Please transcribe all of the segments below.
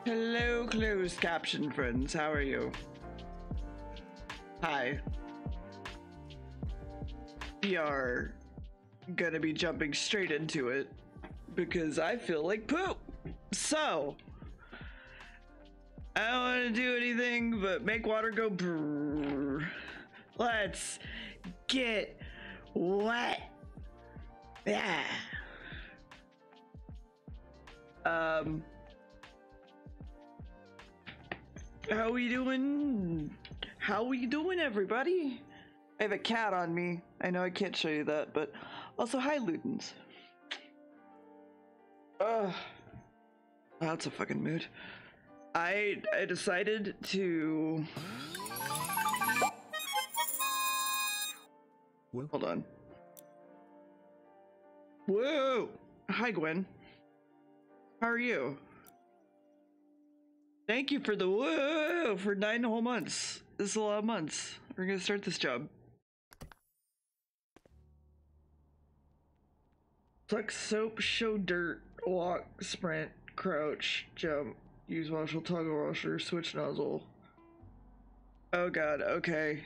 Hello, closed caption friends. How are you? Hi. We are gonna be jumping straight into it because I feel like poop. So, I don't want to do anything but make water go brrr. Let's get wet. Yeah. How we doing? How we doing, everybody? I have a cat on me. I know I can't show you that, but also hi, Ludens. Ugh. That's a fucking mood. I decided to... Whoa. Hold on. Whoa! Hi, Gwen. How are you? Thank you for the whoa for 9 whole months. This is a lot of months. We're gonna start this job. Suck soap, show dirt, walk, sprint, crouch, jump, use washer, toggle washer, switch nozzle. Oh god, okay.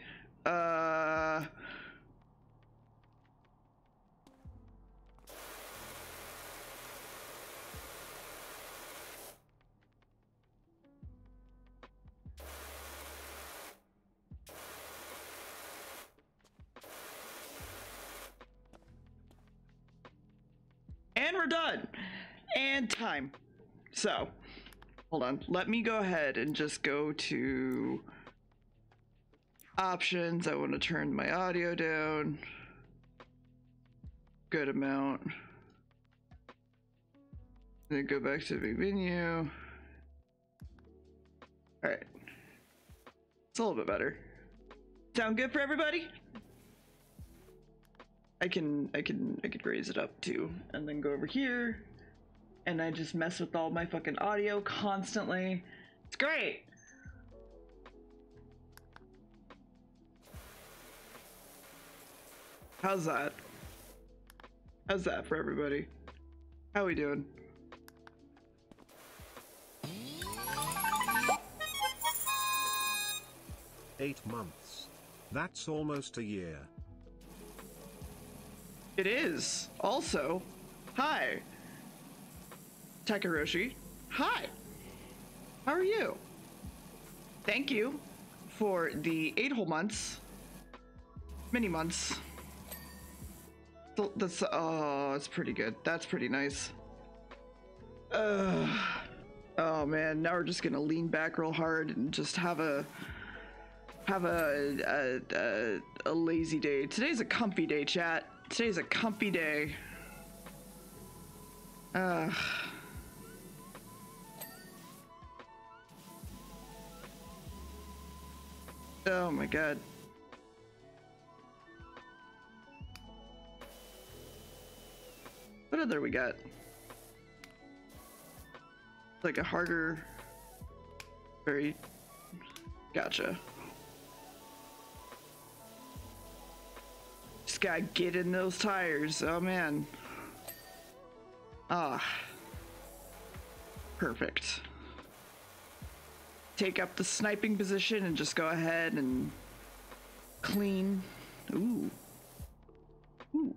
And we're done. And time. So, hold on. Let me go ahead and just go to options. I want to turn my audio down. Good amount. Then go back to the menu. All right. It's a little bit better. Sound good for everybody? I can raise it up too, and then go over here, and I just mess with all my fucking audio constantly. It's great. How's that? How's that for everybody? How we doing? Eight months. That's almost a year. It is. Also, hi. Takaroshi. Hi. How are you? Thank you for the 8 whole months. Many months. That's, oh, it's pretty good. That's pretty nice. Oh man, now we're just gonna lean back real hard and just have a lazy day. Today's a comfy day, chat. Today's a comfy day. Oh my god. What other we got? Like a harder... Very... Gotcha. Just gotta get in those tires. Oh man. Ah. Perfect. Take up the sniping position and just go ahead and clean. Ooh. Ooh.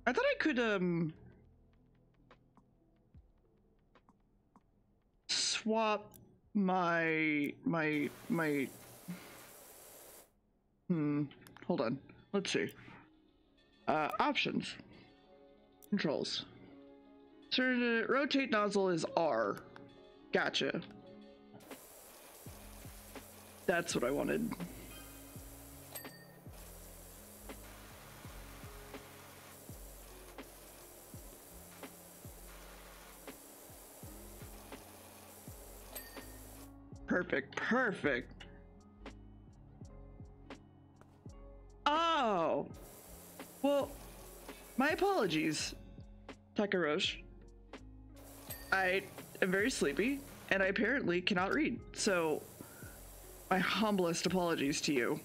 I thought I could swap my hold on. Let's see. Options. Controls. So rotate nozzle is R. Gotcha. That's what I wanted. Perfect, perfect. Oh. Well, Apologies, Takarosh. I am very sleepy, and I apparently cannot read, so my humblest apologies to you.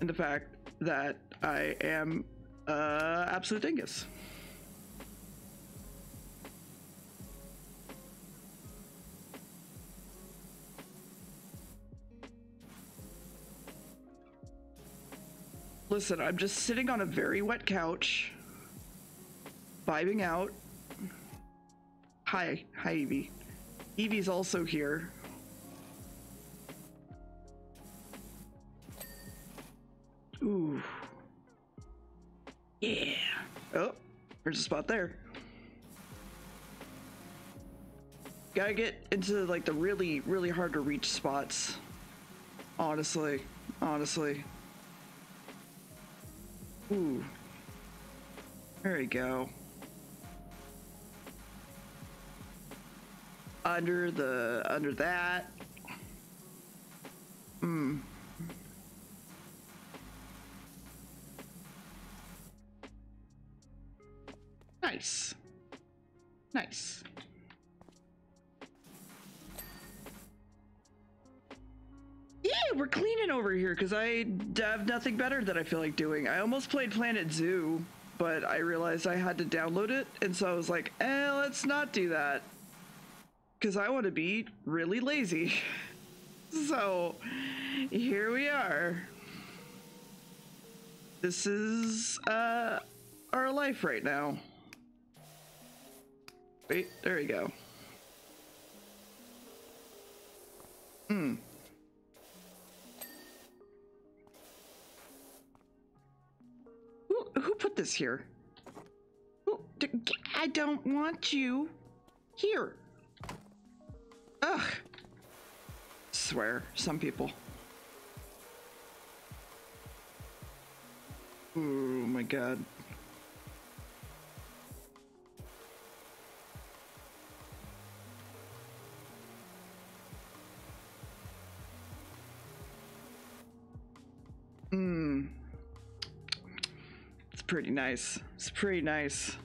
And the fact that I am absolute dingus. Listen, I'm just sitting on a very wet couch, vibing out. Hi Evie. Evie's also here. Ooh. Yeah. Oh, there's a spot there. Gotta get into like the really, really hard to reach spots. Honestly. Ooh. There we go. Under that. Nice. Nice. Yeah, we're cleaning over here because I have nothing better that I feel like doing. I almost played Planet Zoo, but I realized I had to download it, and so I was like, let's not do that. Because I want to be really lazy. So, here we are. This is, our life right now. Wait, there we go. Who put this here? I don't want you here. Ugh. Swear, some people. Oh my god. It's pretty nice. It's pretty nice.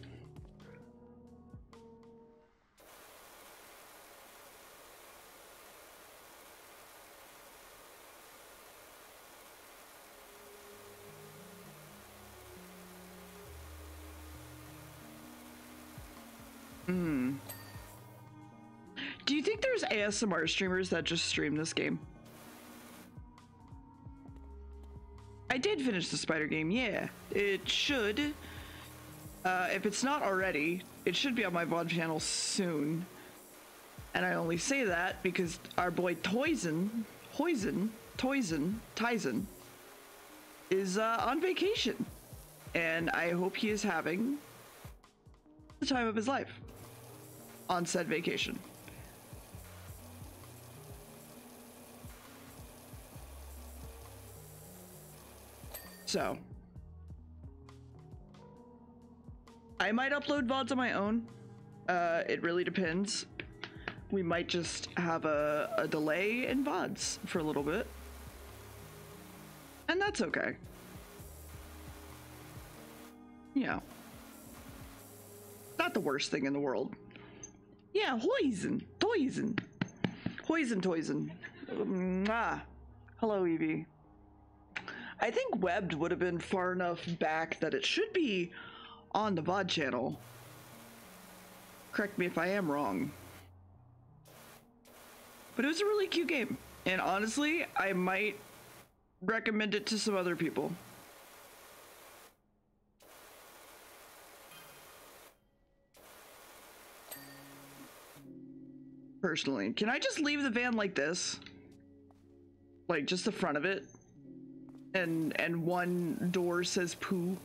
Do you think there's ASMR streamers that just stream this game? I did finish the spider game, yeah. It should. If it's not already, it should be on my VOD channel soon. And I only say that because our boy Tyson is on vacation. And I hope he is having the time of his life on said vacation. So, I might upload VODs on my own. It really depends. We might just have a delay in VODs for a little bit. And that's okay. Yeah. Not the worst thing in the world. Yeah, Toyson. Hello, Evie. I think Webbed would have been far enough back that it should be on the VOD channel. Correct me if I am wrong. But it was a really cute game. And honestly, I might recommend it to some other people. Personally. Can I just leave the van like this? Like, just the front of it? And one door says poo.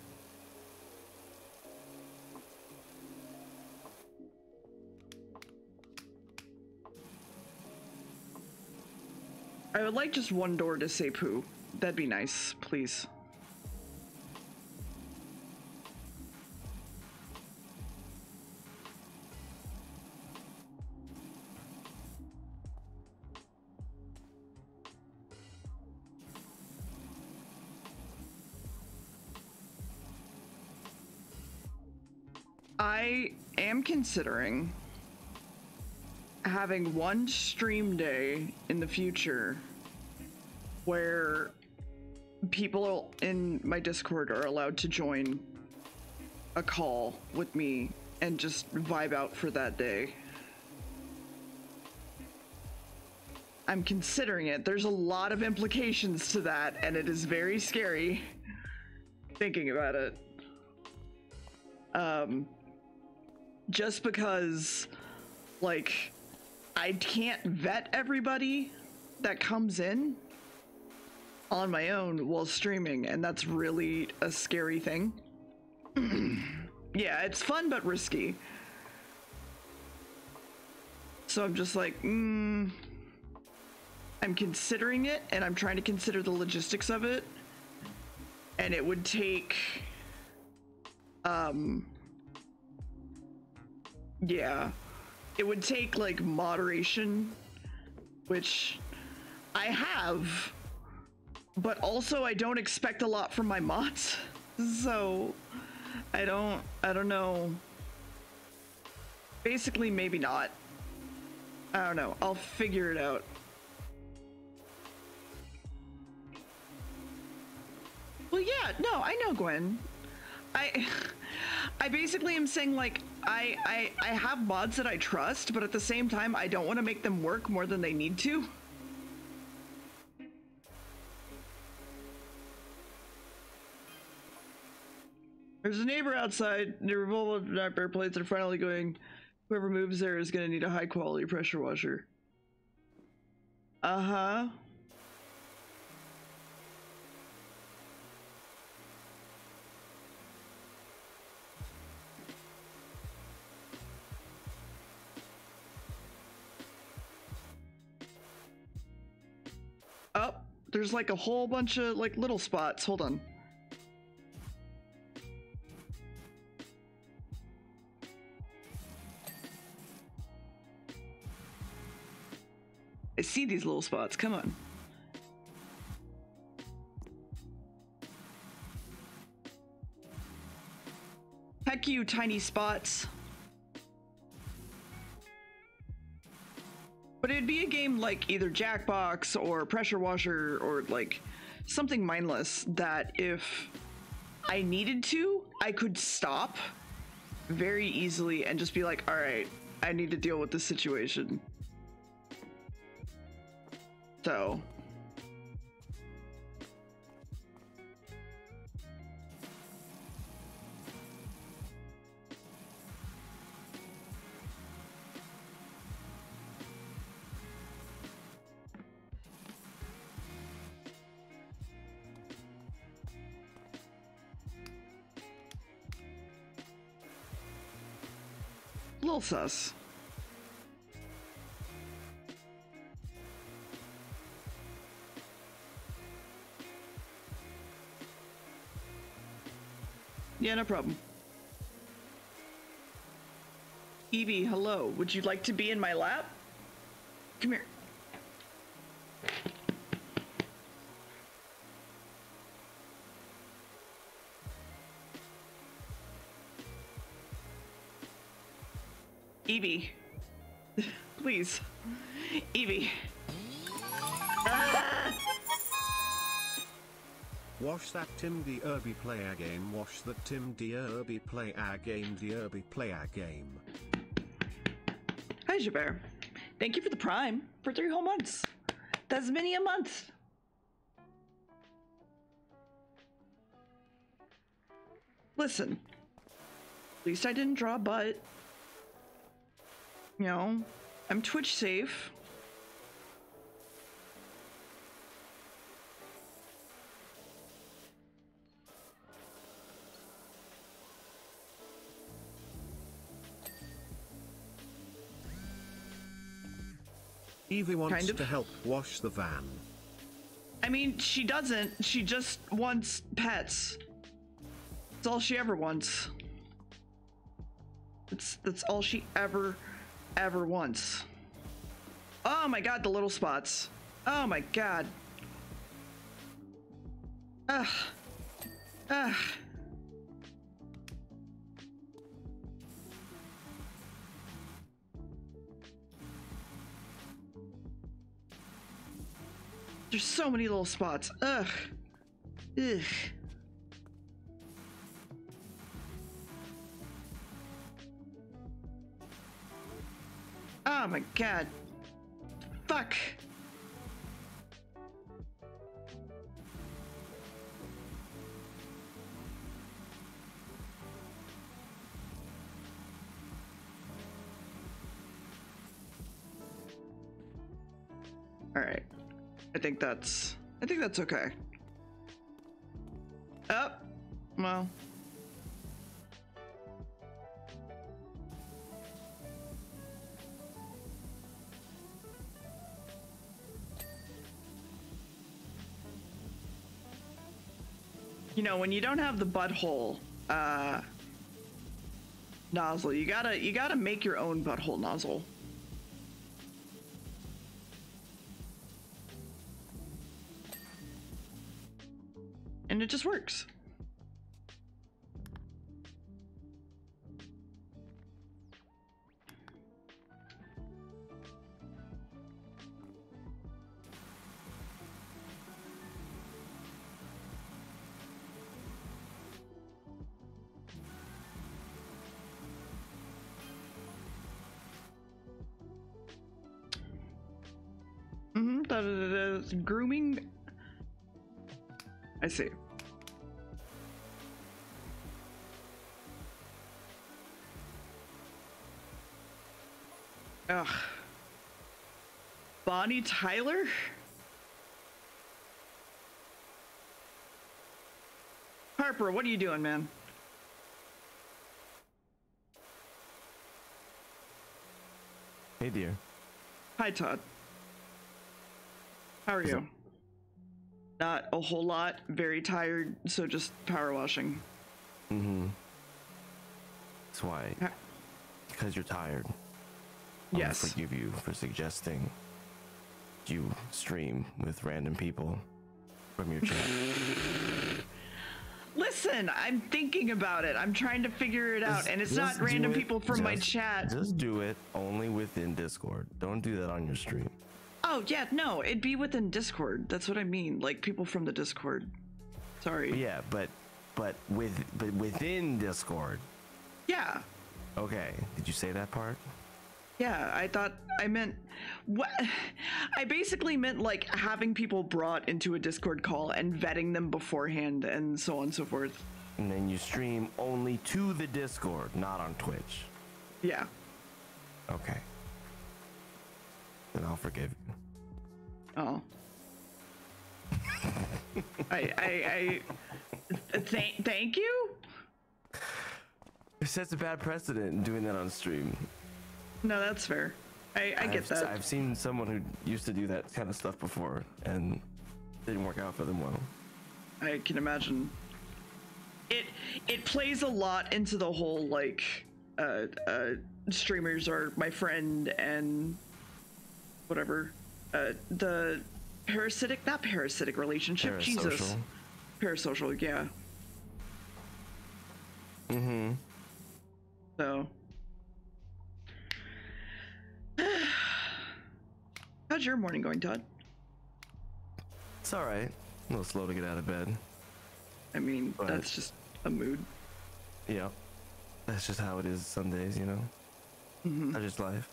I would like just one door to say poo. That'd be nice, please. I am considering having one stream day in the future where people in my Discord are allowed to join a call with me and just vibe out for that day. I'm considering it. There's a lot of implications to that, and it is very scary thinking about it. Just because, like, I can't vet everybody that comes in on my own while streaming, and that's really a scary thing. Yeah, it's fun but risky. So I'm just like, I'm considering it, and I'm trying to consider the logistics of it. And it would take, yeah, it would take like moderation, which I have, but also I don't expect a lot from my mods. So I don't know. Basically, maybe not. I don't know. I'll figure it out. Well, yeah, no, I know, Gwen. I basically am saying, like, I have mods that I trust, but at the same time, I don't want to make them work more than they need to. There's a neighbor outside near Volvo bear plates are finally going, whoever moves there is going to need a high quality pressure washer. Uh-huh. Oh, there's like a whole bunch of like little spots. Hold on. I see these little spots. Come on. Heck you, tiny spots. But it'd be a game like either Jackbox or Pressure Washer or like something mindless that if I needed to, I could stop very easily and just be like, all right, I need to deal with this situation. So. Little sus. Yeah, no problem. Evie, hello. Would you like to be in my lap? Come here. Evie. Please. Evie. Ah! Wash that Tim Deerby play a game. Wash that Tim Deerby play a game. Deerby play a game. Hi, Jabber. Thank you for the Prime for 3 whole months. That's many a month. Listen. At least I didn't draw a butt. You know, I'm Twitch safe. Evie wants to help wash the van. I mean, she doesn't. She just wants pets. That's all she ever wants. That's all she ever wants. Oh my god, the little spots. Oh my god. Ugh. Ugh. There's so many little spots. Ugh. Ugh. Oh my god. Fuck. All right. I think that's okay. Oh, well. You know, when you don't have the butthole nozzle, you gotta make your own butthole nozzle. And it just works. The grooming. I see. Ugh. Bonnie Tyler? Harper, what are you doing, man? Hey, dear. Hi, Todd. How are you? Not a whole lot. Very tired, so just power washing. Mm-hmm. That's why. Because you're tired. Yes. I'll forgive you for suggesting you stream with random people from your chat. Listen, I'm thinking about it. I'm trying to figure it out, and it's not random people from my chat. Just do it only within Discord. Don't do that on your stream. Oh, yeah, no, it'd be within Discord. That's what I mean, like people from the Discord. Sorry. Yeah, but within Discord. Yeah. Okay. Did you say that part? Yeah, I thought I meant what I basically meant like having people brought into a Discord call and vetting them beforehand and so on and so forth. And then you stream only to the Discord, not on Twitch. Yeah. Okay. Then I'll forgive you. Oh. Thank you? It sets a bad precedent in doing that on stream. No, that's fair. I get that. I've seen someone who used to do that kind of stuff before, and didn't work out for them well. I can imagine. It plays a lot into the whole like streamers are my friend and whatever. The not parasitic relationship. Jesus. Parasocial, yeah. Mm-hmm. So. How's your morning going, Todd? It's all right. A little slow to get out of bed. I mean, But- that's just a mood. Yeah. That's just how it is some days, you know? Mm-hmm. That's just life.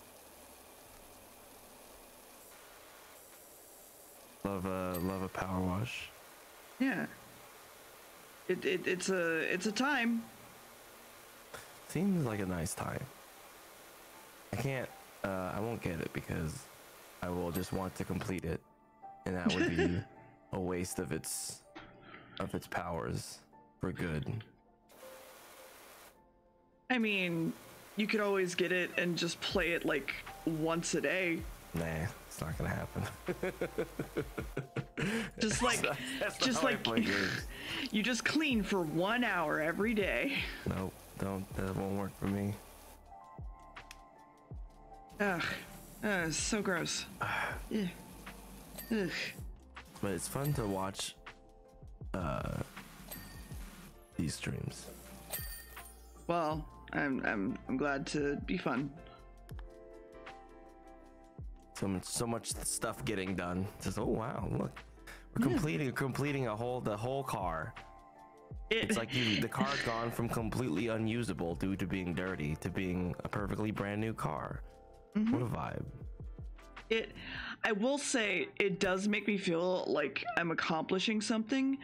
Love a power wash. Yeah. It's a time. Seems like a nice time. I won't get it because I will just want to complete it, and that would be a waste of its powers for good. I mean, you could always get it and just play it like once a day. Nah, it's not gonna happen. Just like, That's just not how I like, play games. you just clean for 1 hour every day. Nope, that won't work for me. Ugh, it's so gross. Yeah. Ugh. But it's fun to watch these streams. Well, I'm glad to be fun. So much stuff getting done. Just, oh wow, look, completing the whole car. It's like the car's gone from completely unusable due to being dirty to being a perfectly brand new car. What a vibe. I will say it does make me feel like I'm accomplishing something,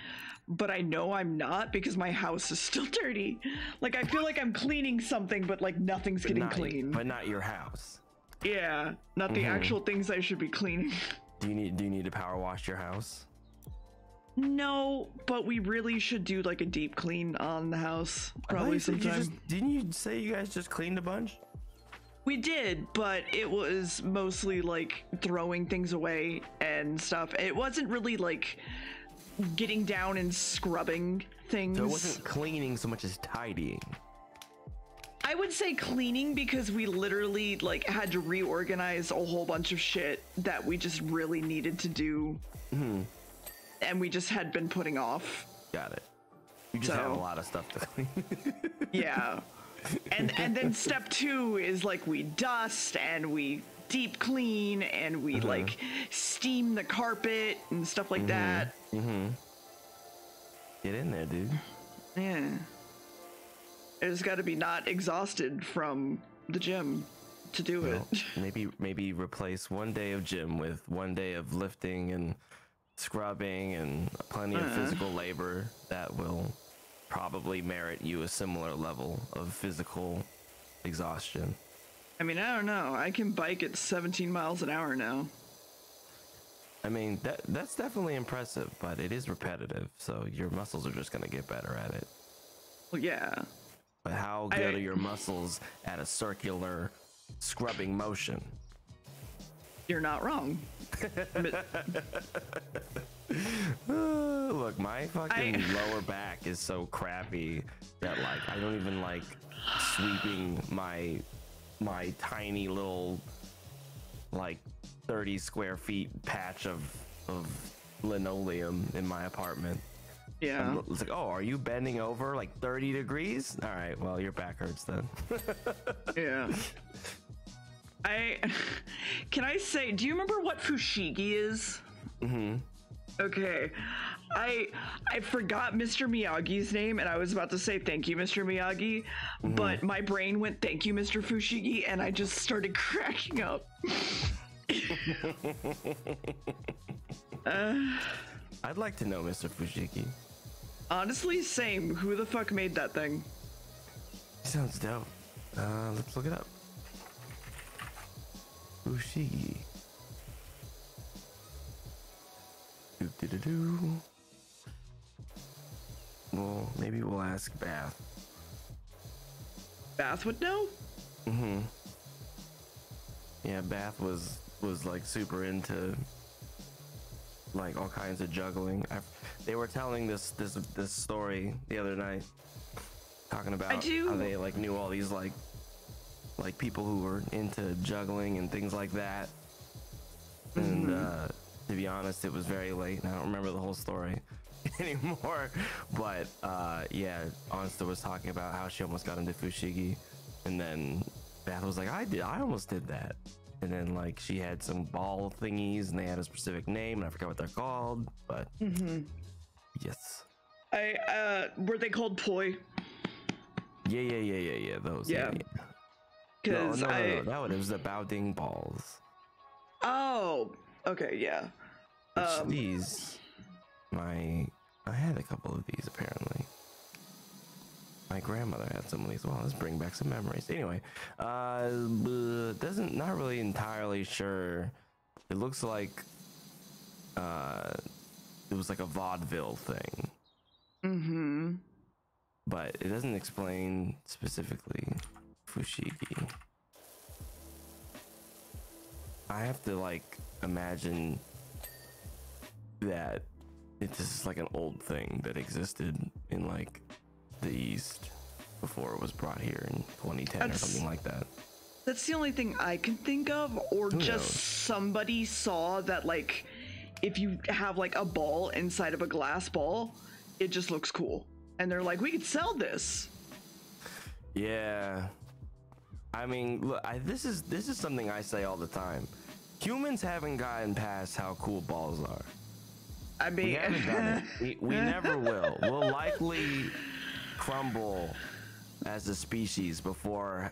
but I know I'm not because my house is still dirty. Like I feel like I'm cleaning something, but like nothing's getting clean. But not your house. Yeah, not the actual things I should be cleaning. Do you need to power wash your house? No, but we really should do like a deep clean on the house probably sometime. Didn't you say you guys just cleaned a bunch? We did, but it was mostly like throwing things away and stuff. It wasn't really like getting down and scrubbing things. So it wasn't cleaning so much as tidying. I would say cleaning because we literally like had to reorganize a whole bunch of shit that we just really needed to do. And we just had been putting off. Got it. You just had a lot of stuff to clean. Yeah. And then step 2 is like we dust and we deep clean and we like steam the carpet and stuff like that. Get in there, dude. Yeah. It's got to be not exhausted from the gym to do it. Maybe replace one day of gym with one day of lifting and scrubbing and plenty of physical labor that will probably merit you a similar level of physical exhaustion. I mean, I don't know. I can bike at 17 miles an hour now. I mean, that's definitely impressive, but it is repetitive, so your muscles are just going to get better at it. Well, yeah. But how good are your muscles at a circular scrubbing motion? You're not wrong. Look, my fucking lower back is so crappy that like I don't even like sweeping my tiny little like 30 square feet patch of linoleum in my apartment. Yeah. It's like, oh, are you bending over like 30 degrees? All right, well, your back hurts then. Yeah. Can I say, do you remember what fushigi is? Okay. I forgot Mr. Miyagi's name and I was about to say thank you, Mr. Miyagi, but my brain went thank you, Mr. Fushigi, and I just started cracking up. I'd like to know Mr. Fushigi. Honestly, same. Who the fuck made that thing? Sounds dope. Let's look it up. Fushigi. Do. Well, maybe we'll ask Bath. Bath would know? Yeah, Bath was like super into like all kinds of juggling. They were telling this story the other night, talking about how they like knew all these like people who were into juggling and things like that. And to be honest, it was very late and I don't remember the whole story anymore. But yeah, Onsta was talking about how she almost got into Fushigi, and then Bath was like, I almost did that. And then like she had some ball thingies and they had a specific name and I forgot what they're called, but yes. Were they called poi? Yeah, those. Yeah. No, that one, it was the Baoding balls. Oh, okay, yeah. These, I had a couple of these apparently. My grandmother had some of these. Well, let's bring back some memories. Anyway, not really entirely sure. It looks like it was like a vaudeville thing. But it doesn't explain specifically Fushigi. I have to like imagine that it's just like an old thing that existed in like the East before it was brought here in 2010 or something like that. That's the only thing I can think of, or Who just knows? somebody saw that like if you have like a ball inside of a glass ball, it just looks cool. And they're like, we could sell this. Yeah. I mean, look, this is something I say all the time. Humans haven't gotten past how cool balls are. I We mean, haven't done it. We never will. We'll likely crumble as a species before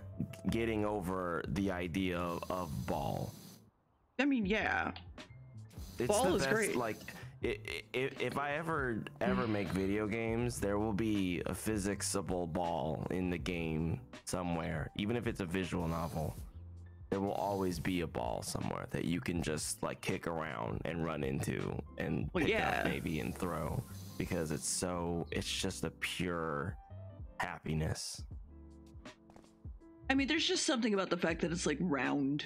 getting over the idea of ball. I mean, yeah. It's Ball the is best, great. like if I ever make video games, there will be a physicsable ball in the game somewhere. Even if it's a visual novel, there will always be a ball somewhere that you can just like kick around and run into and Well, pick yeah. up maybe and throw, because it's just a pure happiness. I mean, there's just something about the fact that it's like round,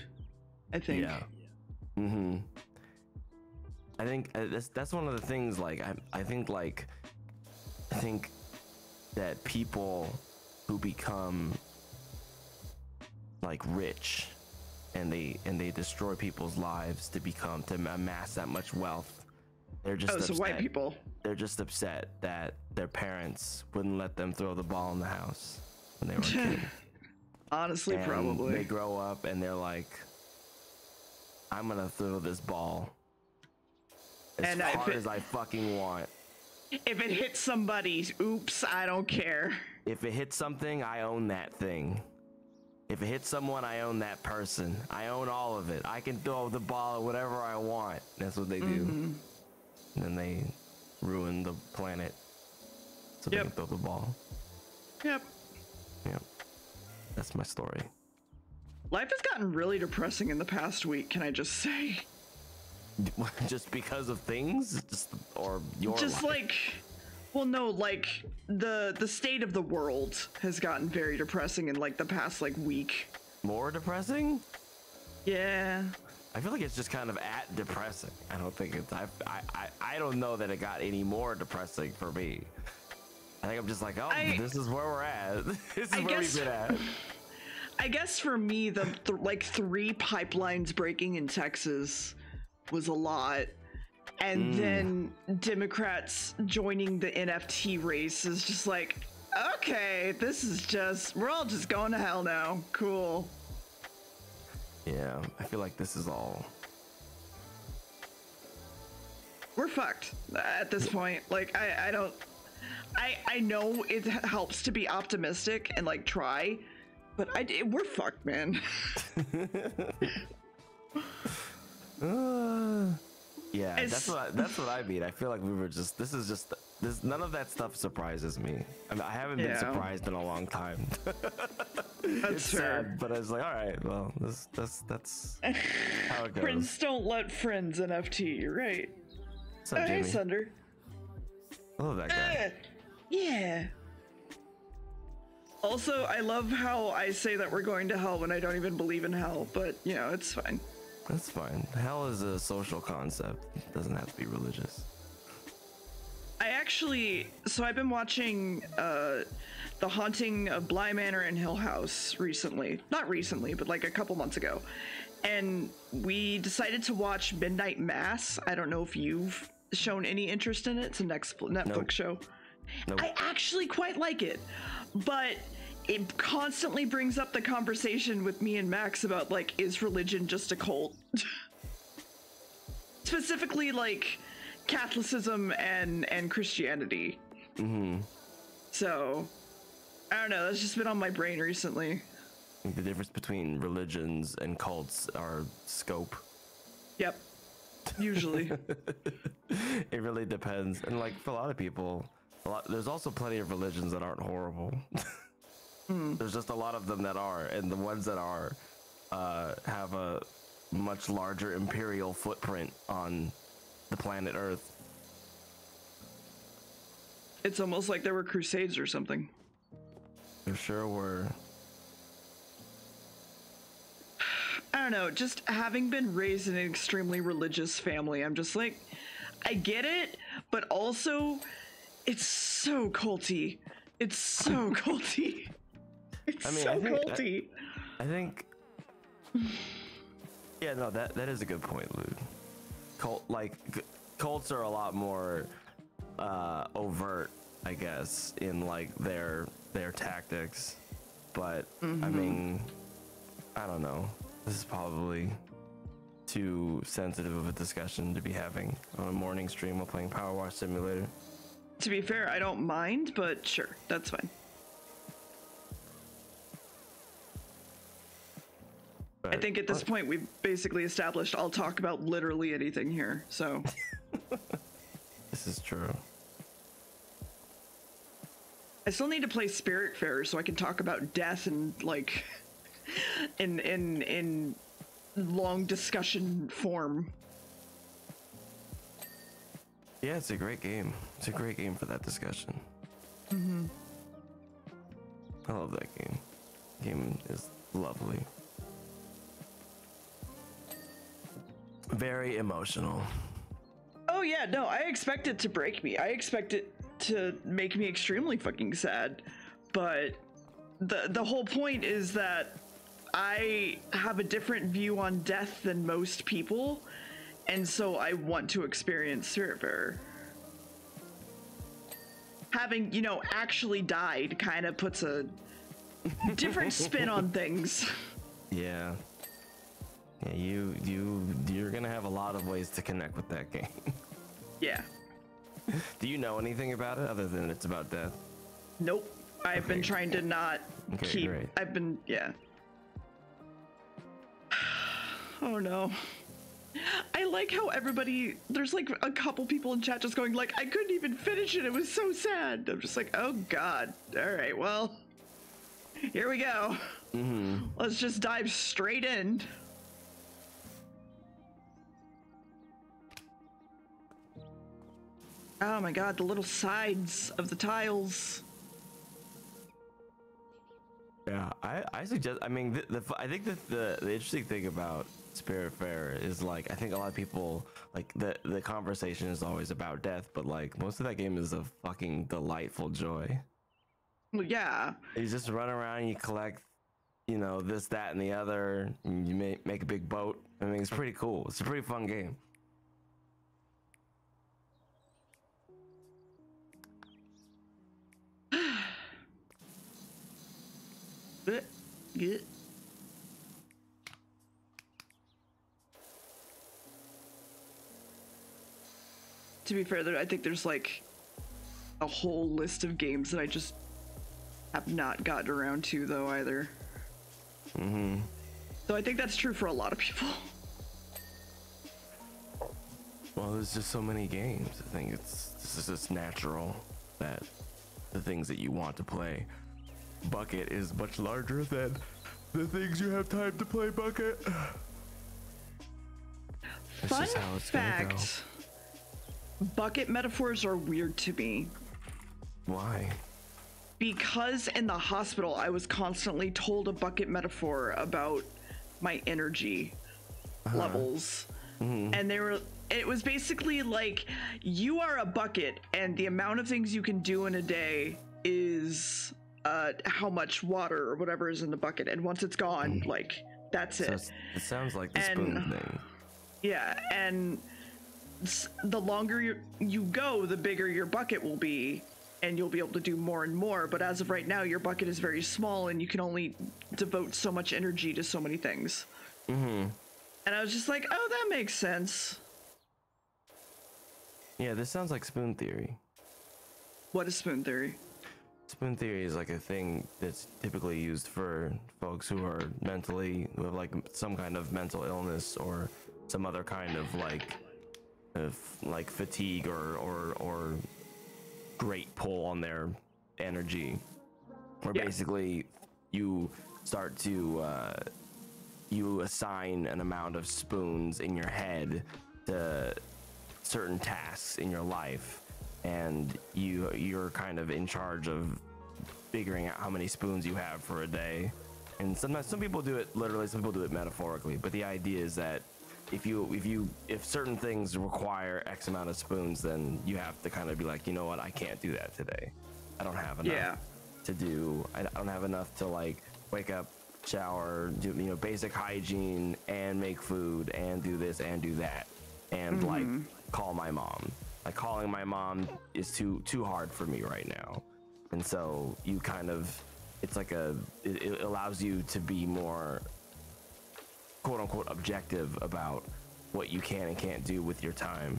I think. Yeah. I think that's one of the things. Like I think that people who become like rich and they destroy people's lives to amass that much wealth, they're just so upset. white people. They're just upset that their parents wouldn't let them throw the ball in the house when they were a kid. Honestly, And probably. they grow up and they're like, I'm gonna throw this ball as hard as I fucking want. If it hits somebody, oops, I don't care. If it hits something, I own that thing. If it hits someone, I own that person. I own all of it. I can throw the ball at whatever I want. That's what they do. And then they ruin the planet so they can throw the ball. Yep. Yep. That's my story. Life has gotten really depressing in the past week, can I just say? Just because of things? Or your Just life? like, well, no, like the state of the world has gotten very depressing in like the past like week. More depressing? Yeah. I feel like it's just kind of at depressing. I don't think it's. I don't know that it got any more depressing for me. I think I'm just like, this is where we're at. This is where we've been at. I guess for me, the like 3 pipelines breaking in Texas was a lot. And then Democrats joining the NFT race is just like, okay, we're all just going to hell now. Cool. Yeah, I feel like this is all. We're fucked at this point. Like, I know it helps to be optimistic and like try, but we're fucked, man. Yeah, that's what I mean. I feel like we were just. This. None of that stuff surprises me. I mean, I haven't been surprised in a long time. That's fair. Sad, but I was like, all right, well, that's how it goes. Friends don't let friends NFT. You're right. What's up, Hey, Jamie? Sunder. I love that guy. Yeah. Also, I love how I say that we're going to hell when I don't even believe in hell, but you know, it's fine. That's fine. Hell is a social concept. It doesn't have to be religious. I've been watching The Haunting of Bly Manor and Hill House recently. Not recently, but like a couple months ago. And we decided to watch Midnight Mass. I don't know if you've shown any interest in it. It's a Netflix show. Nope. I actually quite like it, but it constantly brings up the conversation with me and Max about like, is religion just a cult? Specifically like Catholicism and Christianity. So I don't know, that's just been on my brain recently. I think the difference between religions and cults are scope. Yep. Usually. It really depends. And like for a lot of people, there's also plenty of religions that aren't horrible. There's just a lot of them that are, and the ones that are have a much larger imperial footprint on the planet Earth. It's almost like there were crusades or something. There sure were. I don't know, just having been raised in an extremely religious family, I'm just like, I get it, but also, it's so culty. It's so culty. It's culty. I think. Yeah, no, that is a good point, Lude. Cults are a lot more overt, I guess, in like their tactics. But I mean, I don't know. This is probably too sensitive of a discussion to be having on a morning stream while playing Power Wash Simulator. To be fair, I don't mind, but sure, that's fine. But, I think at this point we've basically established I'll talk about literally anything here, so. This is true. I still need to play Spiritfarer so I can talk about death and like in long discussion form. Yeah, it's a great game. It's a great game for that discussion. I love that game. Game is lovely. Very emotional. Oh yeah, no, I expect it to break me. I expect it to make me extremely fucking sad. But the whole point is that I have a different view on death than most people, and so I want to experience Spiritfarer. Having, you know, actually died kind of puts a different spin on things. Yeah. Yeah, you're gonna have a lot of ways to connect with that game. Yeah. Do you know anything about it other than it's about death? Nope. I've been trying to not keep. Great. I've been, yeah. Oh no. I like how everybody, there's like a couple people in chat just going like, I couldn't even finish it. It was so sad. I'm just like, oh God. All right, well, here we go. Let's just dive straight in. Oh my God, the little sides of the tiles. Yeah, I suggest. I mean, I think that the interesting thing about Spiritfarer is like I think a lot of people like the conversation is always about death, but like most of that game is a fucking delightful joy. Well, yeah. You just run around, you collect, you know, this, that, and the other. And you make a big boat. I mean, it's pretty cool. It's a pretty fun game. Good. To be fair, I think there's like a whole list of games that I just have not gotten around to though either. So I think that's true for a lot of people. Well, there's just so many games. I think it's just natural that the things that you want to play bucket is much larger than the things you have time to play bucket. Fun fact, bucket metaphors are weird to me. Why? Because in the hospital, I was constantly told a bucket metaphor about my energy levels. And it was basically like, you are a bucket and the amount of things you can do in a day is how much water or whatever is in the bucket. And once it's gone, like, that's it. So it sounds like the spoon thing. Yeah, and the longer you go, the bigger your bucket will be, and you'll be able to do more and more. But as of right now, your bucket is very small, and you can only devote so much energy to so many things. And I was just like, oh, that makes sense. Yeah, this sounds like spoon theory. What is spoon theory? Spoon theory is like a thing that's typically used for folks who are who have like some kind of mental illness or some other kind of like fatigue or great pull on their energy, where basically you start to you assign an amount of spoons in your head to certain tasks in your life, and you're kind of in charge of figuring out how many spoons you have for a day. And sometimes some people do it literally, some people do it metaphorically, but the idea is that if certain things require X amount of spoons, then you have to kind of be like, you know what, I can't do that today. I don't have enough to do. I don't have enough to like wake up, shower, do, you know, basic hygiene and make food and do this and do that and like call my mom. Like calling my mom is too hard for me right now. And so you kind of, it's like it allows you to be more quote unquote objective about what you can and can't do with your time.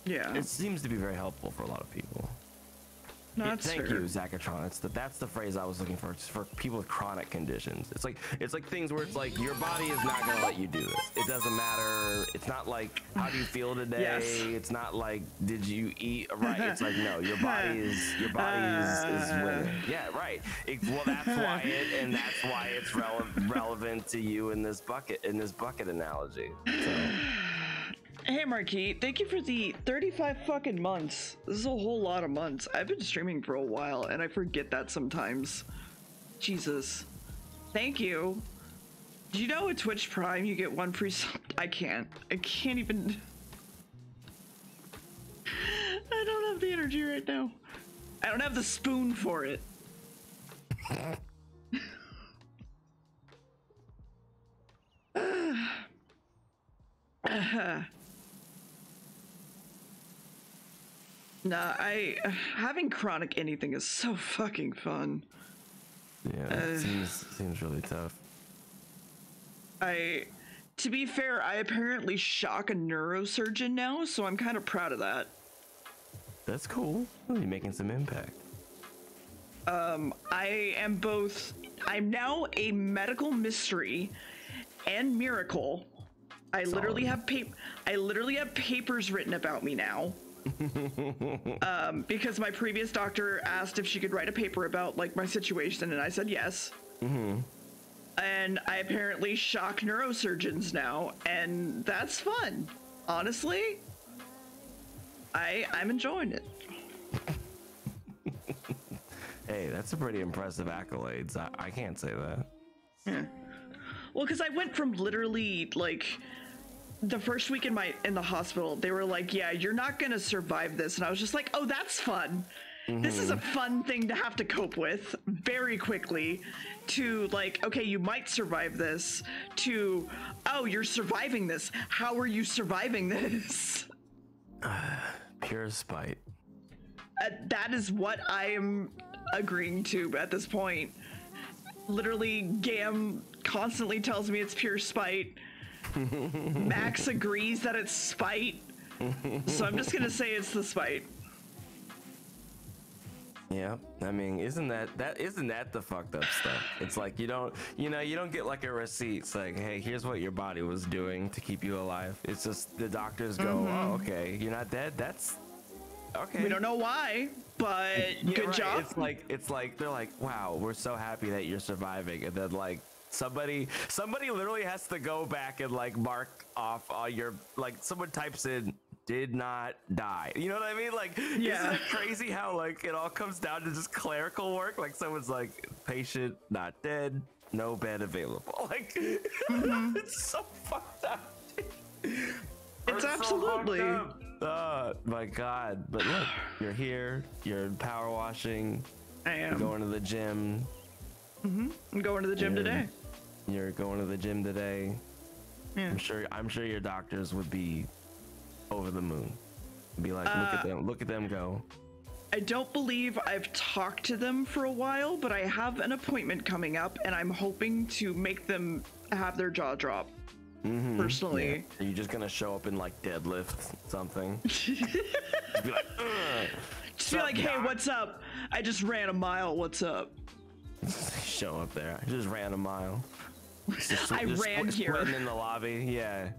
Yeah. It seems to be very helpful for a lot of people. No, that's Thank fair. you, Zachatron. That's the phrase I was looking for. It's for people with chronic conditions. It's like things where it's like your body is not gonna let you do this. It doesn't matter. It's not like how do you feel today. Yes. It's not like did you eat right. It's like no, your body is winning. Yeah, right. Well, that's why it's relevant to you in this bucket analogy. So. Hey Marquis, thank you for the 35 fucking months. This is a whole lot of months. I've been streaming for a while and I forget that sometimes. Jesus. Thank you. Do you know with Twitch Prime you get one free sub? I can't even. I don't have the energy right now. I don't have the spoon for it. Nah, having chronic anything is so fucking fun. Yeah, it seems really tough. To be fair, I apparently shock a neurosurgeon now, so I'm kind of proud of that. That's cool. You're making some impact. I'm now a medical mystery and miracle. I literally have papers written about me now. Because my previous doctor asked if she could write a paper about like my situation, and I said yes. And I apparently shock neurosurgeons now, and that's fun. Honestly, I'm enjoying it. Hey, that's a pretty impressive accolades. I can't say that. Yeah. Well, because I went from literally like the first week in the hospital, they were like, yeah, you're not gonna survive this, and I was just like, oh, that's fun. This is a fun thing to have to cope with very quickly, to like, okay, you might survive this, to, oh, you're surviving this, how are you surviving this? Pure spite. That is what I am agreeing to at this point. Literally, Gam constantly tells me it's pure spite. Max agrees that it's spite, so I'm just gonna say it's the spite. Yeah, I mean, isn't that the fucked up stuff? It's like you don't get like a receipt. It's like, hey, here's what your body was doing to keep you alive. It's just the doctors go, oh, okay, you're not dead. That's okay. We don't know why, but good job. It's like they're like, wow, we're so happy that you're surviving, and then like somebody literally has to go back and like mark off all your, like someone types in did not die. You know what I mean? Like, yeah. Isn't it crazy how like it all comes down to just clerical work? Like someone's like, patient not dead, no bed available. Like, it's so fucked up. It's absolutely. Oh my God! But look, you're here. You're power washing. I am. You're going to the gym. I'm going to the gym today. You're going to the gym today. Yeah. I'm sure your doctors would be over the moon. Be like, look at them go. I don't believe I've talked to them for a while, but I have an appointment coming up, and I'm hoping to make them have their jaw drop. Personally. Yeah. Are you just gonna show up and like deadlift something? Just be like, just be like, hey, what's up? I just ran a mile. What's up? Show up there. I just ran a mile. I ran here. Splitting in the lobby. Yeah.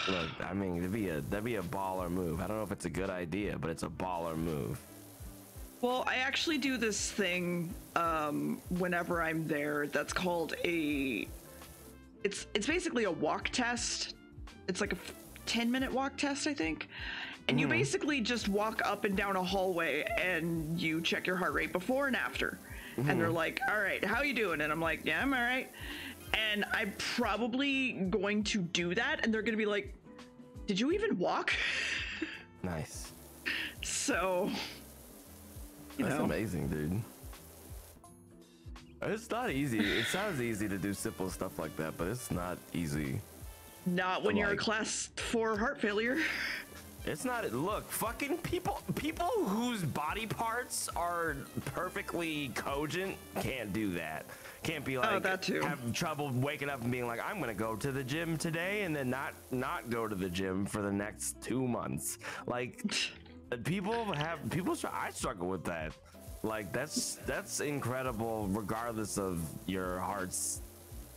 Look, I mean, that'd be a baller move. I don't know if it's a good idea, but it's a baller move. Well, I actually do this thing whenever I'm there. That's called it's basically a walk test. It's like a 10-minute walk test, I think. And you basically just walk up and down a hallway and you check your heart rate before and after. And they're like, all right, how you doing? And I'm like, yeah, I'm all right. And I'm probably going to do that. And they're going to be like, did you even walk? Nice. So, that's amazing, dude. It's not easy. It sounds easy to do simple stuff like that, but it's not easy. Not when you're a class 4 heart failure. It's not. Look, fucking people whose body parts are perfectly cogent can't do that. Can't be like that too. have trouble waking up and being like, I'm gonna go to the gym today and then not go to the gym for the next 2 months. Like I struggle with that. Like that's incredible regardless of your heart's.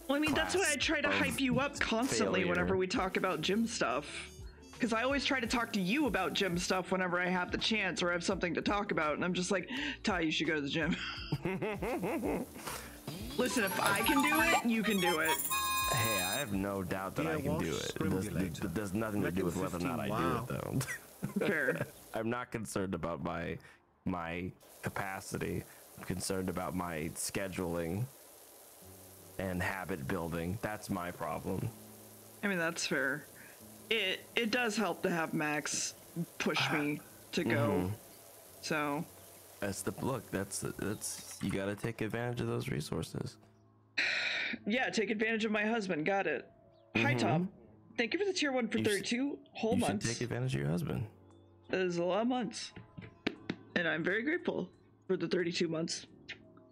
Well, I mean, that's why I try to hype you up constantly whenever we talk about gym stuff. Because I always try to talk to you about gym stuff whenever I have the chance or have something to talk about. And I'm just like, Ty, you should go to the gym. Listen, if I can do it, you can do it. Hey, I have no doubt that I can do it. It does nothing to do with whether or not I do it, though. Fair. I'm not concerned about my capacity. I'm concerned about my scheduling and habit building. That's my problem. I mean, that's fair. It does help to have Max push me to go. So that's you got to take advantage of those resources. Yeah, take advantage of my husband. Got it. Hi, Tom. Thank you for the tier 1 for 32 whole months. You should take advantage of your husband. That is a lot of months. And I'm very grateful for the 32 months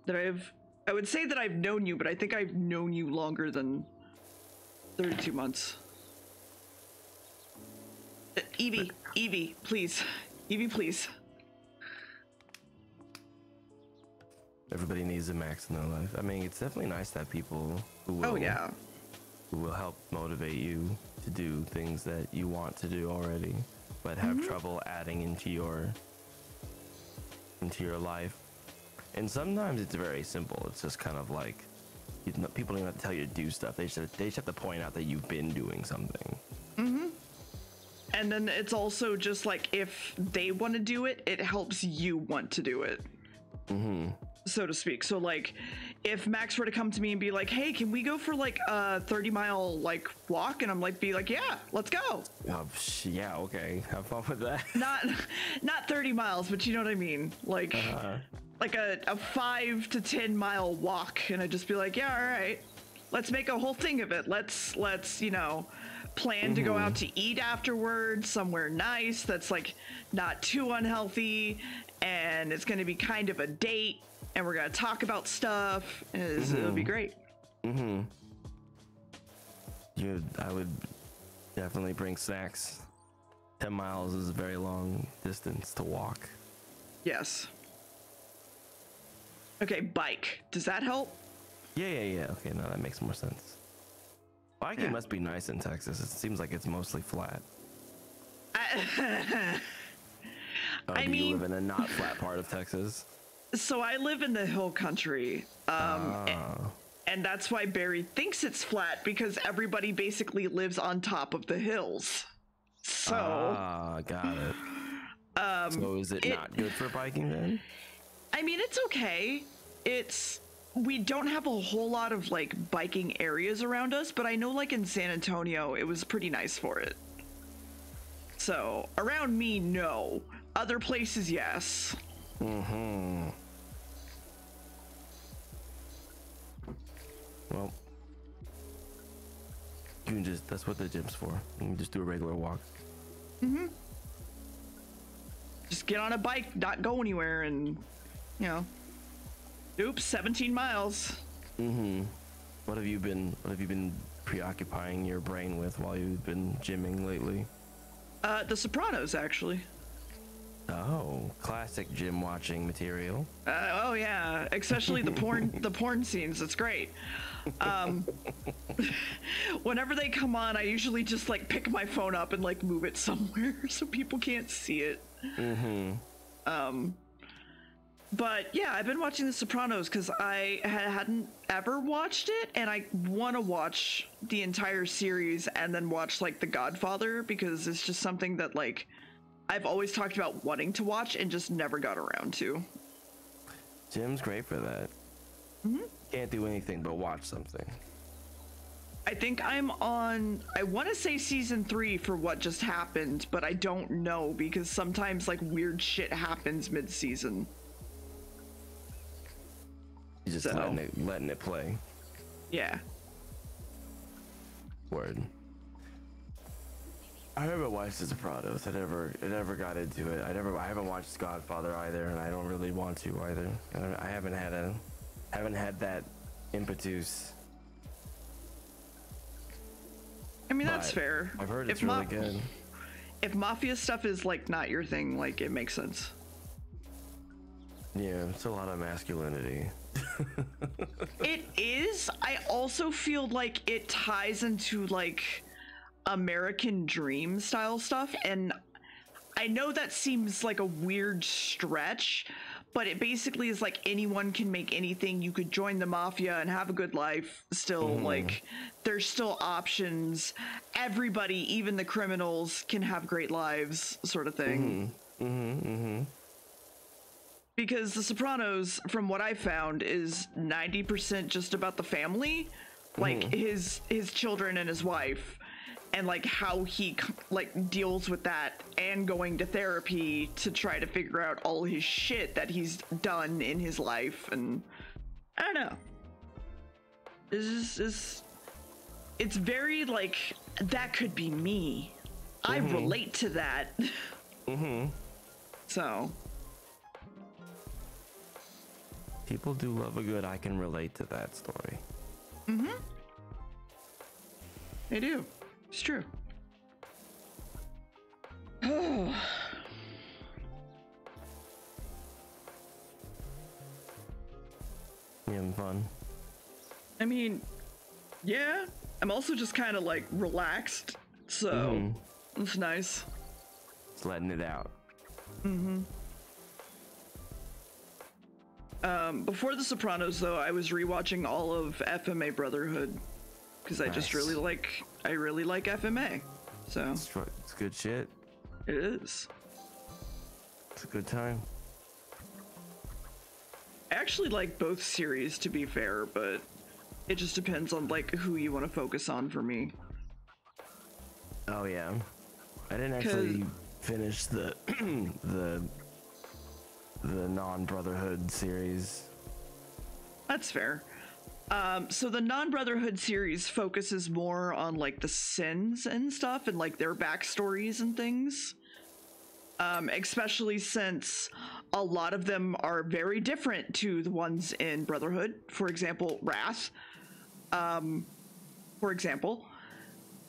that I would say that I've known you, but I think I've known you longer than 32 months. Evie, please. Evie, please. Everybody needs a Max in their life. I mean, it's definitely nice to have people who will, who will help motivate you to do things that you want to do already, but have trouble adding into your life. And sometimes it's very simple. It's just kind of like people don't even have to tell you to do stuff. They just have to point out that you've been doing something. And then it's also just like if they want to do it, it helps you want to do it. So to speak. So like if Max were to come to me and be like, hey, can we go for like a 30-mile like walk? And I'm like, yeah, let's go. Yeah, okay. Have fun with that. Not 30 miles, but you know what I mean? Like like a 5 to 10 mile walk. And I'd just be like, yeah, all right, let's make a whole thing of it. Let's, you know, plan to go out to eat afterwards somewhere nice that's like not too unhealthy, and it's going to be kind of a date, and we're going to talk about stuff, and it'll be great. I would definitely bring snacks. 10 miles is a very long distance to walk. Yes. Okay, bike. Does that help? Yeah. Okay, now that makes more sense. Biking must be nice in Texas. It seems like it's mostly flat. I mean, you live in a not flat part of Texas? So I live in the hill country. And that's why Barry thinks it's flat, because everybody basically lives on top of the hills. So got it. So is it not good for biking then? I mean, it's okay. We don't have a whole lot of like biking areas around us, but I know like in San Antonio, it was pretty nice for it. So around me, no. Other places, yes. Well, you can that's what the gym's for. You can just do a regular walk. Just get on a bike, not go anywhere, and, you know, oops, 17 miles. What have you been preoccupying your brain with while you've been gymming lately? The Sopranos, actually. Oh, classic gym watching material. Oh yeah, especially the porn scenes. It's great. Whenever they come on, I usually just like pick my phone up and like move it somewhere so people can't see it. But yeah, I've been watching The Sopranos because I hadn't ever watched it, and I want to watch the entire series and then watch like The Godfather, because it's just something that like I've always talked about wanting to watch and just never got around to. Jim's great for that. Can't do anything but watch something. I think I'm on, I want to say season 3 for what just happened, but I don't know because sometimes like weird shit happens mid-season. You're just letting it play. Yeah. Word. I haven't watched The Sopranos. I never got into it. I haven't watched Godfather either, and I don't really want to either. I haven't had that impetus. I mean, that's But fair. I've heard it's If really good. If mafia stuff is like not your thing, like it makes sense. Yeah, it's a lot of masculinity. It is. I also feel like it ties into like American Dream style stuff, and I know that seems like a weird stretch, but it basically is like anyone can make anything. You could join the mafia and have a good life still. Like there's still options. Everybody, even the criminals, can have great lives, sort of thing. Because The Sopranos, from what I found, is 90% just about the family, like his children and his wife, and like how he like deals with that, and going to therapy to try to figure out all his shit that he's done in his life. And I don't know, it's very like, that could be me. I relate to that. So People do love a good I can relate to that story. They do. It's true. Oh. You having fun? I mean, yeah. I'm also just kind of like relaxed, so it's nice. Just letting it out. Before The Sopranos, though, I was rewatching all of FMA Brotherhood because I just really like FMA. So It's good shit. it is. It's a good time. I actually like both series, to be fair, but it just depends on like who you want to focus on for me. Oh yeah, I didn't actually finish the the non-Brotherhood series. That's fair. So the non-Brotherhood series focuses more on like the sins and stuff and like their backstories and things. Especially since a lot of them are very different to the ones in Brotherhood. For example, Wrath. For example.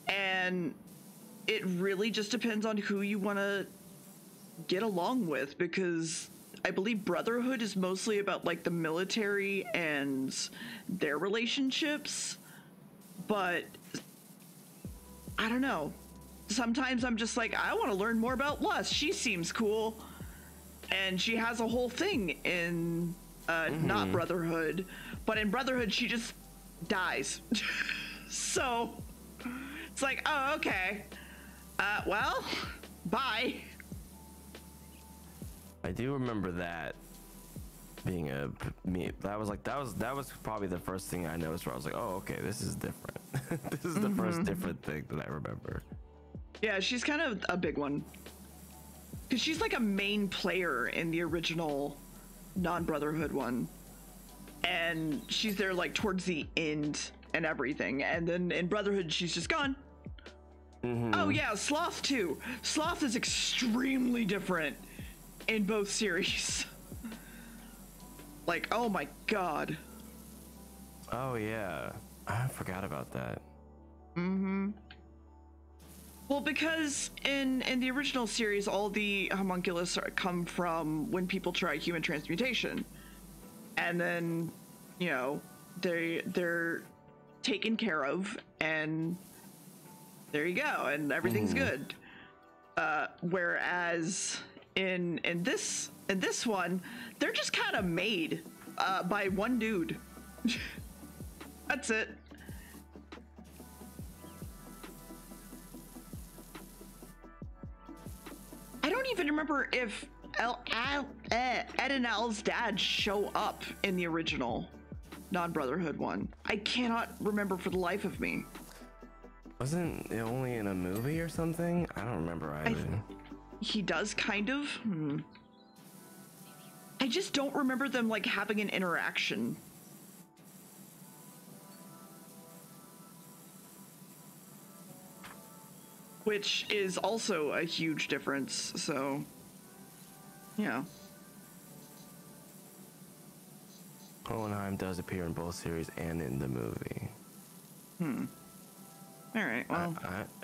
And it really just depends on who you want to get along with, because I believe Brotherhood is mostly about like the military and their relationships, but I don't know. Sometimes I'm just like, I want to learn more about Lust. She seems cool. And she has a whole thing in not Brotherhood, but in Brotherhood she just dies. So it's like, oh, okay. Well, bye. I do remember that being that was probably the first thing I noticed where I was like, oh, okay, this is different. This is the first different thing that I remember. Yeah, she's kind of a big one. Because she's like a main player in the original non-Brotherhood one. And she's there like towards the end and everything. And then in Brotherhood, she's just gone. Oh yeah, Sloth too. Sloth is extremely different in both series. Like, oh my god. Oh yeah, I forgot about that. Well, because in the original series, all the homunculus come from when people try human transmutation, and then, you know, they're taken care of, and there you go, and everything's good. Whereas in this one, they're just kind of made by one dude. That's it. I don't even remember if Ed and Al's dad show up in the original non-Brotherhood one. I cannot remember for the life of me. Wasn't it only in a movie or something? I don't remember either. He does kind of. I just don't remember them like having an interaction. Which is also a huge difference, so yeah. Hohenheim does appear in both series and in the movie. All right. Well,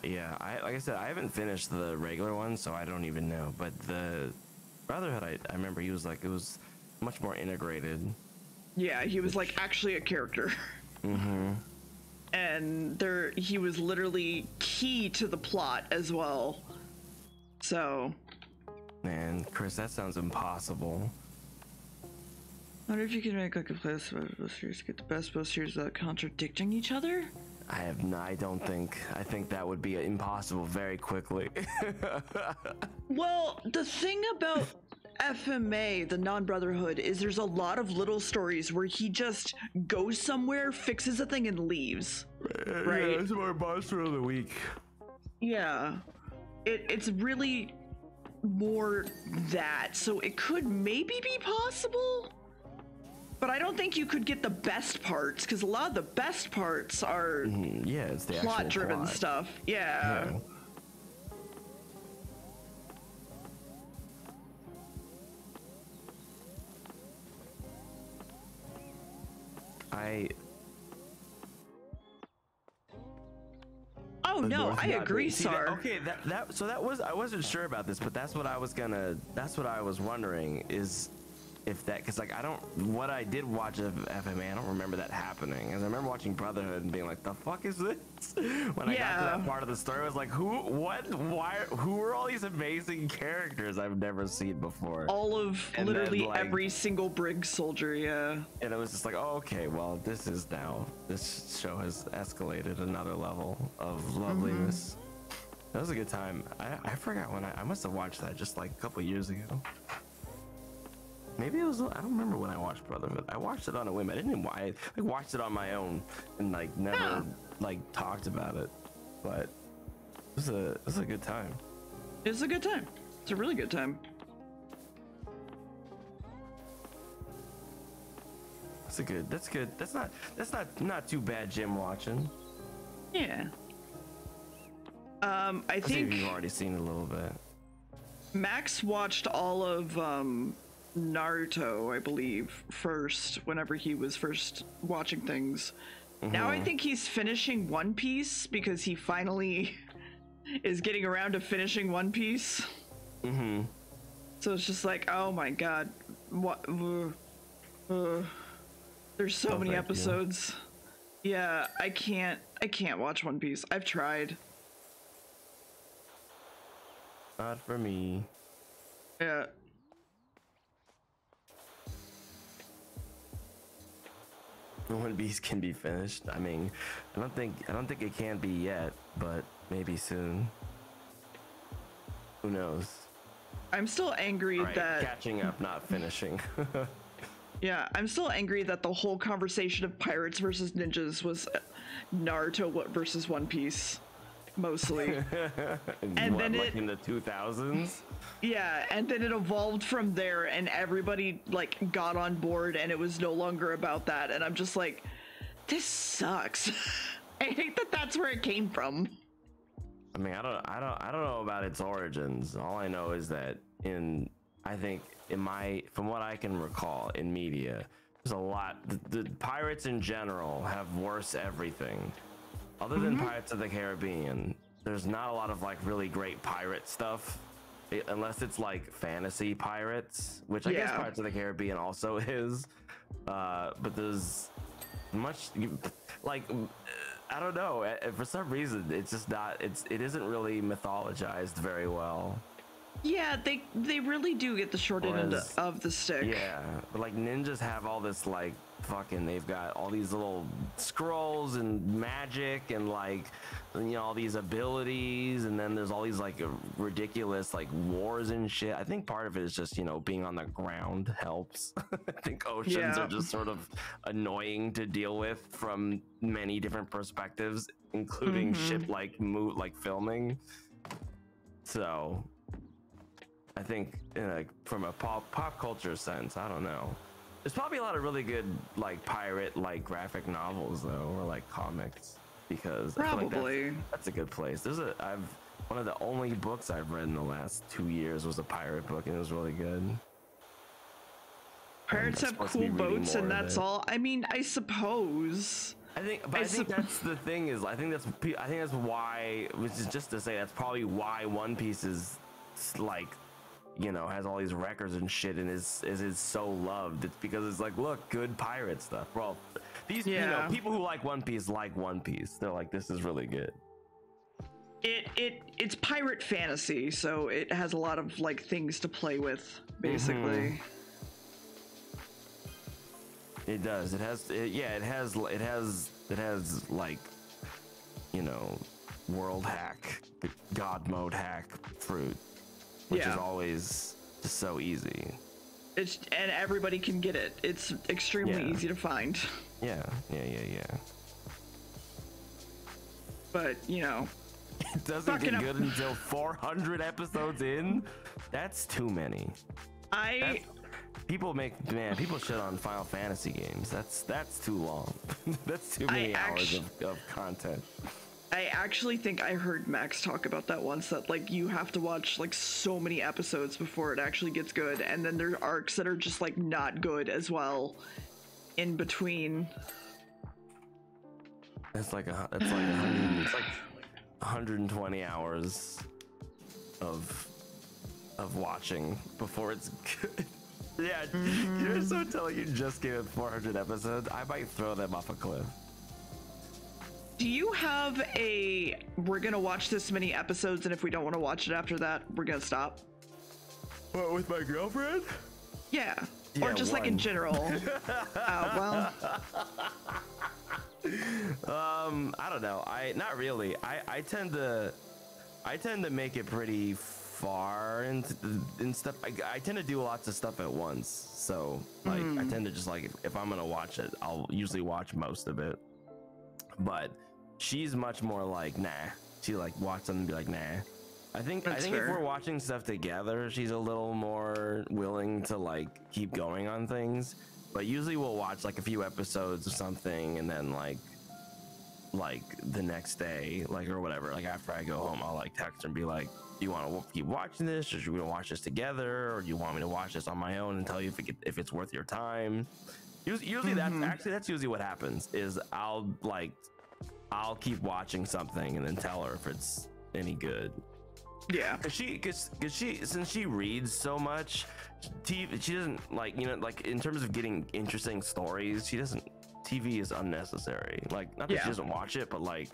like I said, I haven't finished the regular one, so I don't even know. But the Brotherhood, I remember he was like, it was much more integrated. yeah, he was like actually a character. Mm-hmm. And he was literally key to the plot as well. So, Man, Chris, that sounds impossible. I wonder if you can make like a playlist of both series, get the best both series without contradicting each other. I think that would be impossible very quickly. Well, the thing about FMA, the non-brotherhood, is there's a lot of little stories where he just goes somewhere, fixes a thing, and leaves. Right? Yeah, it's more monster of the week. Yeah. It's really more that. So it could maybe be possible, but I don't think you could get the best parts, because a lot of the best parts are Yeah, it's the plot-driven plot. stuff. Yeah. Oh no, I agree, Sar. Okay, I wasn't sure about this, but that's what I was wondering is if that, because like what I did watch of FMA, I don't remember that happening. And I remember watching Brotherhood and being like, the fuck is this? When I got to that part of the story, I was like, who are all these amazing characters I've never seen before? All of literally every single brig soldier, yeah. And it was just like, oh, okay, well, this show has escalated another level of loveliness. That was a good time. I forgot when I must have watched that just like a couple years ago. Maybe it was, I don't remember when I watched Brotherhood. I watched it on a whim. I watched it on my own and like never like talked about it. But it was a good time. It's a good time. It's a really good time. That's good. That's not too bad gym watching. Yeah. I think you've already seen it a little bit. Max watched all of Naruto, I believe, first, whenever he was first watching things. Now I think he's finishing One Piece because he finally is getting around to finishing One Piece. So it's just like, oh my god, what? There's so many episodes. Yeah, I can't watch One Piece. I've tried. Not for me. Yeah. One Piece can be finished. I mean, I don't think it can be yet, but maybe soon. Who knows? I'm still angry that catching up, not finishing. Yeah, I'm still angry that the whole conversation of pirates versus ninjas was Naruto versus One Piece, mostly. And then like in the 2000s. Yeah, and then it evolved from there, and everybody like got on board, and it was no longer about that. And I'm just like, this sucks. I hate that that's where it came from. I mean, I don't know about its origins. All I know is that from what I can recall in media, there's a lot. The pirates in general have worse everything. Other than Pirates of the Caribbean, there's not a lot of like really great pirate stuff. Unless it's like fantasy pirates, which I guess Pirates of the Caribbean also is. But there's much like, I don't know. For some reason, it's just not. It isn't really mythologized very well. Yeah, they really do get the short end of the stick. Yeah, but like ninjas have all this like they've got all these little scrolls and magic and like, all these abilities, and then there's all these like ridiculous like wars and shit. I think part of it is just being on the ground helps. I think oceans are just sort of annoying to deal with from many different perspectives, including ship like filming. So I think from a pop culture sense, I don't know. There's probably a lot of really good like pirate like graphic novels though, or like comics, because probably I feel like that's a good place. One of the only books I've read in the last 2 years was a pirate book, and it was really good. Pirates have supposed to be cool reading boats, more and of that's it. all. I mean, I suppose. I think that's the thing is I think that's why, which is just to say that's probably why One Piece is like, you know, has all these records and shit and is so loved. It's because it's like, look, good pirate stuff. Well, these you know, people who like One Piece. They're like, this is really good. It's pirate fantasy, so it has a lot of like things to play with, basically. It does. It has like, you know, world hack, god mode hack fruit, which is always just so easy. And everybody can get it. It's extremely easy to find. Yeah. But, you know, it doesn't get good until 400 episodes in. That's too many. People shit on Final Fantasy games. That's too long. That's too many hours of content. I actually think I heard Max talk about that once, that like you have to watch like so many episodes before it actually gets good, and then there are arcs that are just like not good as well in between. It's like 120 hours of watching before it's good. Yeah, you're so telling you just gave it 400 episodes. I might throw them off a cliff. Do you have we're gonna watch this many episodes, and if we don't want to watch it after that, we're gonna stop? What, with my girlfriend? Yeah, or just like in general. Well. I don't know. Not really. I tend to make it pretty far in stuff. I tend to do lots of stuff at once. So like I tend to just like if I'm gonna watch it, I'll usually watch most of it. But she's much more like nah. She like watch them and be like nah. I think if we're watching stuff together, she's a little more willing to like keep going on things. But usually we'll watch like a few episodes of something, and then like the next day, like or whatever, like after I go home, I'll like text her and be like, do you want to keep watching this, or should we watch this together, or do you want me to watch this on my own and tell you if it's worth your time? Usually that's usually what happens is I'll keep watching something and then tell her if it's any good. Yeah, cause she since she reads so much TV, she doesn't like, you know, like in terms of getting interesting stories, TV is unnecessary. Like not that she doesn't watch it, but like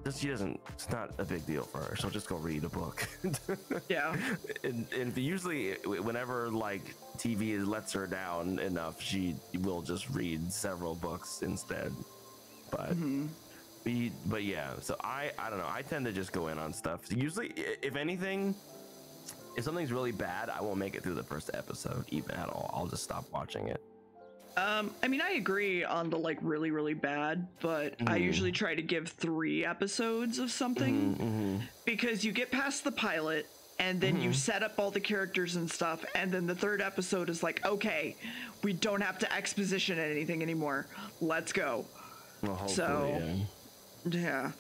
it's not a big deal for her. She'll just go read a book. Yeah. And usually whenever like TV lets her down enough, she will just read several books instead. But but yeah, so I don't know. I tend to just go in on stuff. So usually, if anything, if something's really bad, I won't make it through the first episode even at all. I'll just stop watching it. I mean, I agree on the like really, really bad, but I usually try to give 3 episodes of something because you get past the pilot and then you set up all the characters and stuff, and then the 3rd episode is like, okay, we don't have to exposition anything anymore. Let's go. Well, hopefully, so, yeah.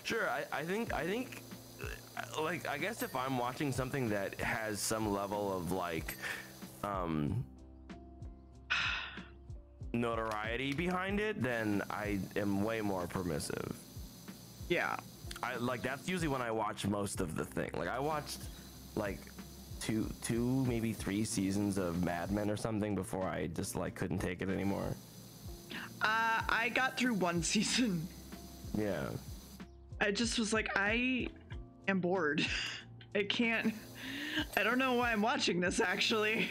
Sure, I think like I guess if I'm watching something that has some level of like notoriety behind it, then I am way more permissive. Yeah. I like that's usually when I watch most of the thing. Like I watched like two maybe 3 seasons of Mad Men or something before I just like couldn't take it anymore. I got through 1 season. Yeah. I just was like, I am bored. I don't know why I'm watching this, actually.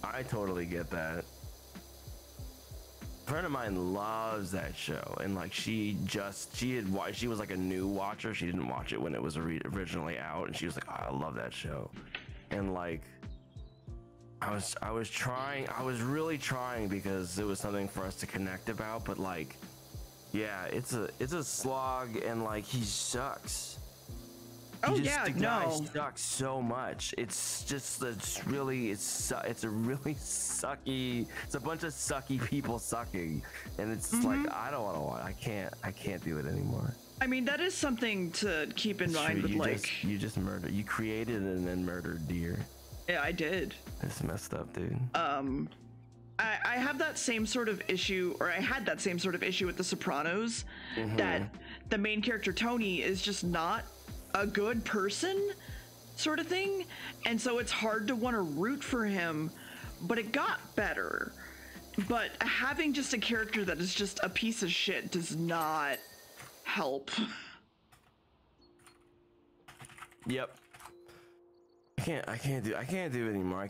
I totally get that. A friend of mine loves that show, and like she was like a new watcher. She didn't watch it when it was originally out, and she was like, oh, I love that show. And like I was really trying because it was something for us to connect about, but like yeah, it's a slog, and like he sucks. The guy sucks so much. It's a really sucky. It's a bunch of sucky people sucking, and it's like I don't want to watch. I can't do it anymore. I mean, that is something to keep in mind. With you just murdered. You created and then murdered deer. Yeah, I did. It's messed up, dude. I have that same sort of issue, or I had that same sort of issue with The Sopranos, that the main character Tony is just not a good person, sort of thing, and so it's hard to want to root for him, but it got better. But having just a character that is just a piece of shit does not help. Yep. I can't do it anymore.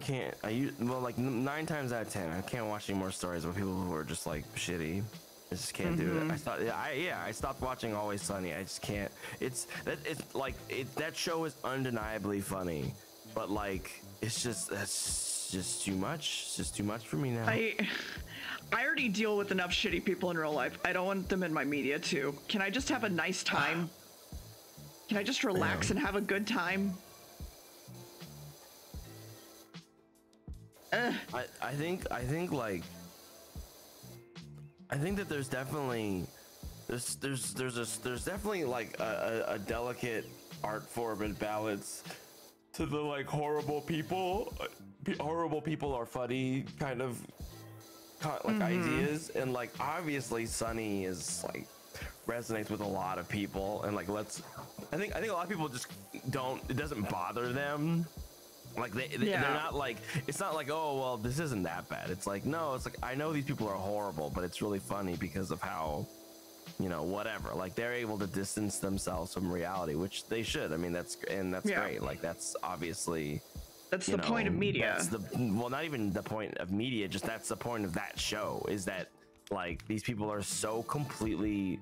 Well, like 9 times out of 10, I can't watch any more stories of people who are just like shitty. I just can't do it. I stopped watching Always Sunny. I just can't. That show is undeniably funny, but like that's just too much. It's just too much for me now. I already deal with enough shitty people in real life. I don't want them in my media too. Can I just have a nice time? Can I just relax and have a good time? I think that there's definitely like a delicate art form and balance to the like horrible people are funny kind of like ideas, and like obviously Sunny is like resonates with a lot of people, and like I think a lot of people just it doesn't bother them. Like they're not like, it's not like, oh well, this isn't that bad. It's like, no, it's like, I know these people are horrible, but it's really funny because of how, you know, whatever, like they're able to distance themselves from reality, which they should. I mean, that's great. Like that's obviously, that's the point of media. Well, not even the point of media, just that's the point of that show, is that like these people are so completely,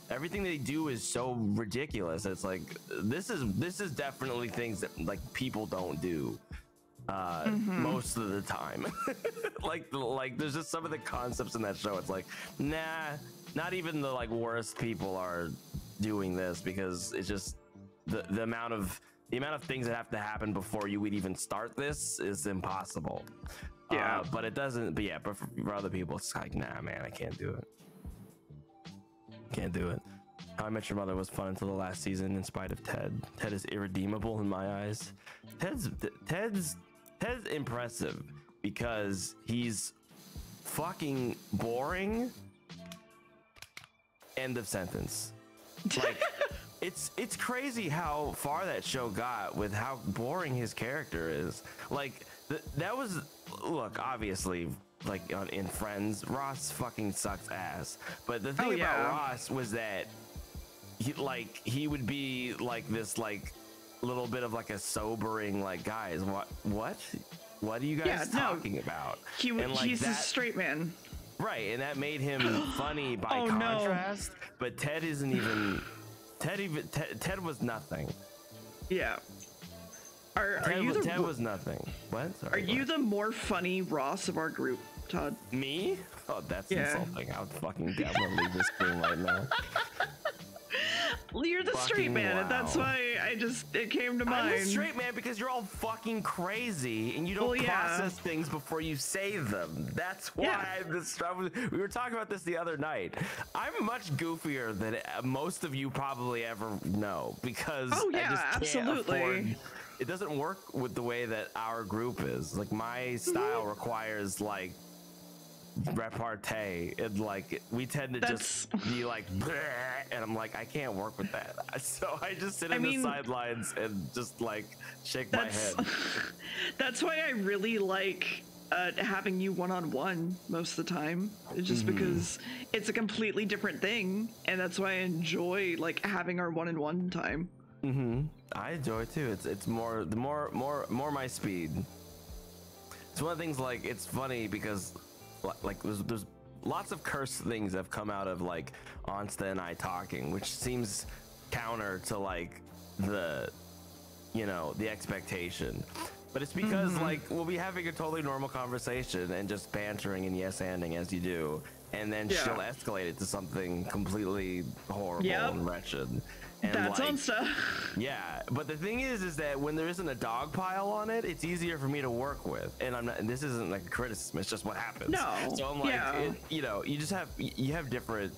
everything they do is so ridiculous. It's like this is definitely things that like people don't do most of the time. like there's just some of the concepts in that show. It's like, nah, not even the like worst people are doing this, because it's just the amount of things that have to happen before you would even start this is impossible. But it doesn't. But yeah, but for other people, it's like, nah, man, I can't do it. Can't do it. How I Met Your Mother was fun until the last season, in spite of Ted. Ted is irredeemable in my eyes. Ted's impressive because he's fucking boring. End of sentence. Like it's crazy how far that show got with how boring his character is. Like that was, look, obviously, like in Friends, Ross fucking sucks ass. But the thing about Ross was that he would be like this like little bit of like a sobering like, guys, what are you guys talking about? He's a straight man. Right, and that made him funny by contrast. No. But Ted isn't even Ted was nothing. Yeah. Ted was nothing. What? Sorry, are you the more funny Ross of our group, Todd? Me? Oh, that's insulting. I would fucking definitely leave this screen right now. You're the fucking straight man, and that's why it came to mind. I'm the straight man because you're all fucking crazy and you don't process things before you say them. That's why we were talking about this the other night. I'm much goofier than most of you probably ever know, because I just can't afford. It doesn't work with the way that our group is. Like my style requires like repartee, and like we tend to just be like bleh, and I'm like, I can't work with that, so I just sit in the sidelines and just like shake my head. That's why I really like having you one-on-one most of the time. It's just because it's a completely different thing, and that's why I enjoy like having our one-on-one time. I enjoy it too. It's more my speed. It's one of the things, like, it's funny because like there's lots of cursed things that have come out of like Onsta and I talking, which seems counter to like the expectation, but it's because like we'll be having a totally normal conversation and just bantering and yes-anding as you do, and then she'll escalate it to something completely horrible and wretched. And that's like, Onsta. Yeah, but the thing is that when there isn't a dog pile on it, it's easier for me to work with. And I'm not. And this isn't like a criticism. It's just what happens. No. So I'm like, you just have different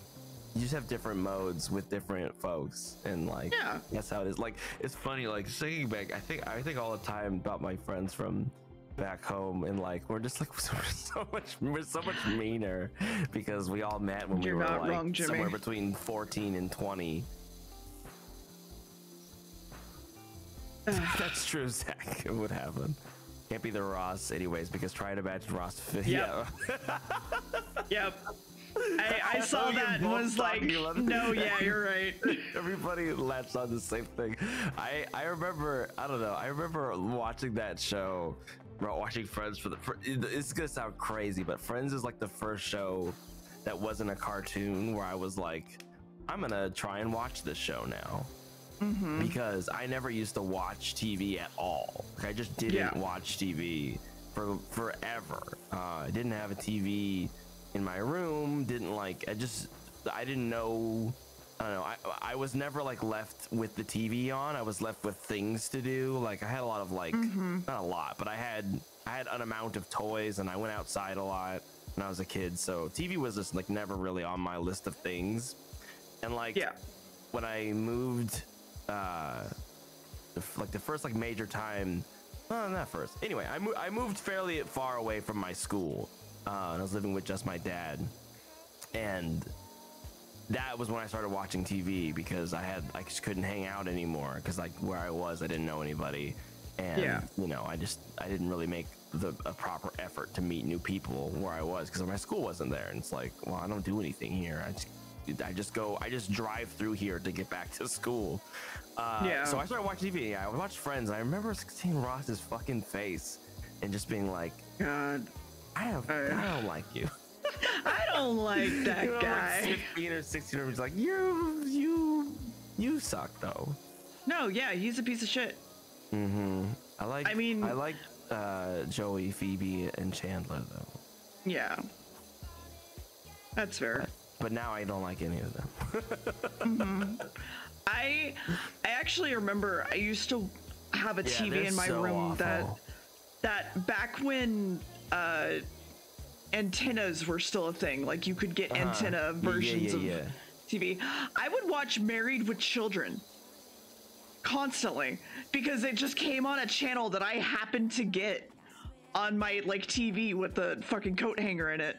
you just have different modes with different folks, and like that's how it is. Like it's funny, like thinking back, I think all the time about my friends from back home, and like we're just like we're so much meaner because we all met when we were like wrong, somewhere between 14 and 20. That's true, Zach. It would happen. Can't be the Ross anyways, because try to imagine Ross. Yep. Yep. I saw that and was like, no, yeah, you're right. Everybody latched on the same thing. I remember, I don't know, I remember watching that show, watching Friends it's gonna sound crazy, but Friends is like the first show that wasn't a cartoon where I was like, I'm gonna try and watch this show now. Because I never used to watch TV at all. Like, I just didn't watch TV for forever. I didn't have a TV in my room, I didn't know, I don't know, I was never like left with the TV on. I was left with things to do. Like I had a lot of like, not a lot, but I had an amount of toys, and I went outside a lot when I was a kid. So TV was just like never really on my list of things. And like, when I moved, like the first like major time, not first. Anyway, I moved fairly far away from my school. And I was living with just my dad, and that was when I started watching TV, because I just couldn't hang out anymore, because like where I was, I didn't know anybody, and you know, I didn't really make a proper effort to meet new people where I was, because my school wasn't there, and it's like, well, I don't do anything here. I just drive through here to get back to school. So I started watching TV. I watched Friends. I remember seeing Ross's fucking face and just being like, God. I don't like you. I don't like that guy. Like 15 or 16, or he's like, you suck though. No, yeah, he's a piece of shit. I like Joey, Phoebe, and Chandler though. Yeah, that's fair. But now I don't like any of them. I actually remember I used to have a TV in my room that back when antennas were still a thing, like you could get antenna versions of TV. I would watch Married with Children constantly, because it just came on a channel that I happened to get on my like TV with the fucking coat hanger in it.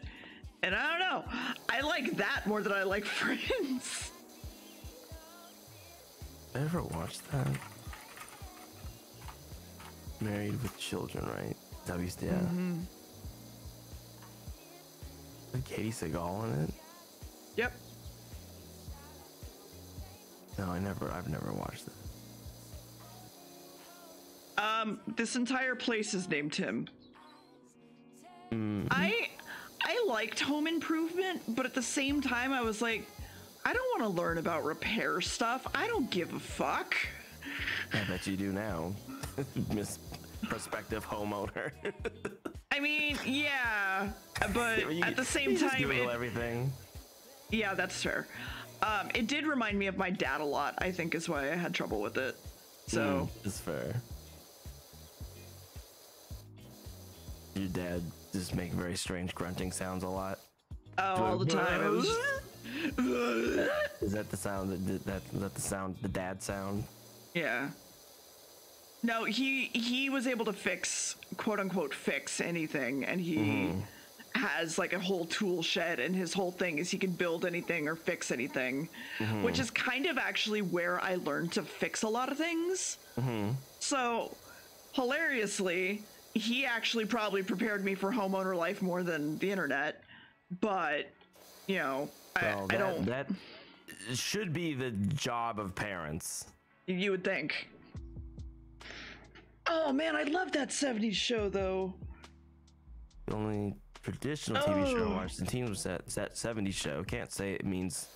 And I don't know, I like that more than I like Friends. I never watched that. Married with Children, right? WCW. Katie Seagal in it? Yep. No, I've never watched it. This entire place is named Tim. I liked Home Improvement, but at the same time I was like, I don't want to learn about repair stuff. I don't give a fuck. I bet you do now, Miss Prospective Homeowner. I mean, yeah, but at the same time, Google everything. Yeah, that's fair. It did remind me of my dad a lot, I think is why I had trouble with it. So it's fair. Your dad just make very strange grunting sounds a lot. Oh, all the time. It was Is that the sound the dad sound? Yeah. No, he was able to fix, quote unquote, fix anything, and he has like a whole tool shed, and his whole thing is he can build anything or fix anything, which is kind of actually where I learned to fix a lot of things. So hilariously, he actually probably prepared me for homeowner life more than the internet, but you know, I don't. That should be the job of parents. You would think. Oh man, I love that 70s show though. The only traditional TV show I watched in teens was that 70s show. Can't say it means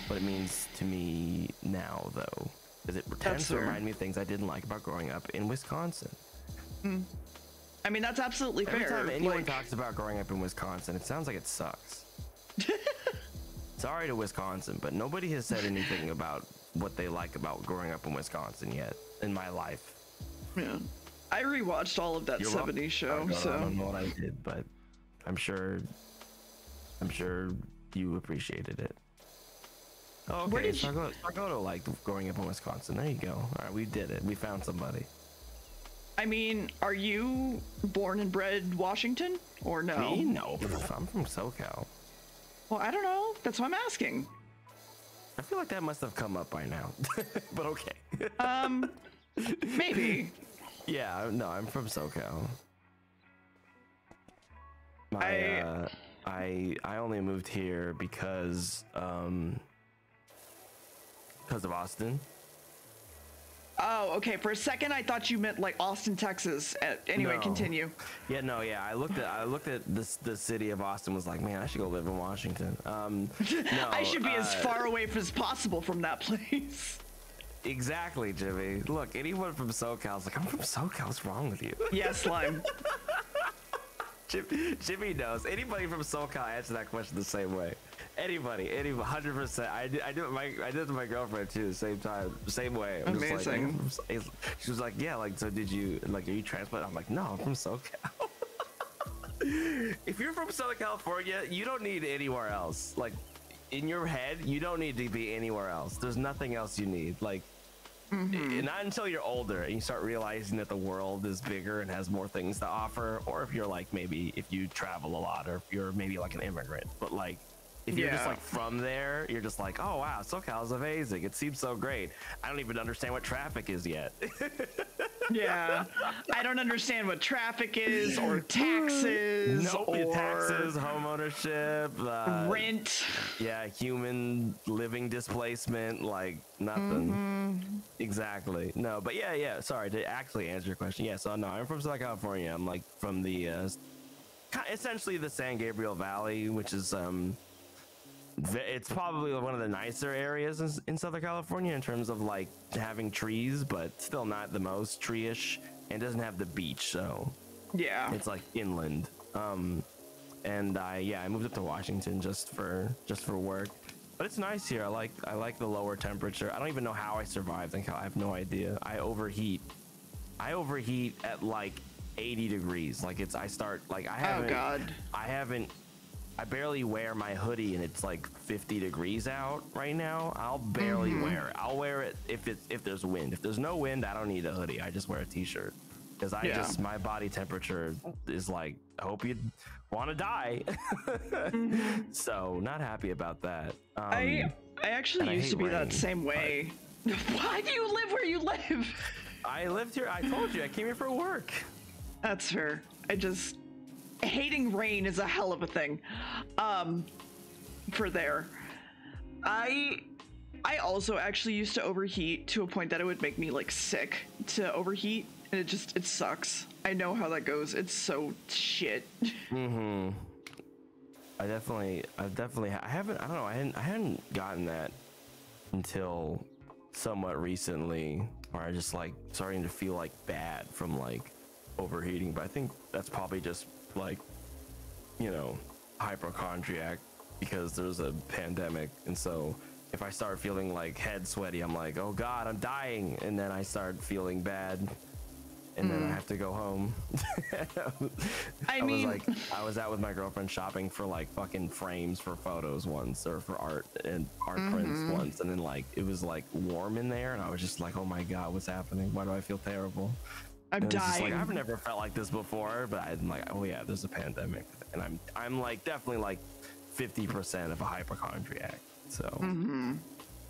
what it means to me now though, because it tends to remind me of things I didn't like about growing up in Wisconsin. I mean, that's absolutely fair. Every time anyone talks about growing up in Wisconsin, it sounds like it sucks. Sorry to Wisconsin, but nobody has said anything about what they like about growing up in Wisconsin yet in my life. Yeah, I rewatched all of that 70s show. So I don't know what I did, but I'm sure you appreciated it. Oh, Where okay, did so I go to like growing up in Wisconsin. There you go. All right, we did it. We found somebody. I mean, are you born and bred Washington or no? Me? No, I'm from SoCal. Well, I don't know. That's why I'm asking. I feel like that must have come up by now, but okay. Maybe. Yeah, no, I'm from SoCal. I only moved here because of Austin. Oh, okay. For a second, I thought you meant like Austin, Texas. Anyway, No. continue. Yeah, no, yeah. I looked at the city of Austin. Was like, man, I should go live in Washington. No, I should be as far away as possible from that place. Exactly, Jimmy. Look, anyone from SoCal is like, I'm from SoCal. What's wrong with you? Yeah, slime. Jimmy knows. Anybody from SoCal answer that question the same way. Anybody, 100%. I did it to my girlfriend too. Same time, same way. I'm Amazing. just like, she was like, yeah, like, so did you, like, are you transplant? I'm like, no, I'm from SoCal. If you're from Southern California, you don't need anywhere else. Like, in your head, you don't need to be anywhere else. There's nothing else you need. Like, not until you're older and you start realizing that the world is bigger and has more things to offer, or if you're like, maybe if you travel a lot, or if you're maybe like an immigrant. But like, if you're just like from there, you're just like, oh wow, SoCal is amazing. It seems so great. I don't even understand what traffic is yet. Yeah, I don't understand what traffic is, or taxes, or taxes, home ownership, rent. Yeah, human living displacement, like nothing. Exactly. No, but yeah. Sorry to actually answer your question. Yeah, so no, I'm from Southern California. I'm like from the essentially the San Gabriel Valley, which is it's probably one of the nicer areas in Southern California in terms of like having trees, but still not the most tree-ish, and doesn't have the beach, so Yeah, it's like inland. And I moved up to Washington just for work, but it's nice here. I like the lower temperature. I don't even know how I survived. I have no idea. I overheat at like 80 degrees. Like I barely wear my hoodie, and it's like 50 degrees out right now. I'll barely wear it. I'll wear it if there's wind. If there's no wind, I don't need a hoodie. I just wear a t-shirt because my body temperature is like, I hope you want to die. So not happy about that. I actually used to be that same way. Why do you live where you live? I lived here. I told you I came here for work. That's fair. Hating rain is a hell of a thing. For there. I also actually used to overheat to a point that it would make me like sick to overheat, and it sucks. I know how that goes. It's so shit. I hadn't gotten that until somewhat recently, where I just like starting to feel like bad from like overheating, but I think that's probably just like, you know, hypochondriac because there's a pandemic, and so if I start feeling like head sweaty, I'm like, oh god, I'm dying, and then I start feeling bad, and then I have to go home. I was out with my girlfriend shopping for like fucking frames for photos once, or for art prints once, and then like it was like warm in there, and I was just like, oh my god, what's happening? Why do I feel terrible? I'm dying. Like, I've never felt like this before, but I'm like, oh yeah, there's a pandemic, and I'm like definitely like 50% of a hypochondriac. So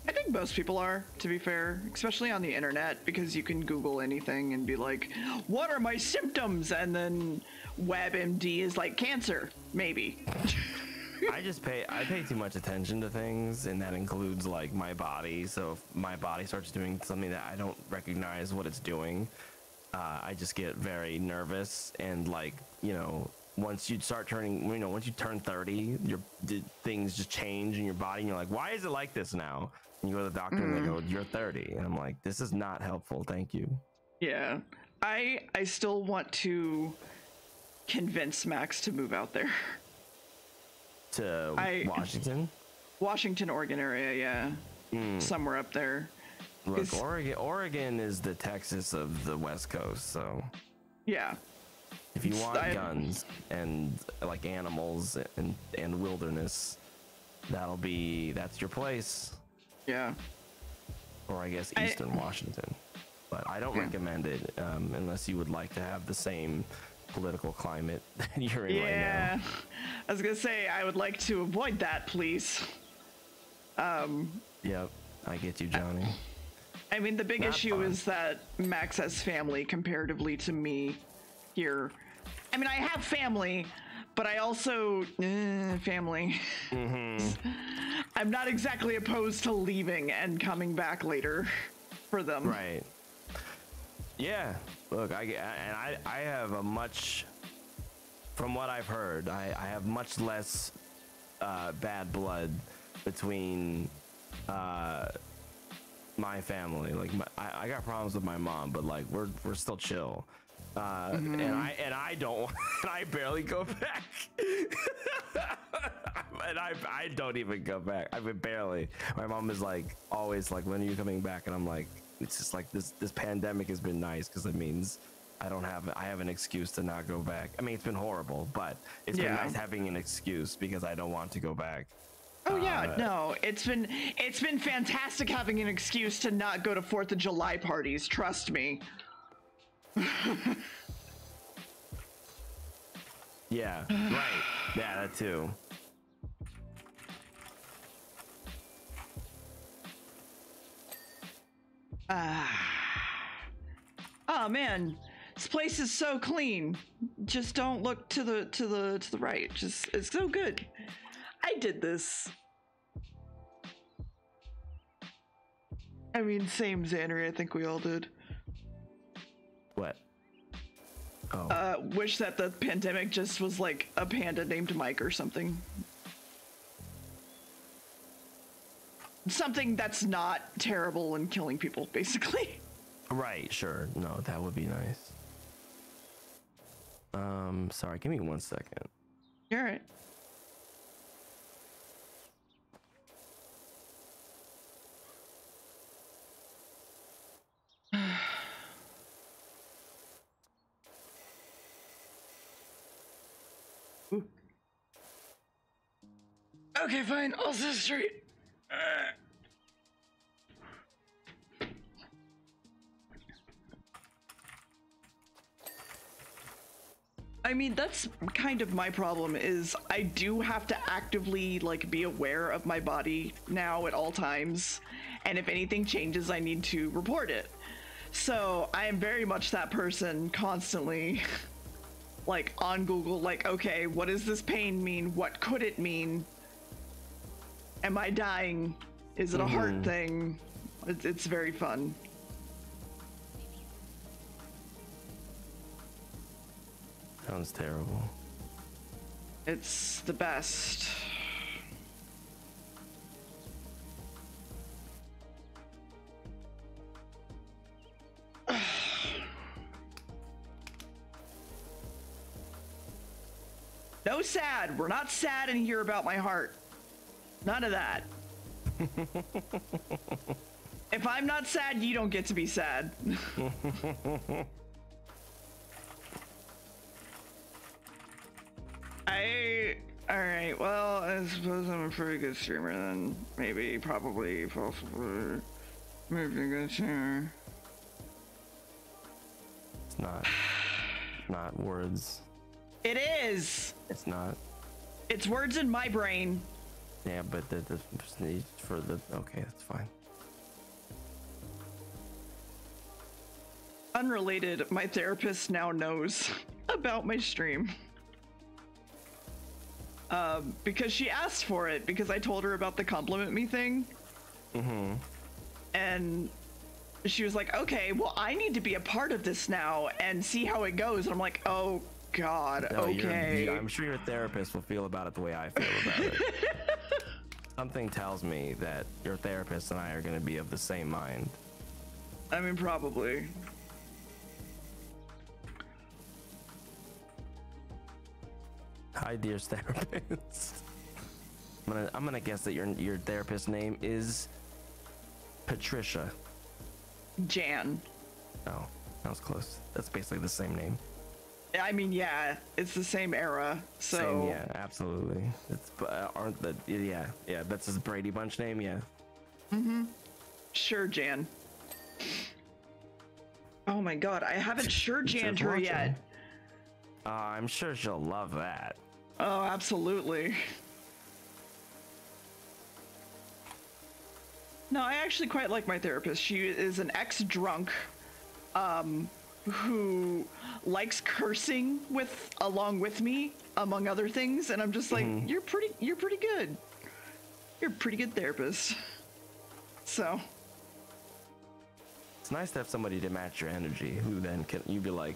I think most people are, to be fair, especially on the internet, because you can Google anything and be like, what are my symptoms? And then WebMD is like cancer, maybe. I pay too much attention to things, and that includes like my body. So if my body starts doing something that I don't recognize what it's doing, I just get very nervous, and like, you know, once you turn 30, things just change in your body, and you're like, why is it like this now? And you go to the doctor and they go, you're 30. And I'm like, this is not helpful. Thank you. Yeah. I still want to convince Max to move out there. To Washington? Washington, Oregon area, yeah. Somewhere up there. Look, Oregon is the Texas of the West Coast, so yeah. If you want guns and like animals and wilderness, that's your place. Yeah. Or I guess Eastern Washington. But I don't recommend it unless you would like to have the same political climate that you're in right now. Yeah. I was gonna say I would like to avoid that, please. Yep, I get you, Johnny. I mean, the big Not issue fun. is that Max has family comparatively to me here. I mean, I have family, but I also family. I'm not exactly opposed to leaving and coming back later for them. Right. Yeah. Look, I have a much, from what I've heard, I have much less bad blood between my family. Like I got problems with my mom, but like we're still chill. And I don't and I barely go back. And I don't even go back. I mean, barely. My mom is like always like, when are you coming back? And I'm like, it's just like this pandemic has been nice because it means I have an excuse to not go back. I mean, it's been horrible, but it's been nice having an excuse because I don't want to go back. Oh yeah, no, it's been fantastic having an excuse to not go to 4th of July parties, trust me. Yeah, right. Yeah, that too. Oh man, this place is so clean. Just don't look to the right. Just, it's so good. I did this. I mean, same Xannery, I think we all did. What? Oh. Wish that the pandemic just was like a panda named Mike or something. Something that's not terrible and killing people, basically. Right, sure. No, that would be nice. Sorry, give me 1 second. You're right. Ooh. Okay, fine. I'll sit straight. I mean, that's kind of my problem, is I do have to actively like be aware of my body now at all times, and if anything changes I need to report it. So I am very much that person constantly like on Google, like, okay, what does this pain mean? What could it mean? Am I dying? Is it a heart thing? It's very fun. Sounds terrible. It's the best. No sad. We're not sad in here about my heart. None of that. If I'm not sad, you don't get to be sad. Alright, well, I suppose I'm a pretty good streamer then. Maybe, probably, possibly. Maybe a good streamer. It's not words. It is! It's not. It's words in my brain. Yeah, but the need for the, okay, that's fine. Unrelated, my therapist now knows about my stream. Because she asked for it, because I told her about the compliment me thing. And she was like, okay, well, I need to be a part of this now and see how it goes. And I'm like, oh God, No, okay. I'm sure your therapist will feel about it the way I feel about it. Something tells me that your therapist and I are going to be of the same mind. I mean, probably. Hi, dear therapist. I'm gonna guess that your therapist's name is Patricia. Jan. Oh, that was close. That's basically the same name. I mean, yeah, it's the same era, so. Same, yeah, absolutely. It's aren't the yeah that's his Brady Bunch name, yeah. Sure, Jan. Oh my god, I haven't sure Janned her yet. I'm sure she'll love that. Oh, absolutely. No, I actually quite like my therapist. She is an ex-drunk who likes cursing along with me, among other things, and I'm just like, you're pretty good. You're a pretty good therapist. So it's nice to have somebody to match your energy, who then can you be like,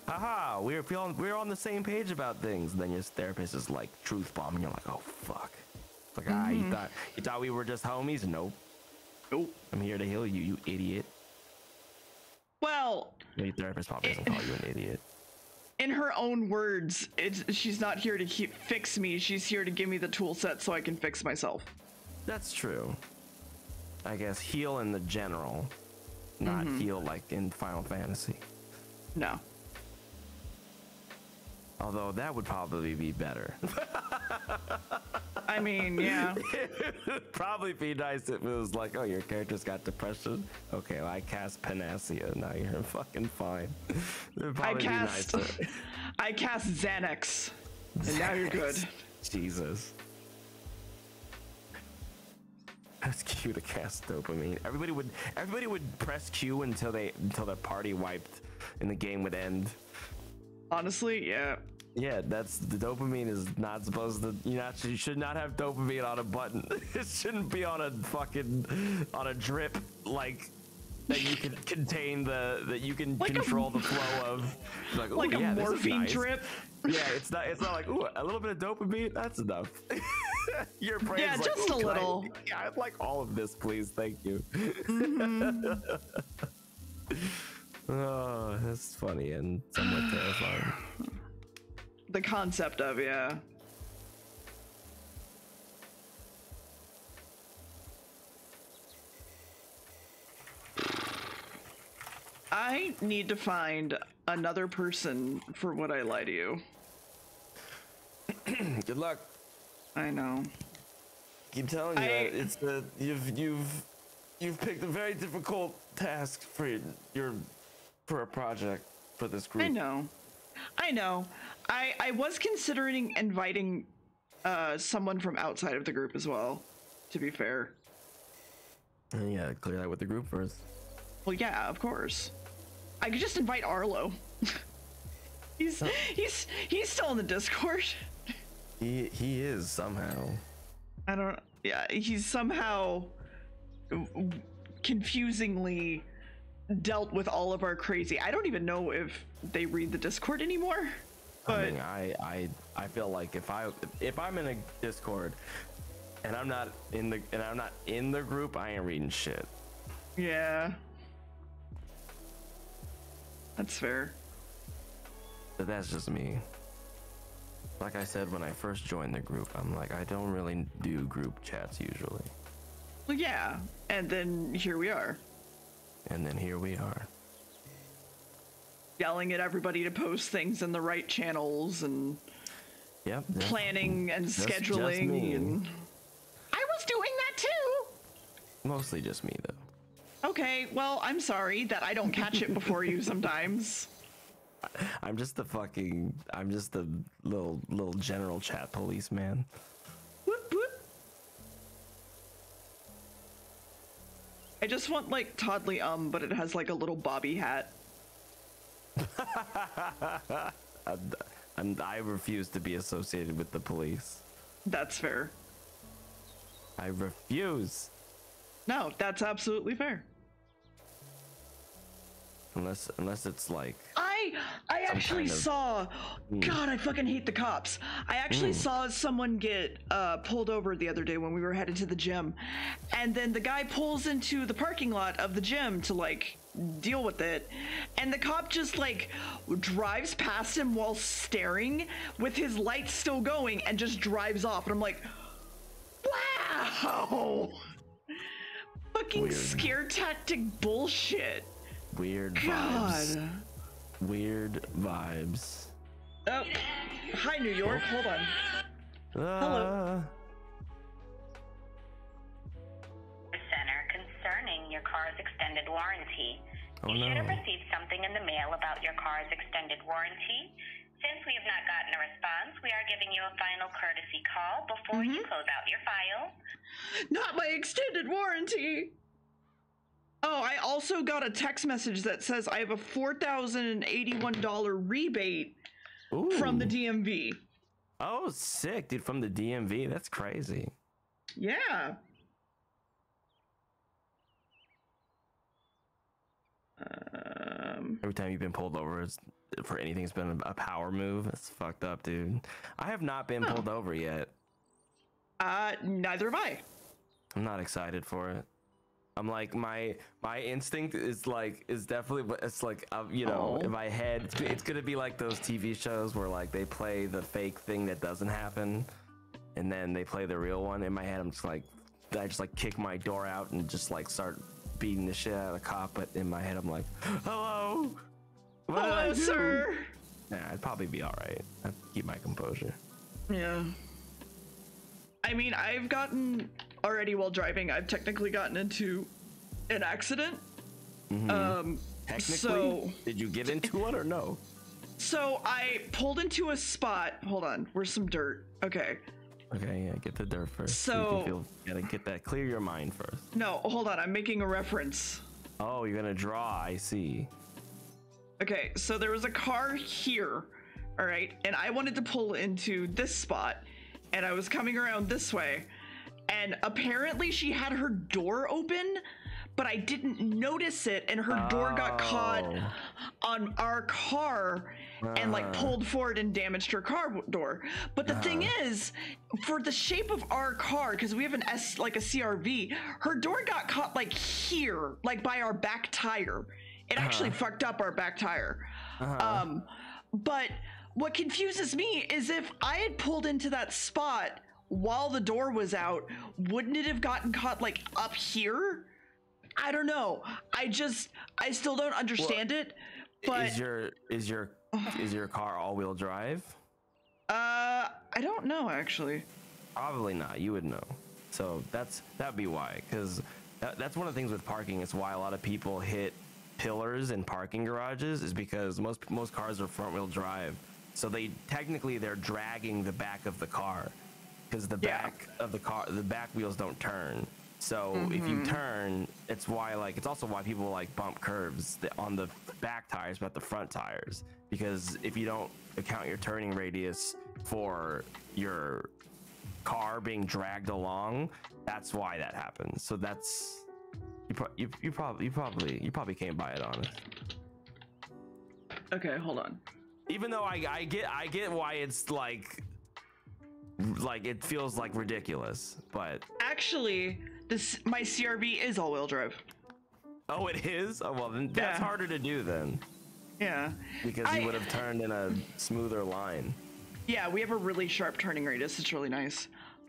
haha, we're on the same page about things. And then your therapist is like truth bomb, and you're like, oh fuck. It's like, you thought we were just homies? Nope. I'm here to heal you, you idiot. Well, your therapist probably doesn't call you an idiot. In her own words, she's not here to fix me. She's here to give me the tool set so I can fix myself. That's true. I guess heal in the general, not heal like in Final Fantasy. No. Although that would probably be better. I mean, yeah. It would probably be nice if it was like, oh, your character's got depression. Okay, well, I cast Panacea. Now you're fucking fine. I cast Xanax, and now you're good. Jesus. Press Q to cast dopamine. Everybody would press Q until their party wiped, and the game would end. Honestly, yeah. Yeah, that's the dopamine is not supposed to. You should not have dopamine on a button. It shouldn't be on a drip like that you can contain that you can like control the flow of. Like, ooh, like a morphine drip. Yeah, it's not like, ooh, a little bit of dopamine. That's enough. Your brain's like, just a little. I'd like all of this, please. Thank you. Oh, that's funny and somewhat terrifying. The concept of, yeah. I need to find another person for when I lie to you. Good luck. I know. Keep telling you, you've picked a very difficult task for a project for this group. I know. I was considering inviting someone from outside of the group as well, to be fair. Yeah, clear that with the group first. Well, yeah, of course. I could just invite Arlo. He's still in the Discord. He is somehow. Yeah, he's somehow confusingly dealt with all of our crazy. I don't even know if they read the Discord anymore. But I mean, I feel like if I'm in a Discord and I'm not in the group, I ain't reading shit. Yeah. That's fair. But that's just me. Like I said when I first joined the group, I'm like, I don't really do group chats usually. Well, yeah, and then here we are. Yelling at everybody to post things in the right channels and planning and scheduling. And I was doing that too. Mostly just me though. Okay, well, I'm sorry that I don't catch it before you sometimes. I'm just the little general chat police, man. Whoop, whoop. I just want like Toddly but it has like a little bobby hat. I refuse to be associated with the police. That's fair. I refuse. No, that's absolutely fair. Unless it's like I actually saw God, I fucking hate the cops. I actually saw someone get pulled over the other day when we were headed to the gym, and then the guy pulls into the parking lot of the gym to like deal with it, and the cop just like drives past him while staring with his lights still going and just drives off, and I'm like, wow. Fucking weird. Scare tactic bullshit. Weird vibes. Weird vibes. Oh, hi New York. Hold on. Hello. Center. your car's extended warranty. Oh, You should have no. received something in the mail about your car's extended warranty. Since we have not gotten a response, we are giving you a final courtesy call before you close out your file. Not my extended warranty. Oh, I also got a text message that says I have a $4,081 rebate from the Ooh. DMV. Oh, sick, dude, from the DMV. That's crazy. Yeah. Every time you've been pulled over for anything, it's been a power move. That's fucked up, dude. I have not been pulled over yet. Neither have I. I'm not excited for it. I'm like, my instinct is definitely, it's like, you know, in my head, it's gonna be like those TV shows where like they play the fake thing that doesn't happen, and then they play the real one. In my head, I'm just like, I just like kick my door out and just like start beating the shit out of the cop. But in my head, I'm like, hello, what did I Hello, do? sir. Nah, I'd probably be all right. I'd keep my composure. Yeah. I mean, I've gotten already while driving. I've technically gotten into an accident. Technically, So did you get into one or no? So I pulled into a spot. Hold on, where's some dirt? Okay. Okay, yeah, get the dirt first. So- you gotta get that, clear your mind first. No, hold on. I'm making a reference. Oh, you're gonna draw. I see. Okay, so there was a car here, all right, and I wanted to pull into this spot, and I was coming around this way, and apparently she had her door open, but I didn't notice it, and her door got caught on our car and like pulled forward and damaged her car door. But the thing is, for the shape of our car, because we have an S, like a CRV, her door got caught like here, like by our back tire. It actually fucked up our back tire. But what confuses me is if I had pulled into that spot while the door was out, wouldn't it have gotten caught like up here? I don't know. I still don't understand it. But is your car all-wheel drive? I don't know actually. Probably not. You would know. So that'd be why. Because that's one of the things with parking. It's why a lot of people hit pillars in parking garages, is because most cars are front-wheel drive. So they're dragging the back of the car, because the back of the car, the back wheels don't turn. So if you turn, it's also why people like bump curves on the back tires but the front tires, because if you don't account your turning radius for your car being dragged along, that's why that happens. So that's you probably came by it honest. Okay, hold on. Even though I get why it's like it feels like ridiculous, but Actually, my CRV is all-wheel drive. oh, it is. Oh well, then that's harder to do then, Yeah. because you would have turned in a smoother line. Yeah, we have a really sharp turning radius. It's really nice.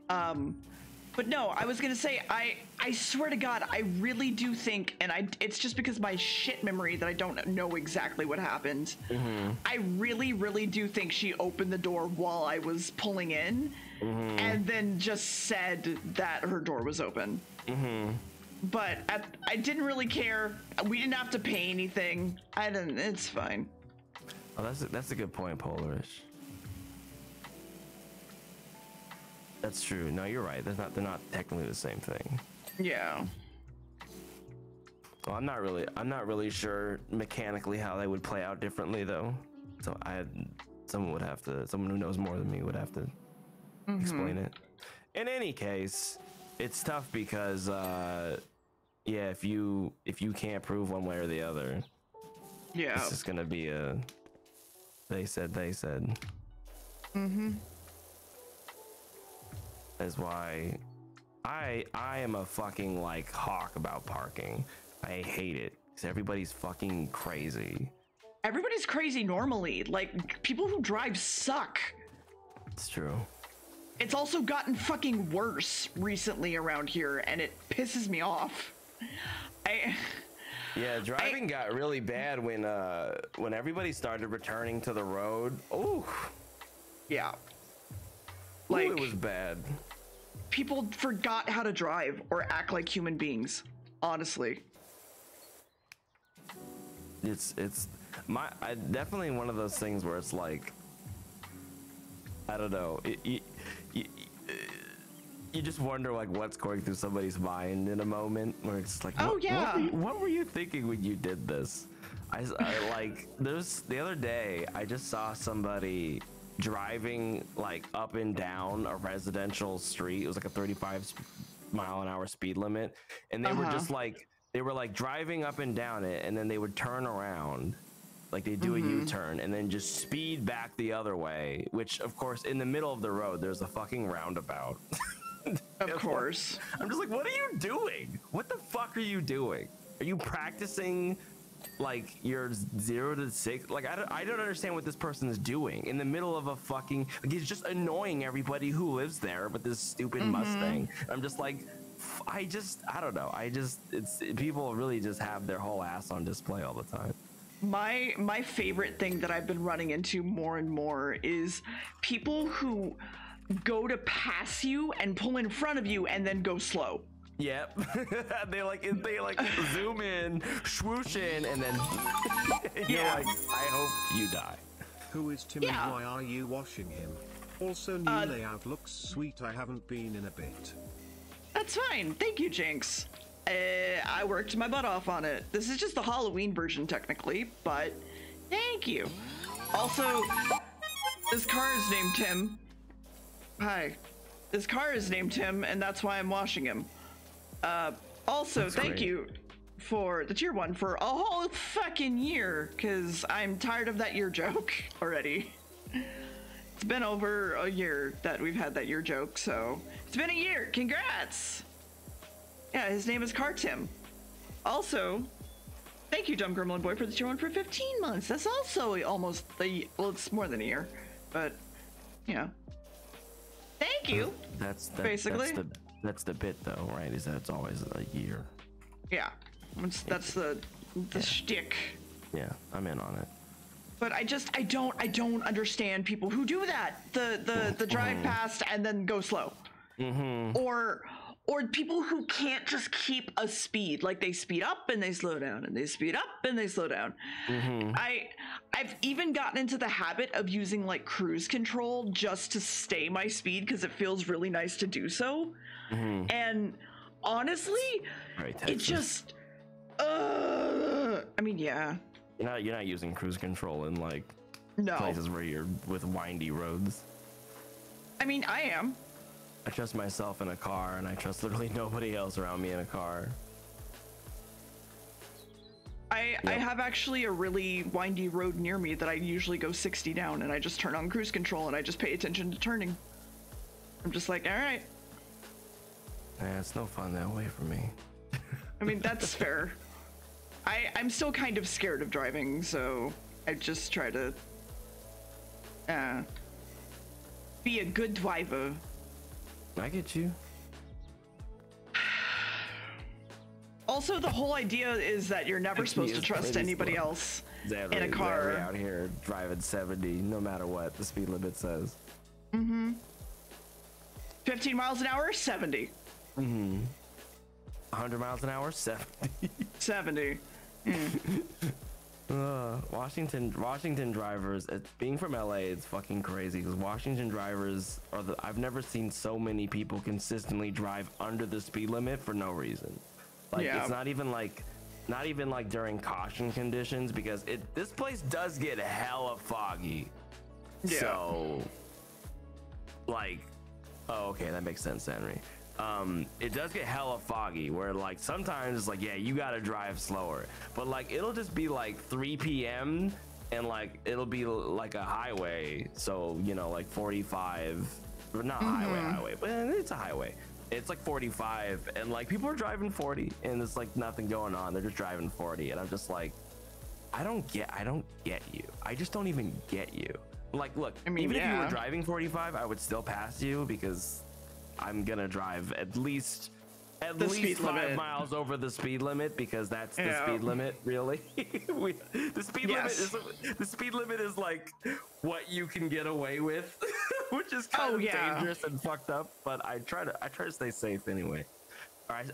But no, I was gonna say, I swear to God, I really do think, and it's just because my shit memory that I don't know exactly what happened. I really, really do think she opened the door while I was pulling in, and then just said that her door was open. But I didn't really care. We didn't have to pay anything. It's fine. Oh, that's a good point, Polarish. That's true. No, you're right. They're not technically the same thing. Yeah. Well, I'm not really sure mechanically how they would play out differently though. So someone who knows more than me would have to explain it. In any case, it's tough because if you can't prove one way or the other, it's just gonna be a they said. Is why I am a fucking like hawk about parking. I hate it because everybody's fucking crazy. Everybody's crazy normally. Like, people who drive suck. It's true. It's also gotten fucking worse recently around here, and it pisses me off. Yeah, driving got really bad when everybody started returning to the road. Ooh. Yeah. Like, it was bad. People forgot how to drive or act like human beings, honestly. it's I definitely one of those things where it's like, I don't know, you just wonder like what's going through somebody's mind in a moment where it's like, oh yeah, what were you thinking when you did this? I like there's the other day I just saw somebody driving like up and down a residential street. It was like a 35-mile-an-hour speed limit, and they were just like driving up and down it, and then they would turn around, like they do a U-turn, and then just speed back the other way, which of course in the middle of the road there's a fucking roundabout. Of course. I'm just like, what are you doing? What the fuck are you doing? Are you practicing like your 0 to 6? Like I don't understand what this person is doing in the middle of a fucking, like, he's just annoying everybody who lives there with this stupid Mustang. I'm just like, I don't know. It's people really just have their whole ass on display all the time. My favorite thing that I've been running into more and more is people who go to pass you and pull in front of you and then go slow. Yep. they like zoom in, swoosh in, and then you're like, I hope you die. Who is Tim and why are you washing him? Also, new layout looks sweet. I haven't been in a bit. That's fine. Thank you, Jinx. I worked my butt off on it. This is just the Halloween version technically, but thank you. Also, this car is named Tim. Hi. This car is named Tim, and that's why I'm washing him. Also, that's thank you for the tier 1 for a whole fucking year, because I'm tired of that year joke already. It's been over a year that we've had that year joke, so it's been a year. Congrats! Yeah, his name is Car Tim. Also, thank you, Dumb Gremlin Boy, for the tier 1 for 15 months. That's also almost well, it's more than a year, but you know. Thank you. Basically. That's the bit though, right? Is that it's always a year. Yeah, that's the shtick. Yeah, I'm in on it. But I don't understand people who do that. The drive past and then go slow. Or people who can't just keep a speed, like they speed up and they slow down and they speed up and they slow down. I've even gotten into the habit of using like cruise control just to stay my speed because it feels really nice to do so. And honestly, it just I mean, yeah. You're not using cruise control in like places where you're with windy roads. I mean, I am. I trust myself in a car, and I trust literally nobody else around me in a car. I have actually a really windy road near me that I usually go 60 down, and I just turn on cruise control and I just pay attention to turning. I'm just like, all right. Yeah, it's no fun that way for me. I mean, that's fair. I'm still kind of scared of driving, so I just try to be a good driver. I get you. Also, the whole idea is that you're never supposed to trust anybody else in a car. Out here driving 70, no matter what the speed limit says. 15 miles an hour, 70. 100 miles an hour, 70. 70. Washington drivers, being from LA, it's fucking crazy because Washington drivers I've never seen so many people consistently drive under the speed limit for no reason. Like it's not even like during caution conditions, because this place does get hella foggy. So like, oh, okay, that makes sense, Henry. It does get hella foggy where like sometimes it's like, yeah, you gotta drive slower, but like it'll just be like 3 p.m. and like it'll be like a highway, so you know, like 45, or not highway, but it's a highway. It's like 45 and like people are driving 40 and there's like nothing going on. They're just driving 40 and I'm just like, I don't get you. I just don't even get you. Like, look, I mean, even if you were driving 45, I would still pass you because I'm gonna drive at least 5 miles over the speed limit, because that's the speed limit, really. The speed limit is like what you can get away with, which is kind of dangerous and fucked up. But I try to stay safe anyway. I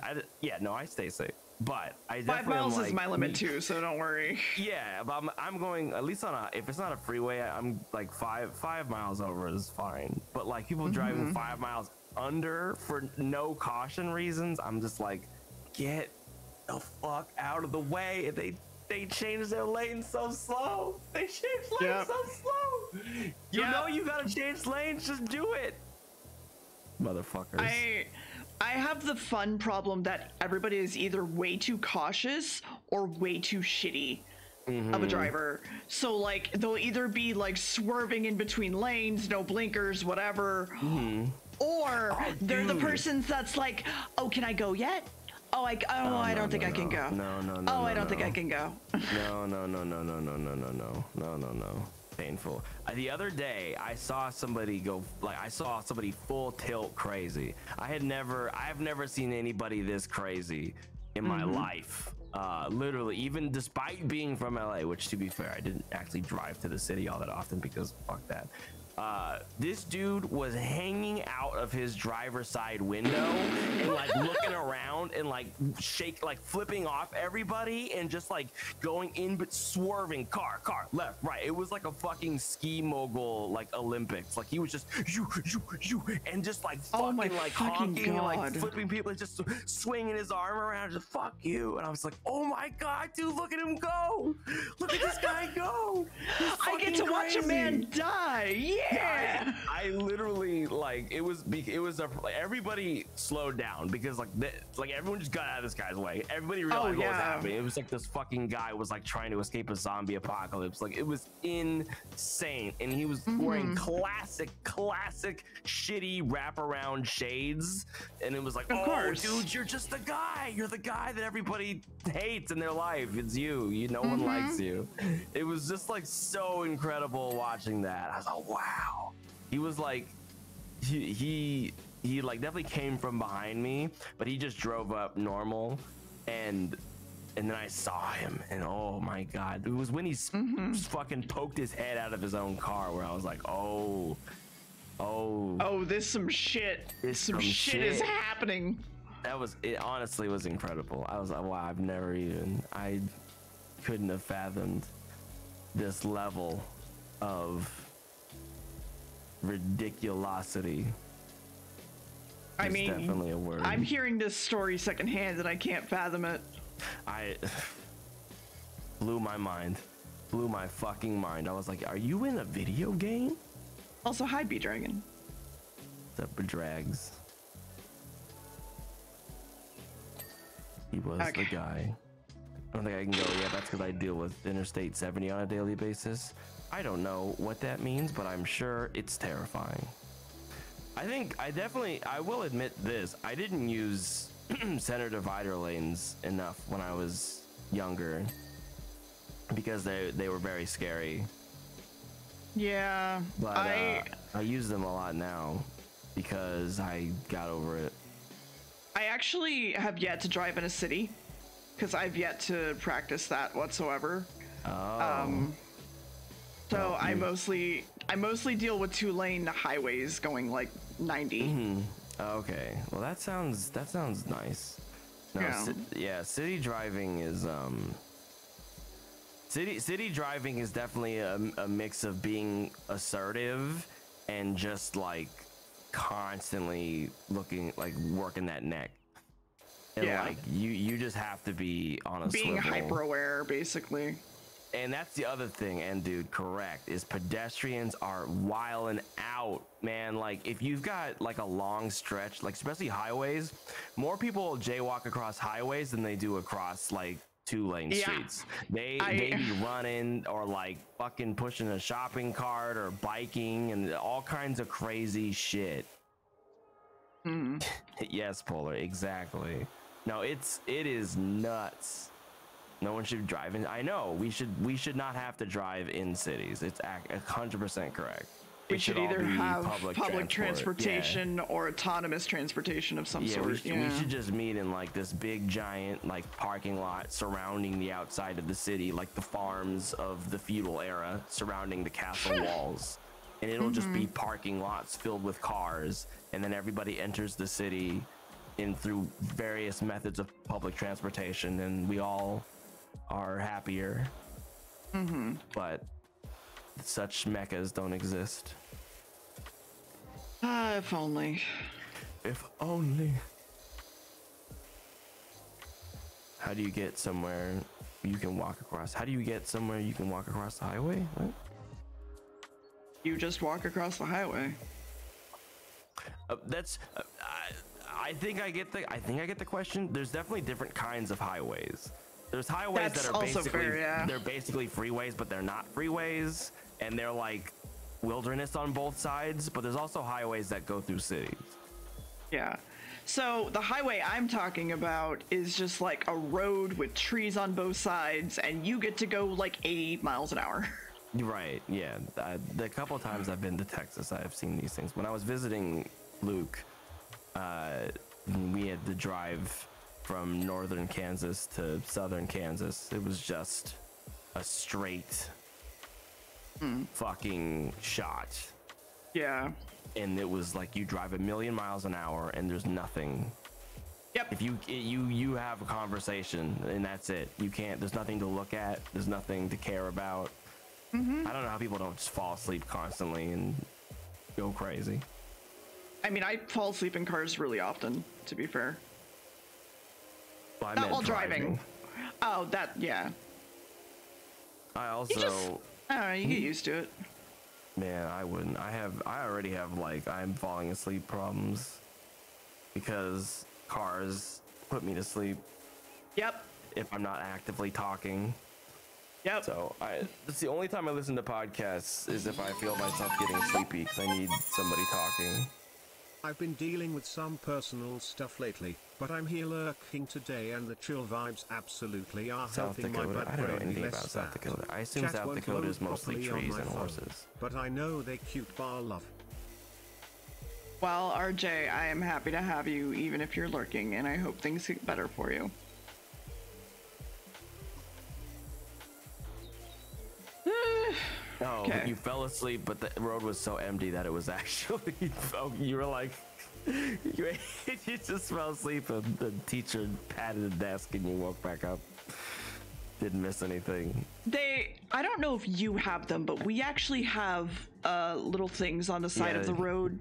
stay safe. but I 5 definitely miles am is like, my limit too, so don't worry. Yeah, but I'm going at least on a, if it's not a freeway, I'm like 5 miles over is fine. But like people driving 5 miles under for no caution reasons, I'm just like, get the fuck out of the way. And they changed their lane so slow. They changed lanes so slow. You know you gotta change lanes, just do it. Motherfuckers. I have the fun problem that everybody is either way too cautious or way too shitty of a driver. So like they'll either be like swerving in between lanes, no blinkers, whatever, or they're the persons that's like, oh, can I go yet? Oh, I don't think I can go. No. Oh, I don't think I can go. No. Painful. The other day, I saw somebody go, like, I saw somebody full tilt crazy. I've never seen anybody this crazy in my life. Literally, even despite being from LA, which to be fair, I didn't actually drive to the city all that often because fuck that. This dude was hanging out of his driver's side window and like looking around and like flipping off everybody and just like going in but swerving car left right. It was like a fucking ski mogul like Olympics. Like he was just you and just like fucking like honking and like flipping people and just swinging his arm around, just fuck you. And I was like, oh my god, dude, look at him go! Look at this guy go! I get to watch a man die. Yeah. I literally like it was like everybody slowed down because like everyone just got out of this guy's way. Everybody realized what was happening. It was like this fucking guy was like trying to escape a zombie apocalypse. Like it was insane, and he was wearing classic shitty wraparound shades, and it was like, of course, dude, you're just the guy. You're the guy that everybody hates in their life. It's you. No one likes you. It was just like so incredible watching that. I was like, wow. He was like, he like definitely came from behind me, but he just drove up normal, and then I saw him, and oh my god, it was when he fucking poked his head out of his own car where I was like, oh, this some shit. Some shit is happening. It honestly was incredible. I was like, wow, I couldn't have fathomed this level of ridiculosity. I mean, definitely a word. I'm hearing this story secondhand and I can't fathom it. I blew my fucking mind. I was like, are you in a video game? Also, hi, B-Dragon. What's up, Drags? He was the guy. I don't think I can go yet. That's because I deal with Interstate 70 on a daily basis. I don't know what that means, but I'm sure it's terrifying. I will admit this. I didn't use center divider lanes enough when I was younger because they were very scary. Yeah. But I use them a lot now because I got over it. I actually have yet to drive in a city because I've yet to practice that whatsoever. So I mostly deal with 2-lane highways going like 90. Okay, well that sounds nice. No, city driving is city driving is definitely a mix of being assertive and just like constantly working that neck. And like you just have to be on a being swivel. hyper aware basically. And that's the other thing, and dude, correct, is pedestrians are wilding out, man. Like if you've got like a long stretch, like especially highways, more people jaywalk across highways than they do across like 2-lane streets. They be running or like fucking pushing a shopping cart or biking and all kinds of crazy shit. Yes, Polar, exactly. No, it is nuts. No one should drive in. I know we should not have to drive in cities. It's 100% correct. We should either have public transportation or autonomous transportation of some sort. We should just meet in like this big giant like parking lot surrounding the outside of the city, like the farms of the feudal era surrounding the castle walls. And it'll just be parking lots filled with cars, and then everybody enters the city in through various methods of public transportation, and we all are happier. But such meccas don't exist. If only. If only. How do you get somewhere you can walk across? How do you get somewhere you can walk across the highway? What? You just walk across the highway. I think I get the question. There's definitely different kinds of highways. There's highways That's that are also basically fair, yeah. they're basically freeways, but they're not freeways, and they're like wilderness on both sides. But there's also highways that go through cities. Yeah. So the highway I'm talking about is just like a road with trees on both sides, and you get to go like 80 miles an hour. Right. Yeah. The couple of times I've been to Texas, I've seen these things. When I was visiting Luke, we had to drive from northern Kansas to southern Kansas. It was just a straight fucking shot. Yeah. And it was like you drive 1,000,000 miles an hour and there's nothing. Yep. If you have a conversation and that's it. You can't. There's nothing to look at. There's nothing to care about. I don't know how people don't just fall asleep constantly and go crazy. I mean, I fall asleep in cars really often, to be fair. Well, I Not meant while driving. Oh, that, yeah. I also, I don't know, you get used to it. man, I wouldn't. I already have like I'm falling asleep problems because cars put me to sleep Yep. if I'm not actively talking. Yep. So that's the only time I listen to podcasts is if I feel myself getting sleepy because I need somebody talking. I've been dealing with some personal stuff lately, but I'm here lurking today and the chill vibes absolutely are South helping Dakota. my I don't know brain anything less about South sad. Dakota. I assume Chat South won't Dakota load is mostly properly on trees my and phone, horses. but I know they cute bar love. Well, RJ, I am happy to have you, even if you're lurking, and I hope things get better for you. Oh, Okay. you fell asleep, but the road was so empty that it was actually. Oh, you were like, you just fell asleep, and the teacher patted the desk, and you woke back up. Didn't miss anything. I don't know if you have them, but we actually have little things on the side of the road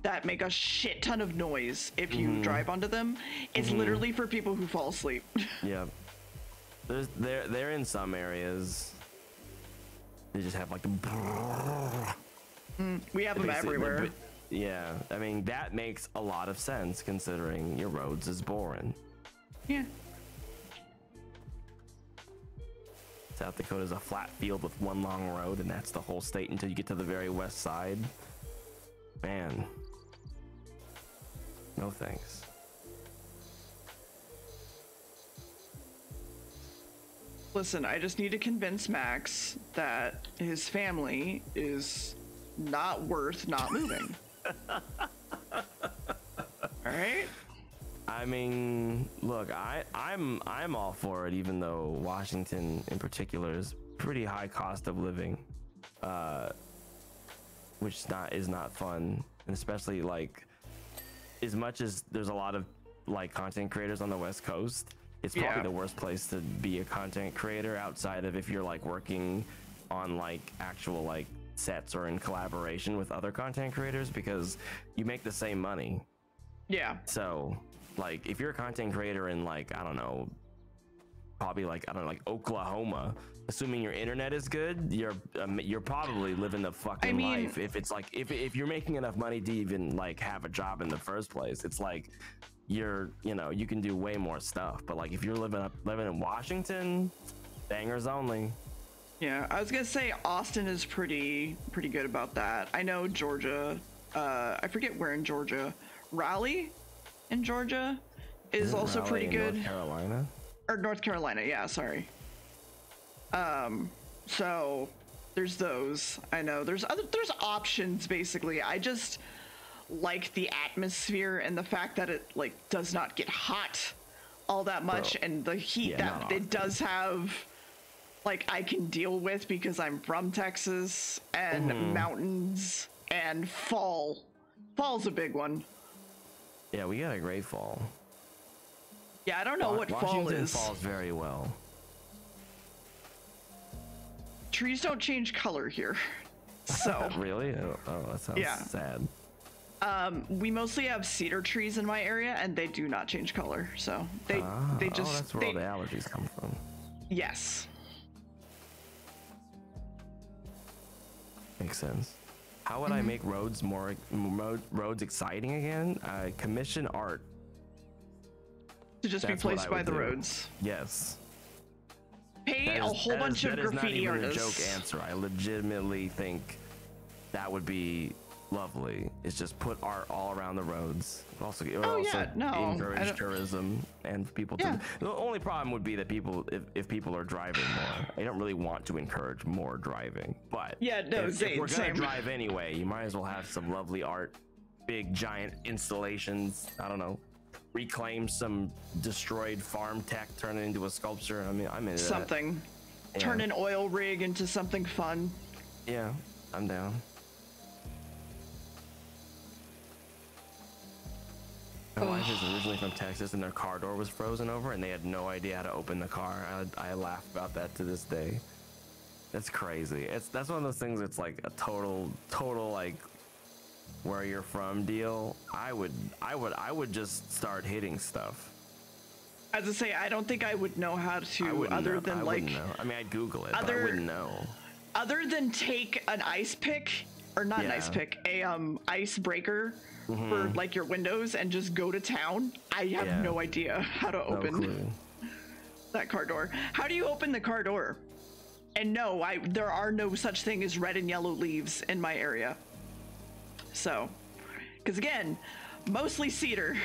that make a shit ton of noise if you drive onto them. It's literally for people who fall asleep. Yeah, they're in some areas. They just have like the. We have them everywhere. Yeah, I mean that makes a lot of sense considering your roads is boring. Yeah. South Dakota is a flat field with one long road, and that's the whole state until you get to the very west side. Man, no thanks. Listen, I just need to convince Max that his family is not worth not moving. All right? I mean, look, I'm all for it, even though Washington in particular is pretty high cost of living, which is not fun, and especially like as much as there's a lot of like content creators on the West Coast. It's probably the worst place to be a content creator outside of if you're like working on like actual like sets or in collaboration with other content creators, because you make the same money. Yeah. So like if you're a content creator in like, I don't know, probably like, I don't know, like Oklahoma, assuming your internet is good, you're probably living the fucking life. If it's like, if you're making enough money to even like have a job in the first place, it's like, you can do way more stuff. But like if you're living in Washington, bangers only. Yeah, I was gonna say Austin is pretty good about that. I know Georgia, I forget where in Georgia, Raleigh in Georgia is also Raleigh pretty in good. North Carolina? Or North Carolina, yeah, sorry. So there's those. I know there's options basically. I just like the atmosphere and the fact that it like does not get hot all that much, and the heat that it does have, like, I can deal with because I'm from Texas, and mountains and fall. Fall's a big one. Yeah, we got a great fall. Yeah, I don't know what fall Washington is. falls very well. Trees don't change color here. So Really? Oh, that sounds sad. We mostly have cedar trees in my area, and they do not change color. So they just that's where all the allergies come from. Yes. Makes sense. How would I make roads roads exciting again? Commission art. To just That's be what placed I by would the do. roads. Yes. Pay a whole bunch of graffiti That is not even artists. a joke answer. I legitimately think that would be lovely. It's just put art all around the roads. It would also encourage tourism and people to. The only problem would be that if people are driving more. I don't really want to encourage more driving, but if we're gonna drive anyway, you might as well have some lovely art, big giant installations. I don't know. Reclaim some destroyed farm tech, turn it into a sculpture. I mean, I'm into something. that. Turn an oil rig into something fun. Yeah, I'm down. My wife is originally from Texas, and their car door was frozen over, and they had no idea how to open the car. I laugh about that to this day. That's crazy. That's one of those things that's like a total like where you're from deal. I would just start hitting stuff. As I say, I don't think I would know how to I wouldn't know. I mean, I'd Google it, but I wouldn't know. Other than take an ice pick, or not an ice pick, a ice breaker for like your windows and just go to town. I have no idea how to open that car door. How do you open the car door? And no, there are no such thing as red and yellow leaves in my area. So, because again, mostly cedar.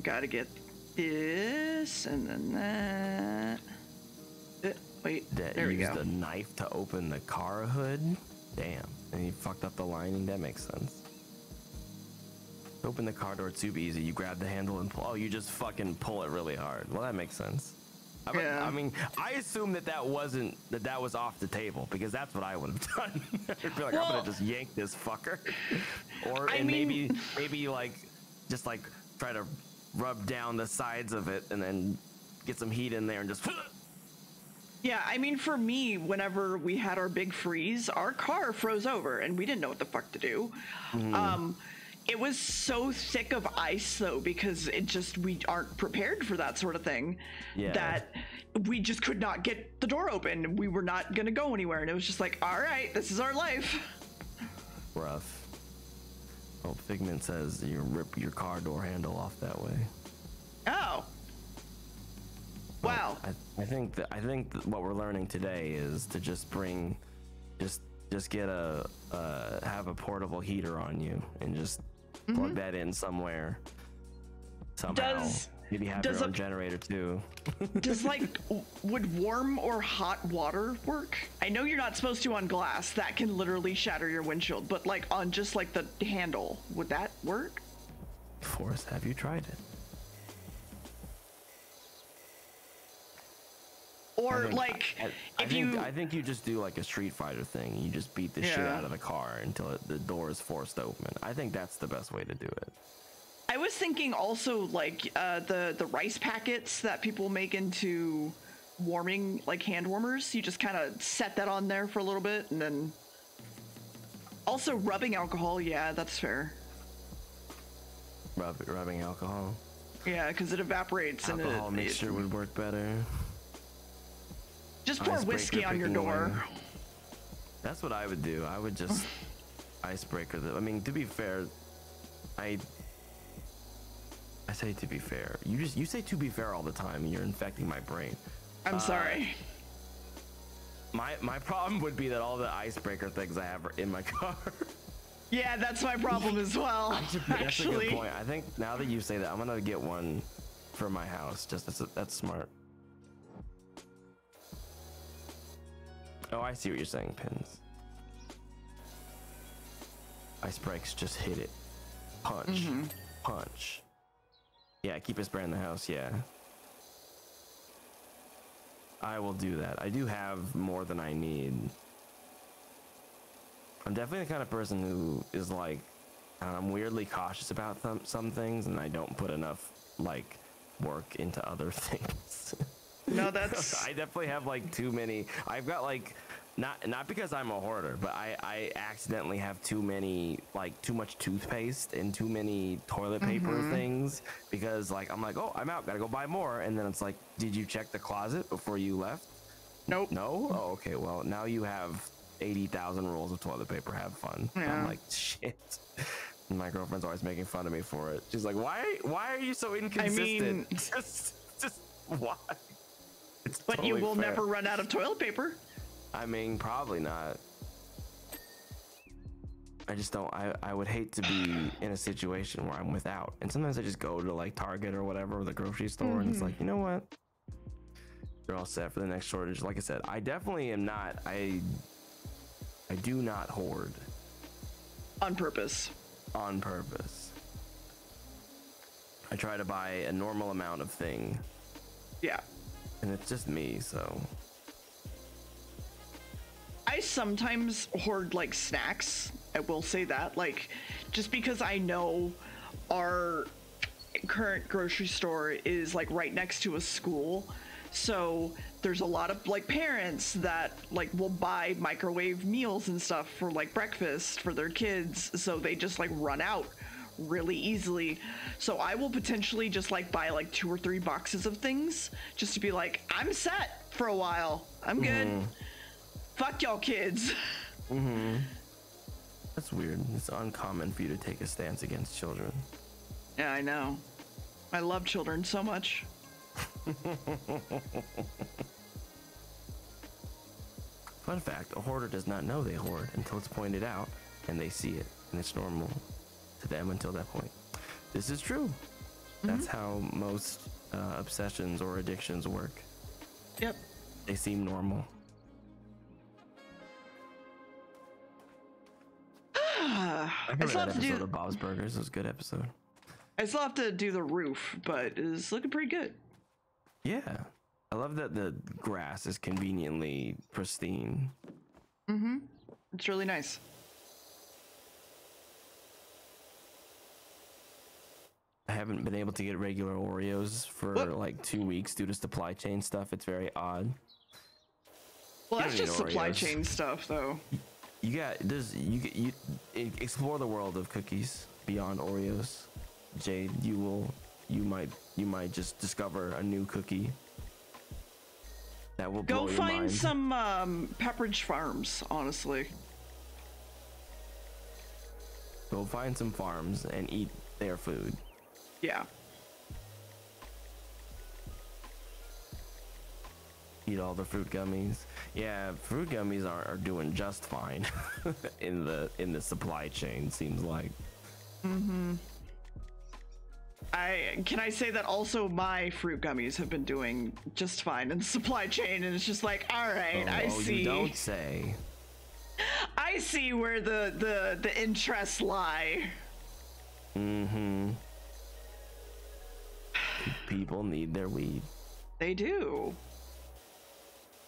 Gotta get this and then that. Wait, there we go. Used a knife to open the car hood? Damn. And you fucked up the lining? That makes sense. Open the car door too easy. You grab the handle and pull. Oh, you just fucking pull it really hard. Well, that makes sense. I mean, I assume that was off the table, because that's what I would have done. I'd be like, I'm gonna just yank this fucker. Or maybe like just like try to rub down the sides of it and then get some heat in there and just. Yeah, I mean, for me, whenever we had our big freeze, our car froze over and we didn't know what the fuck to do. It was so thick of ice, though, because we aren't prepared for that sort of thing, that we just could not get the door open. We were not going to go anywhere. And it was just like, all right, this is our life. Rough. Well, Figment says you rip your car door handle off that way. Oh. Wow. I think that what we're learning today is to just get have a portable heater on you and just plug that in somewhere. Somehow. Maybe have your own generator too. Would warm or hot water work? I know you're not supposed to on glass. That can literally shatter your windshield, but like on just like the handle, would that work? Forrest, have you tried it? Or I think you just do like a Street Fighter thing. You just beat the shit out of the car until the door is forced open. I think that's the best way to do it. I was thinking also like the rice packets that people make into warming, like hand warmers. You just kind of set that on there for a little bit, and then also rubbing alcohol. Yeah, that's fair. Rubbing alcohol. Yeah, because it evaporates. Alcohol mixture would work better. Just pour whiskey on your door. That's what I would do. I would just icebreaker I mean, to be fair, I say to be fair. You say to be fair all the time, and you're infecting my brain. I'm sorry. My problem would be that all the icebreaker things I have are in my car. Yeah, that's my problem as well. That's a good point. I think now that you say that, I'm gonna get one for my house. That's smart. Oh, I see what you're saying, Pins. Ice breaks, just hit it. Punch. Punch. Yeah, keep a spray in the house, yeah. I will do that. I do have more than I need. I'm definitely the kind of person who is like, I'm weirdly cautious about some things, and I don't put enough like work into other things. No, that's... I definitely have like too many. I've got like, not because I'm a hoarder, but I accidentally have too much toothpaste and too many toilet paper things, because like I'm like, oh, I'm out, gotta go buy more, and then it's like, did you check the closet before you left? Nope. No? Oh, okay. Well, now you have 80,000 rolls of toilet paper. Have fun. Yeah. I'm like, shit. And my girlfriend's always making fun of me for it. She's like, why are you so inconsistent? I mean, just why? It's but totally you will fair. never run out of toilet paper. I mean, probably not. I just don't. I would hate to be in a situation where I'm without. And sometimes I just go to like Target or whatever, or the grocery store, and it's like, you know what? They're all set for the next shortage. Like I said, I definitely am not. I do not hoard. On purpose. On purpose. I try to buy a normal amount of thing. Yeah. And it's just me, so. I sometimes hoard like snacks. I will say that, like, just because I know our current grocery store is like right next to a school, so there's a lot of like parents that like will buy microwave meals and stuff for like breakfast for their kids, so they just like run out really easily. So I will potentially just like buy like 2 or 3 boxes of things just to be like, I'm set for a while, I'm good. Fuck y'all kids. That's weird. It's uncommon for you to take a stance against children. Yeah, I know. I love children so much. Fun fact, a hoarder does not know they hoard until it's pointed out and they see it, and it's normal to them until that point. This is true. That's how most obsessions or addictions work. Yep. They seem normal. I remember still that have to do- episode of Bob's Burgers. It was a good episode. I still have to do the roof, but it's looking pretty good. Yeah. I love that the grass is conveniently pristine. It's really nice. I haven't been able to get regular Oreos for like 2 weeks due to supply chain stuff. It's very odd. Well, You that's don't just need supply Oreos. chain stuff, though. You explore the world of cookies beyond Oreos. Jade, you might just discover a new cookie that will blow Go your find mind. some Pepperidge Farms, honestly. Go find some farms and eat their food. Yeah. Eat all the fruit gummies. Yeah, fruit gummies are doing just fine in the supply chain, seems like. Can I say that also my fruit gummies have been doing just fine in the supply chain, and it's just like, all right, I see. You don't say. I see where the interests lie. People need their weed. They do.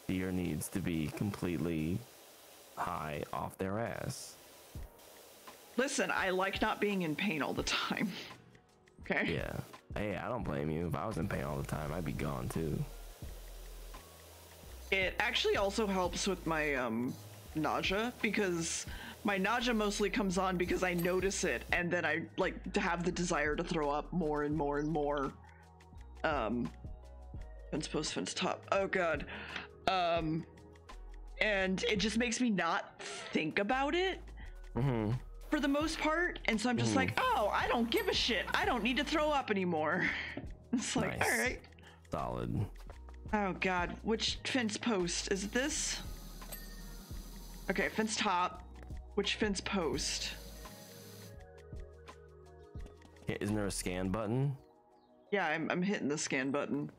Deer needs to be completely high off their ass. Listen, I like not being in pain all the time. Okay? Yeah. Hey, I don't blame you. If I was in pain all the time, I'd be gone too. It actually also helps with my nausea, because my nausea mostly comes on because I notice it and then I like to have the desire to throw up more and more and more. Fence post, fence top. Oh god. And it just makes me not think about it for the most part, and so I'm just like, oh, I don't give a shit. I don't need to throw up anymore. It's like, Nice. all right. Solid. Oh god, which fence post? Is it this? Okay, fence top. Which fence post? Yeah, isn't there a scan button? Yeah, I'm hitting the scan button.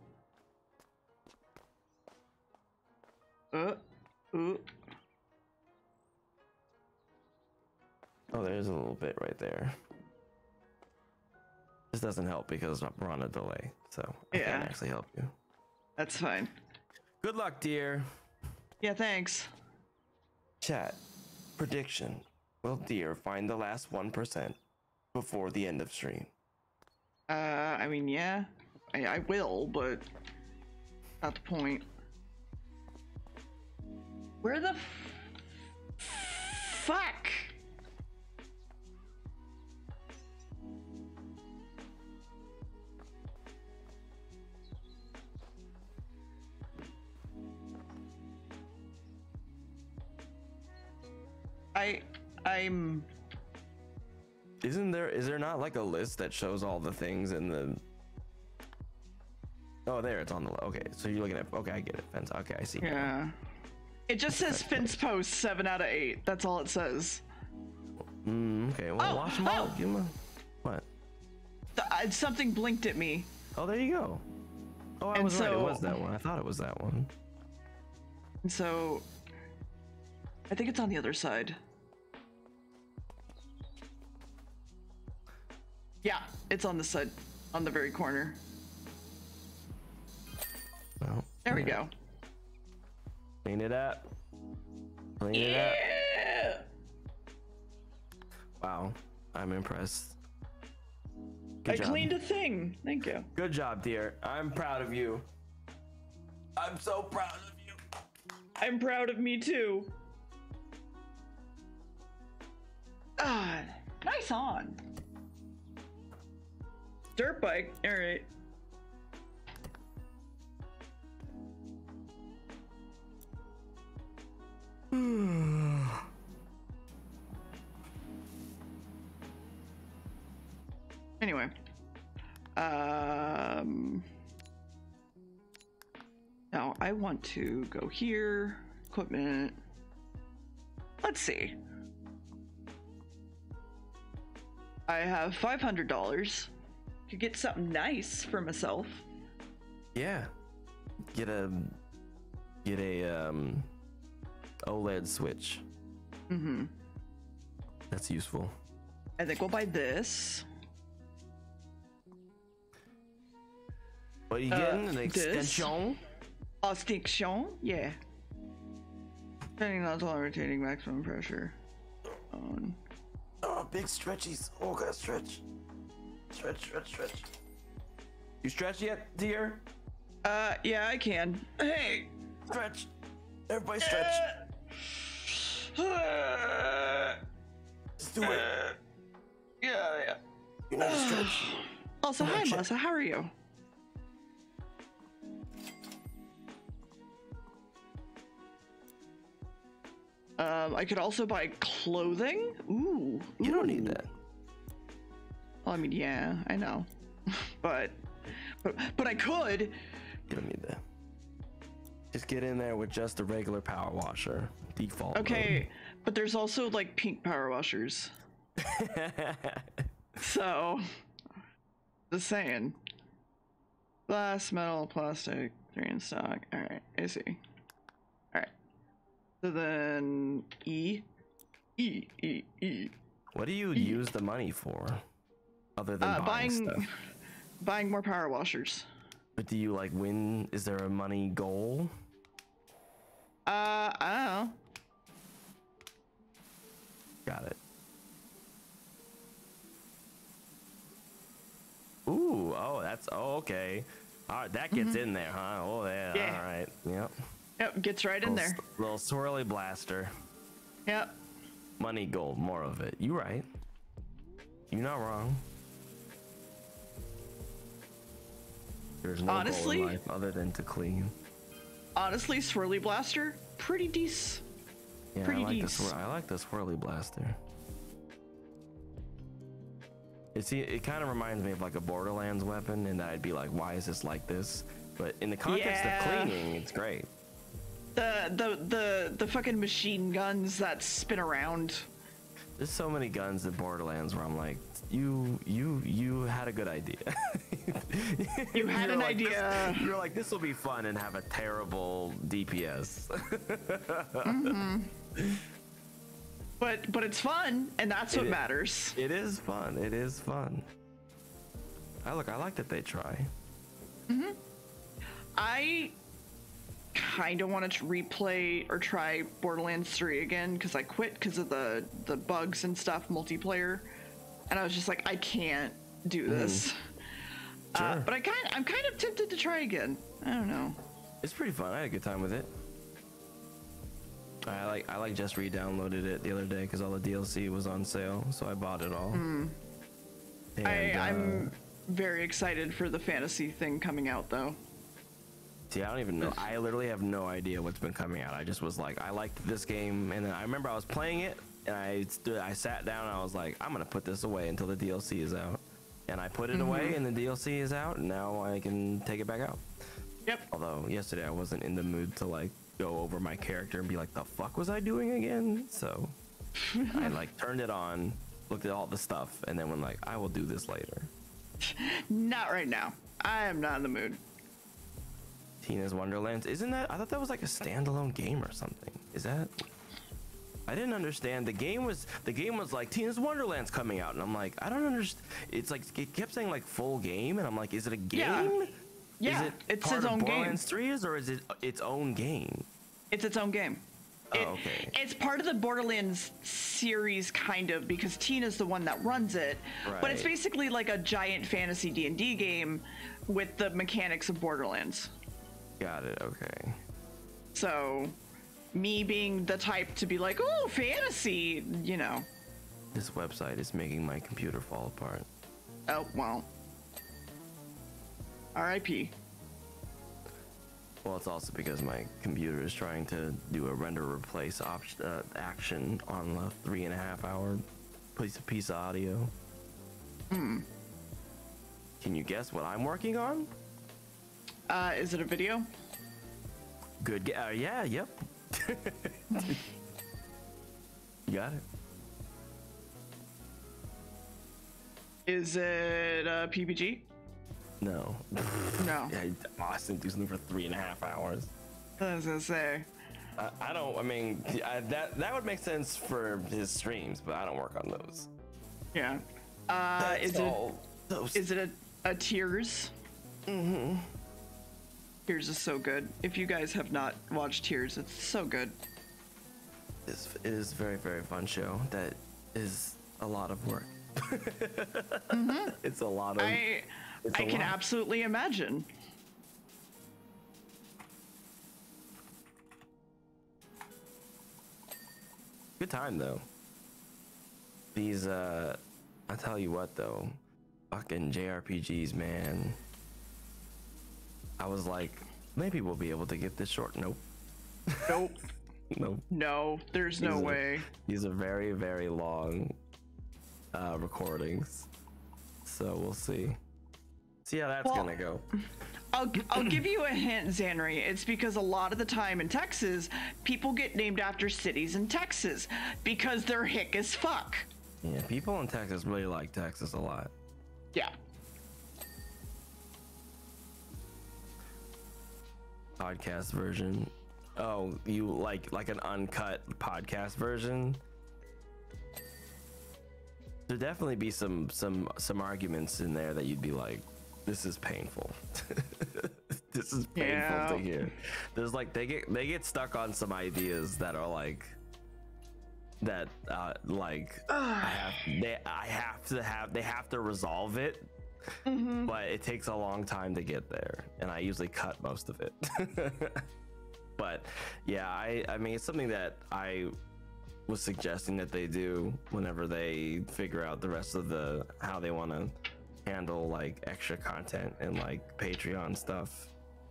Oh, there's a little bit right there. This doesn't help because we're on a delay, so I Yeah. can't actually help you. That's fine. Good luck, dear. Yeah, thanks. Chat. Prediction. Will deer find the last 1% before the end of stream? I mean, yeah. I will, but not the point. Where the fuck? I'm Is there not like a list that shows all the things in the? Oh, there, it's on the. Okay, so you're looking at. Okay, I get it. Fence. Okay, I see. yeah. It just says fence post 7 out of 8. That's all it says. Okay, well, watch them all. Give them a, what? Something blinked at me. Oh, there you go. Oh, I was right. It was that one. I thought it was that one. And so I think it's on the other side. Yeah, it's on the side, on the very corner. Well, there we go. Clean it up. Clean it up. Wow, I'm impressed. Good job. Cleaned a thing. Thank you. Good job, dear. I'm proud of you. I'm so proud of you. I'm proud of me too. Ah, nice on. Dirt bike. All right. Anyway, now I want to go here, equipment. Let's see. I have $500. Could get something nice for myself. Yeah. Get a OLED switch. Mm-hmm. That's useful. I think we'll buy this. What are you getting? An extension? Extension? Yeah. Turning nozzle and rotating maximum pressure. On. Oh, big stretchies. Oh, gotta stretch. Stretch. You stretch yet, dear? Yeah, I can. Hey! Stretch. Everybody stretch. Let's do it. Yeah. You know to stretch. Also, hi, Melissa. How are you? I could also buy clothing. Ooh. You don't need that. Well, I mean, yeah, I know, but I could. You don't need that. Just get in there with just a regular power washer, default. Okay, mode. but there's also like pink power washers. So, just saying. Glass, metal, plastic, 3 in stock. All right, I see. All right. So then E. What do you use the money for, other than buying stuff? Buying more power washers. But do you like win? Is there a money goal? I don't know. Got it. Ooh, okay. All right, that gets in there, huh? Oh yeah. All right. Yep, gets right in there. Little swirly blaster. Yep. Money gold, more of it. You right. You're not wrong. There's no goal in life other than to clean. Honestly, swirly blaster, pretty decent. Yeah, pretty I like the swirly blaster. It kind of reminds me of like a Borderlands weapon, and I'd be like, why is this like this? But in the context of cleaning, it's great. The fucking machine guns that spin around. There's so many guns in Borderlands where I'm like, you had a good idea. You had an idea. You're like, this will be fun and have a terrible DPS. Mm-hmm. But it's fun, and that's what matters. It is fun. It is fun. I like that they try. Mm-hmm. kind of want to replay or try Borderlands 3 again because I quit because of the bugs and stuff multiplayer, and I was just like, I can't do this. Sure. But I'm kind of tempted to try again. I don't know. It's pretty fun. I had a good time with it. I just re-downloaded it the other day because all the DLC was on sale, so I bought it all. And, I'm very excited for the fantasy thing coming out though. See, I don't even know. I literally have no idea what's been coming out. I just was like, I liked this game, and then I remember I was playing it, and I sat down, and I was like, I'm gonna put this away until the DLC is out, and I put it away, and the DLC is out, and now I can take it back out. Yep. Although yesterday I wasn't in the mood to like go over my character and be like, the fuck was I doing again? So I like turned it on, looked at all the stuff, and then went like, I will do this later. Not right now. I am not in the mood. Tina's Wonderlands, isn't that? I thought that was like a standalone game or something. Is that? I didn't understand. The game was like Tina's Wonderland's coming out, and I'm like, I don't understand. It's like it kept saying like full game, and I'm like, is it a game? Yeah, is it it's part its of own Borderlands game. 3 or is it its own game? It's its own game. Okay. It's part of the Borderlands series, kind of, because Tina's the one that runs it. Right. But it's basically like a giant fantasy D&D game with the mechanics of Borderlands. Got it. Okay. So, me being the type to be like, oh, fantasy, you know. This website is making my computer fall apart. Oh, well. R.I.P. Well, it's also because my computer is trying to do a render replace action on a 3.5 hour piece of audio. Can you guess what I'm working on? Is it a video? Good. Yeah. Yep. You got it. Is it a PPG? No. No. Yeah, Austin do something for 3.5 hours. I was gonna say. I don't. I mean, that would make sense for his streams, but I don't work on those. Yeah. Is it a Tears? Mm-hmm. Tears is so good. If you guys have not watched Tears, it's so good. It is a very, very fun show. That is a lot of work. It's a lot of. I can absolutely imagine. Good time though. These I tell you what though, fucking JRPGs, man. I was like, maybe we'll be able to get this short. Nope. Nope. Nope. No, there's no way. These are very, very long recordings. So we'll see. See how that's gonna go. I'll give you a hint, Zanri. It's because a lot of the time in Texas, people get named after cities in Texas because they're hick as fuck. Yeah, people in Texas really like Texas a lot. Yeah. Podcast version. Oh, you like an uncut podcast version? There'd definitely be some arguments in there that you'd be like, this is painful. This is painful to hear. There's like they get stuck on some ideas that are like that they have to resolve it, but it takes a long time to get there, and I usually cut most of it. But yeah, I mean it's something that I was suggesting that they do whenever they figure out the rest of how they want to handle like extra content and like Patreon stuff.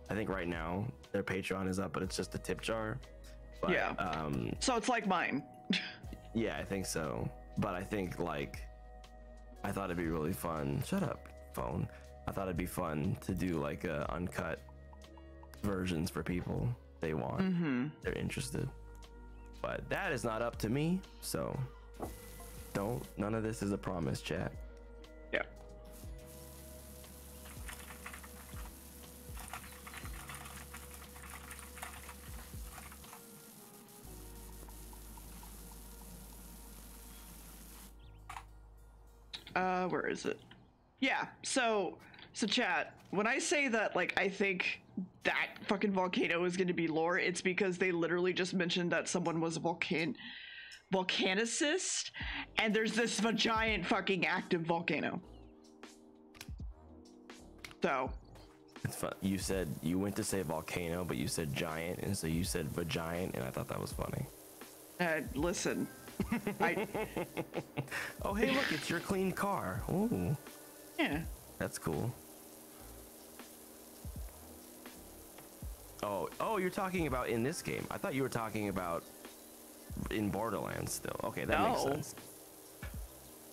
I think right now their Patreon is up, but it's just a tip jar. But, yeah. So it's like mine. Yeah, I think so. But I think like I thought it'd be really fun. Shut up, phone. I thought it'd be fun to do like uncut versions for people they want. They're interested. But that is not up to me, so none of this is a promise, chat. Yeah. Where is it? Yeah, so chat, when I say that, like, I think that fucking volcano is going to be lore. It's because they literally just mentioned that someone was a volcanicist, and there's this giant fucking active volcano. So It's fun. You said you went to say volcano, but you said giant, and so you said vagiant, and I thought that was funny. Listen, Oh, hey, look, it's your clean car. Ooh, yeah. that's cool. Oh, you're talking about in this game. I thought you were talking about in Borderlands still. Okay, that makes sense.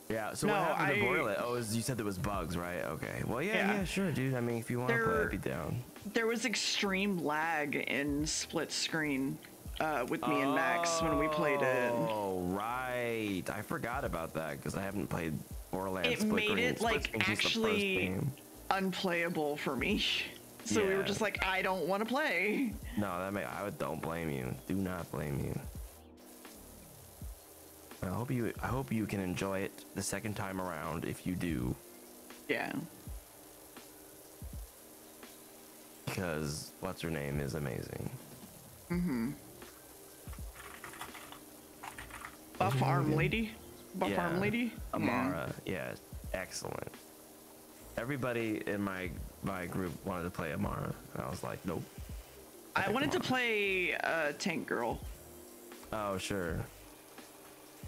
Yeah, so what happened to Borderlands? Oh, you said there was bugs, right? Okay. Well, yeah, sure, dude. I mean, if you want to play, I'd be down. There was extreme lag in split screen with me and Max when we played it. Oh, right. I forgot about that because I haven't played Borderlands. It made it like actually unplayable for me. So we were just like, I don't want to play. No, don't blame you. Do not blame you. I hope you can enjoy it the second time around if you do. Yeah. Because what's her name is amazing. Buff arm lady. Buff arm lady. Amara. Yeah, excellent. Everybody in my group wanted to play Amara, and I was like, nope. I wanted to play Tank Girl. Oh, sure.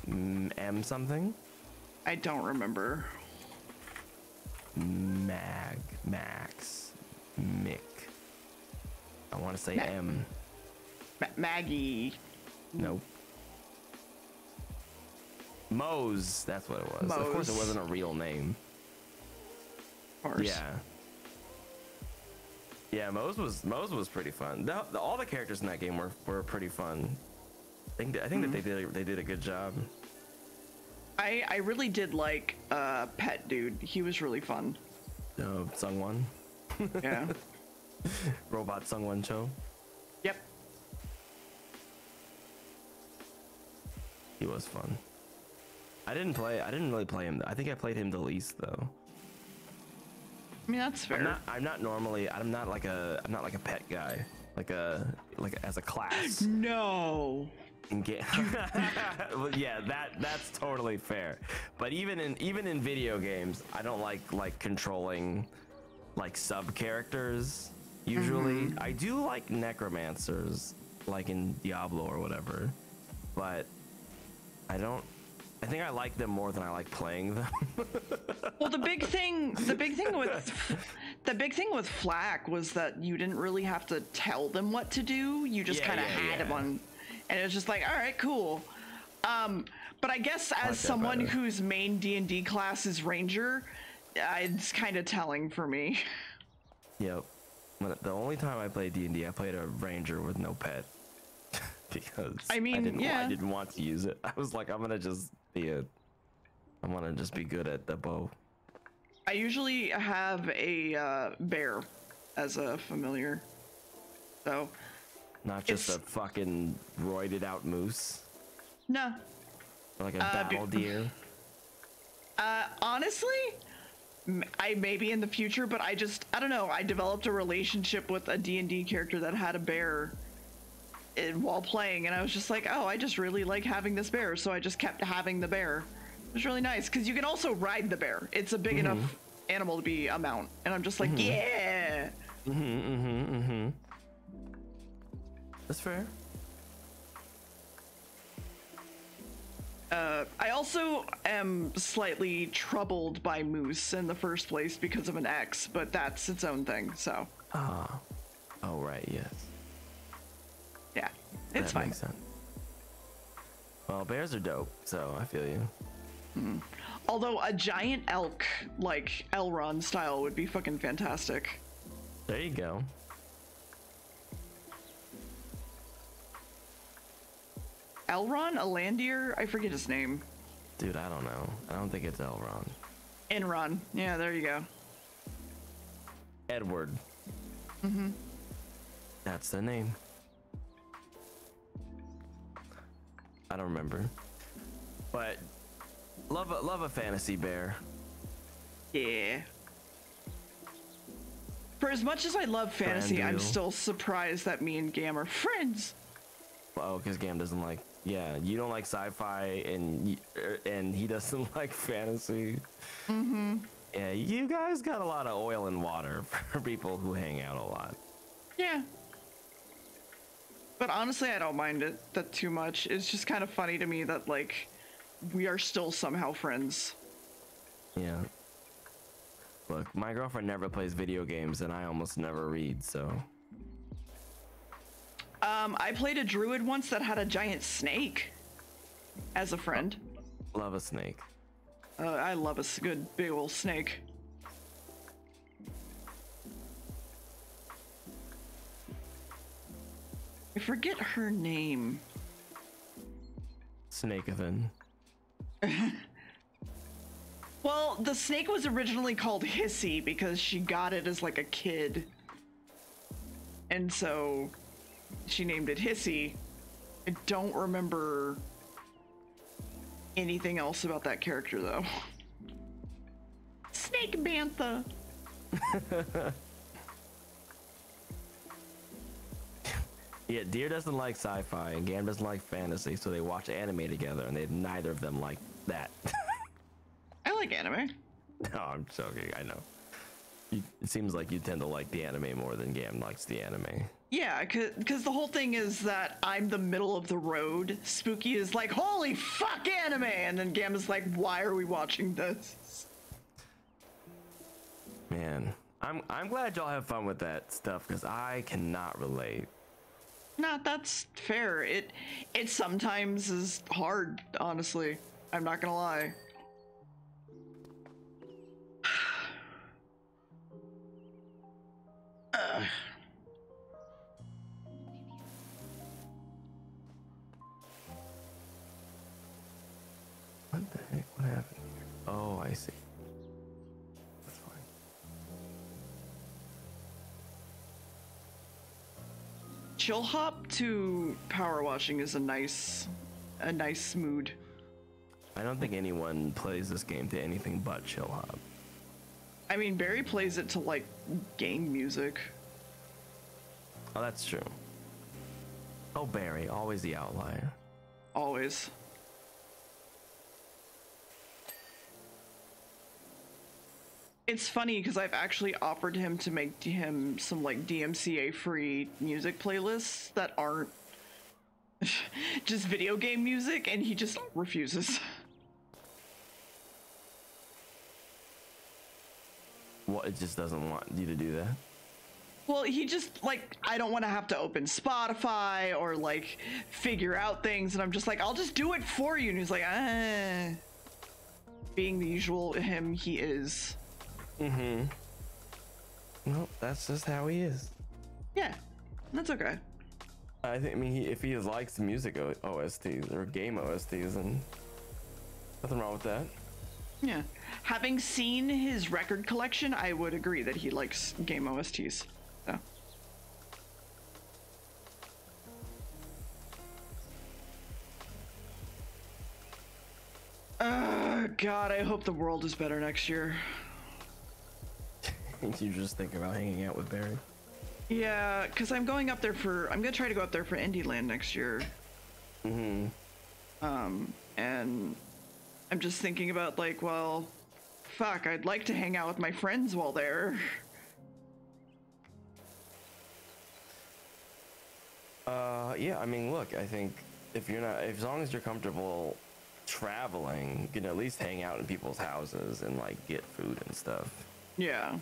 M something? I don't remember. Max, Mick. I want to say M. Maggie. Nope. Mose, that's what it was. Mose. Of course, it wasn't a real name. Of course. Yeah. Yeah, Mose was pretty fun. All the characters in that game were pretty fun. I think that they did a good job. I really did like Pet Dude. He was really fun. Sungwon. Yeah. Robot Sungwon Cho. Yep. He was fun. I didn't really play him. I think I played him the least though. I mean, that's fair. I'm not like a pet guy. Like as a class. No. Well, yeah, that's totally fair. But even in video games, I don't like controlling like sub characters. Usually, I do like necromancers, like in Diablo or whatever. But I think I like them more than I like playing them. Well, the big thing with Flak was that you didn't really have to tell them what to do. You just kind of had them on, and it was just like, all right, cool. But I guess as someone whose main D&D class is Ranger, it's kind of telling for me. Yep. The only time I played D&D, I played a Ranger with no pet. Because I didn't want to use it. I was like, I'm gonna just be good at the bow. I usually have a bear as a familiar, so not just a fucking roided out moose. No. Or like a battle deer. Honestly, I maybe in the future, but I don't know. I developed a relationship with a D&D character that had a bear while playing, and I was just like, oh, I just really like having this bear, so I just kept having the bear. It was really nice because you can also ride the bear. It's a big enough animal to be a mount, and I'm just like, yeah. That's fair. I also am slightly troubled by moose in the first place because of an ex, but that's its own thing. So. Oh, right, yes. Yeah, it's fine. Makes sense. Well, bears are dope, so I feel you. Although a giant elk, like Elrond style, would be fucking fantastic. There you go. Elrond? Alandir? I forget his name. Dude, I don't know. I don't think it's Elrond. Enron. Yeah, there you go. Edward. That's the name. I don't remember. But love a fantasy bear. Yeah. For as much as I love fantasy, I'm Brand new. still surprised that me and Gam are friends. Oh, because Gam doesn't like. Yeah, you don't like sci-fi, and he doesn't like fantasy. Mm-hmm. Yeah, you guys got a lot of oil and water for people who hang out a lot. Yeah. But honestly, I don't mind it that too much. It's just kind of funny to me that, like, we are still somehow friends. Yeah. Look, my girlfriend never plays video games, and I almost never read, so. I played a druid once that had a giant snake as a friend. Love a snake. I love a good big old snake. I forget her name. Snakeathan. Well, the snake was originally called Hissy because she got it as like a kid. And so she named it Hissy. I don't remember anything else about that character though. Snake Bantha. Yeah, Deer doesn't like sci-fi and Gam doesn't like fantasy, so they watch anime together, and neither of them like that. I like anime. No, I'm joking. I know. It seems like you tend to like the anime more than Gam likes the anime. Yeah, because the whole thing is that I'm the middle of the road. Spooky is like, holy fuck anime! And then Gam is like, why are we watching this? Man, I'm glad y'all have fun with that stuff, because I cannot relate. Nah, that's fair. It sometimes is hard, honestly. I'm not gonna lie. What the heck? What happened here? Oh, I see. That's fine. Chillhop to power washing is a nice mood. I don't think anyone plays this game to anything but Chillhop. I mean, Barry plays it to like game music. Oh, that's true. Oh, Barry, always the outlier. Always. It's funny because I've actually offered him to make him some like DMCA free music playlists that aren't just video game music, and he just refuses. What, it just doesn't want you to do that? Well, he just like, I don't want to have to open Spotify or like figure out things, and I'm just like, I'll just do it for you. And he's like, being the usual him he is. Mm-hmm. Well, that's just how he is. Yeah, that's okay. I mean, if he likes music OSTs or game OSTs, then nothing wrong with that. Yeah. Having seen his record collection, I would agree that he likes game OSTs. So. God, I hope the world is better next year. You just think about hanging out with Barry. Yeah, because I'm gonna try to go up there for Indie Land next year. Mm-hmm. And I'm just thinking about like, well, fuck, I'd like to hang out with my friends while there. Yeah, I mean, look, I think as long as you're comfortable traveling, you can at least hang out in people's houses and like get food and stuff. Yeah.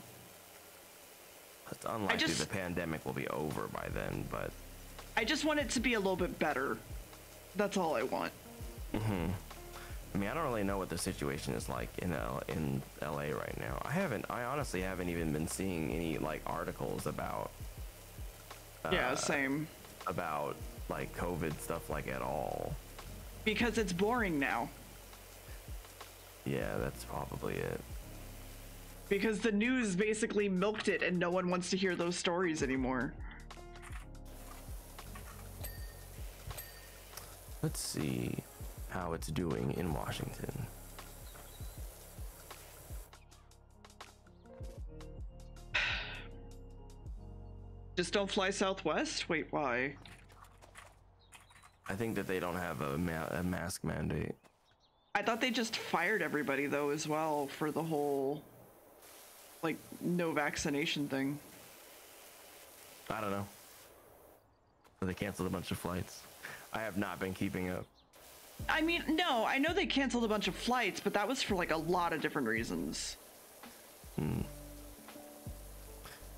It's unlikely the pandemic will be over by then, but I just want it to be a little bit better. That's all I want. Mm-hmm. I mean, I don't really know what the situation is like in LA right now. I honestly haven't even been seeing any like articles about Yeah, same. about like COVID stuff like at all. Because it's boring now. Yeah, that's probably it. Because the news basically milked it and no one wants to hear those stories anymore. Let's see how it's doing in Washington. Just don't fly Southwest? Wait, why? I think that they don't have a mask mandate. I thought they just fired everybody though as well for the whole like no vaccination thing. I don't know. So they canceled a bunch of flights. I have not been keeping up. I mean, no, I know they canceled a bunch of flights, but that was for like a lot of different reasons. I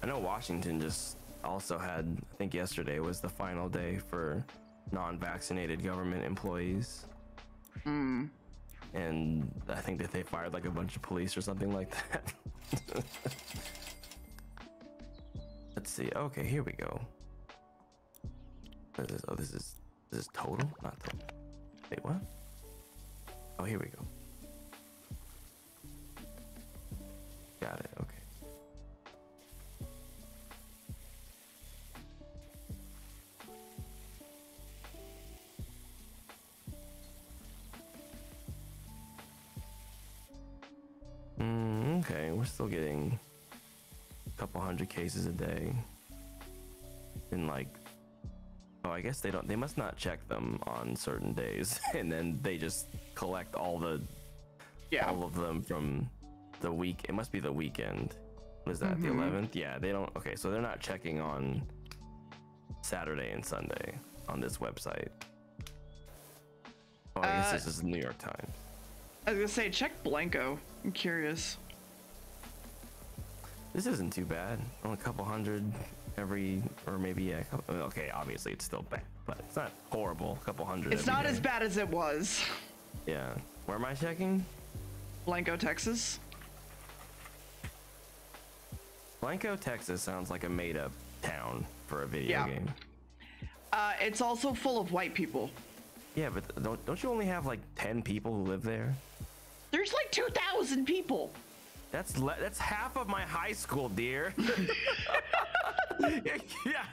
know Washington just also had, I think yesterday was the final day for non-vaccinated government employees. And I think that they fired like a bunch of police or something like that. Let's see. Okay, here we go. What is this? Oh, this is total? Not total. Wait, what? Oh, here we go. Got it. Okay. Okay, we're still getting a couple hundred cases a day. And like, oh, I guess they must not check them on certain days, and then they just collect all of them from the week. It must be the weekend. What is that? The 11th? Yeah, they don't. Okay, so they're not checking on Saturday and Sunday on this website. Oh, I guess this is New York Times. I was gonna say, check Blanco. I'm curious. This isn't too bad. Only a couple hundred every, or maybe, yeah. Okay, obviously it's still bad, but it's not horrible. A couple hundred. It's not as bad as it was. Yeah. Where am I checking? Blanco, Texas. Blanco, Texas sounds like a made-up town for a video game. It's also full of white people. Yeah, but don't you only have like 10 people who live there? There's like 2,000 people. That's half of my high school, dear. Yeah,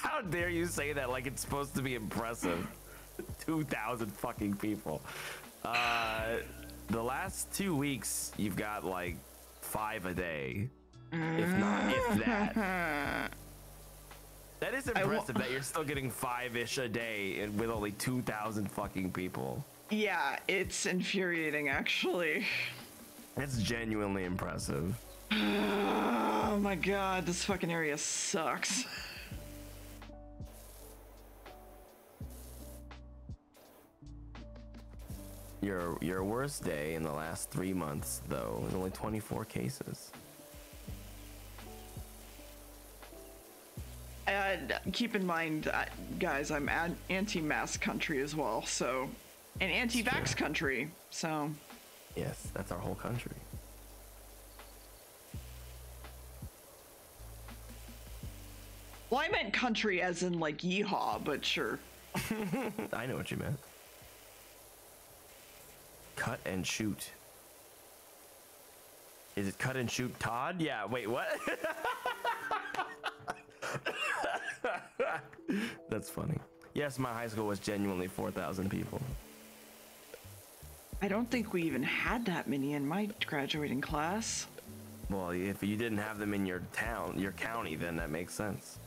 how dare you say that like it's supposed to be impressive? 2,000 fucking people. The last 2 weeks, you've got like 5 a day, if that. That is impressive that you're still getting 5-ish a day with only 2,000 fucking people. Yeah, it's infuriating, actually. That's genuinely impressive. Oh my god, this fucking area sucks. Your worst day in the last 3 months, though, is only 24 cases. Keep in mind, guys, I'm anti-mask country as well, so... An anti-vax country, so... Yes, that's our whole country. Well, I meant country as in, like, yeehaw, but sure. I know what you meant. Cut and shoot. Is it cut and shoot Todd? Yeah, wait, what? That's funny. Yes, my high school was genuinely 4,000 people. I don't think we even had that many in my graduating class. Well, if you didn't have them in your town, your county, then that makes sense.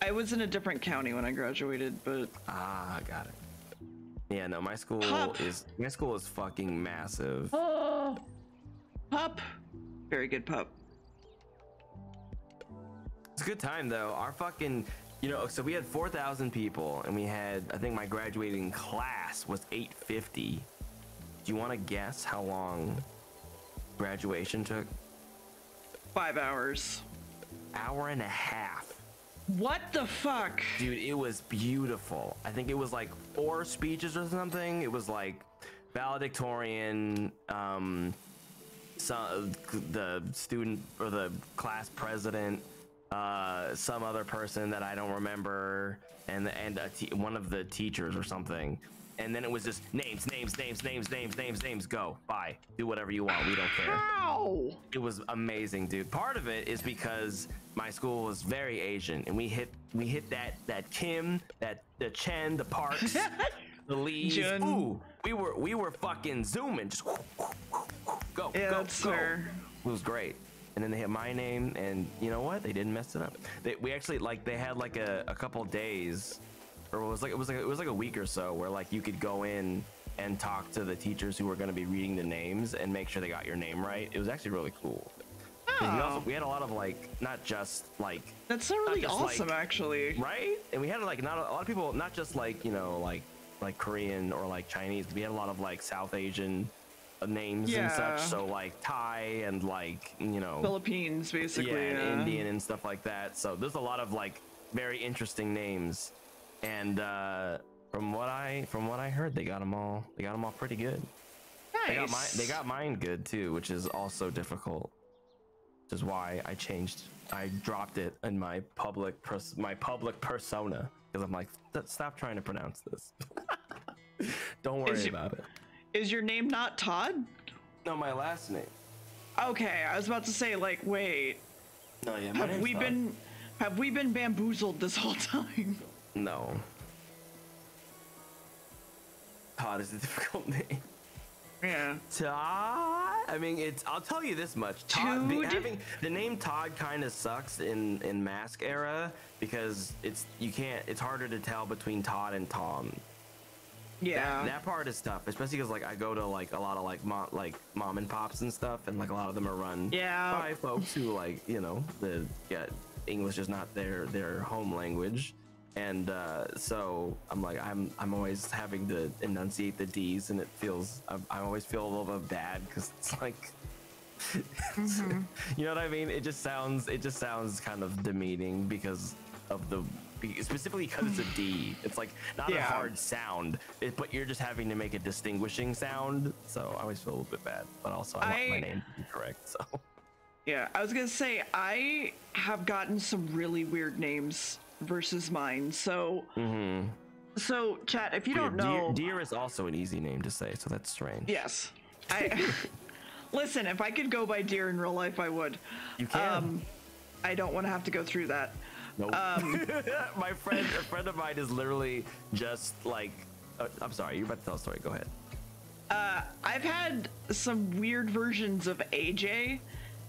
I was in a different county when I graduated, but... Ah, got it. Yeah, no, my school is fucking massive. Oh, pup. Very good pup. It's a good time though. Our fucking, so we had 4,000 people, and we had, I think my graduating class was 850. Do you want to guess how long graduation took? 5 hours. Hour and a half. What the fuck? Dude, it was beautiful. I think it was like 4 speeches or something. It was like valedictorian, the student or the class president, some other person that I don't remember, and one of the teachers or something. And then it was just names, go, bye, do whatever you want, we don't care. How? It was amazing, dude. Part of it is because my school was very Asian, and we hit that Kim, the Chen, the Parks, the Lees. Ooh, we were fucking zooming, just go, yeah, go. Fair. It was great. and then they hit my name, and you know what? They didn't mess it up. We actually they had like a couple days, or it was like a week or so where like you could go in and talk to the teachers who were going to be reading the names and make sure they got your name right. It was actually really cool. We had a lot of not just that's really awesome, actually. Right? And we had not a lot of people, not just like Korean or like Chinese. We had a lot of like South Asian names and such. So like Thai and Philippines, basically, and Indian and stuff like that. So there's a lot of like very interesting names. And from what I heard, they got them all pretty good. Nice. They got mine good too, which is also difficult. Which is why I dropped it in my public persona, because I'm like, stop trying to pronounce this. Don't worry about it. Is your name not Todd? No, my last name. Okay, I was about to say, wait. No, yeah. Have we been bamboozled this whole time? No. Todd is a difficult name. Yeah. Todd. I mean, I'll tell you this much. Todd, having the name Todd kind of sucks in Mask era, because it's harder to tell between Todd and Tom. Yeah. That part is tough, especially because I go to a lot of mom and pops and stuff, and a lot of them are run by folks who English is not their home language. And so I'm always having to enunciate the D's, and I always feel a little bit bad, because it's you know what I mean? It just sounds kind of demeaning specifically because it's a D. It's not a hard sound, but you're just having to make a distinguishing sound. So I always feel a little bit bad, but also I want my name to be correct. So yeah, I was gonna say I have gotten some really weird names versus mine. So so chat, if you don't know, Deer is also an easy name to say, so that's strange. Yes. Listen, if I could go by Deer in real life, I would. You can. I don't want to have to go through that. Nope. A friend of mine is literally just I'm sorry, you're about to tell a story. Go ahead. I've had some weird versions of AJ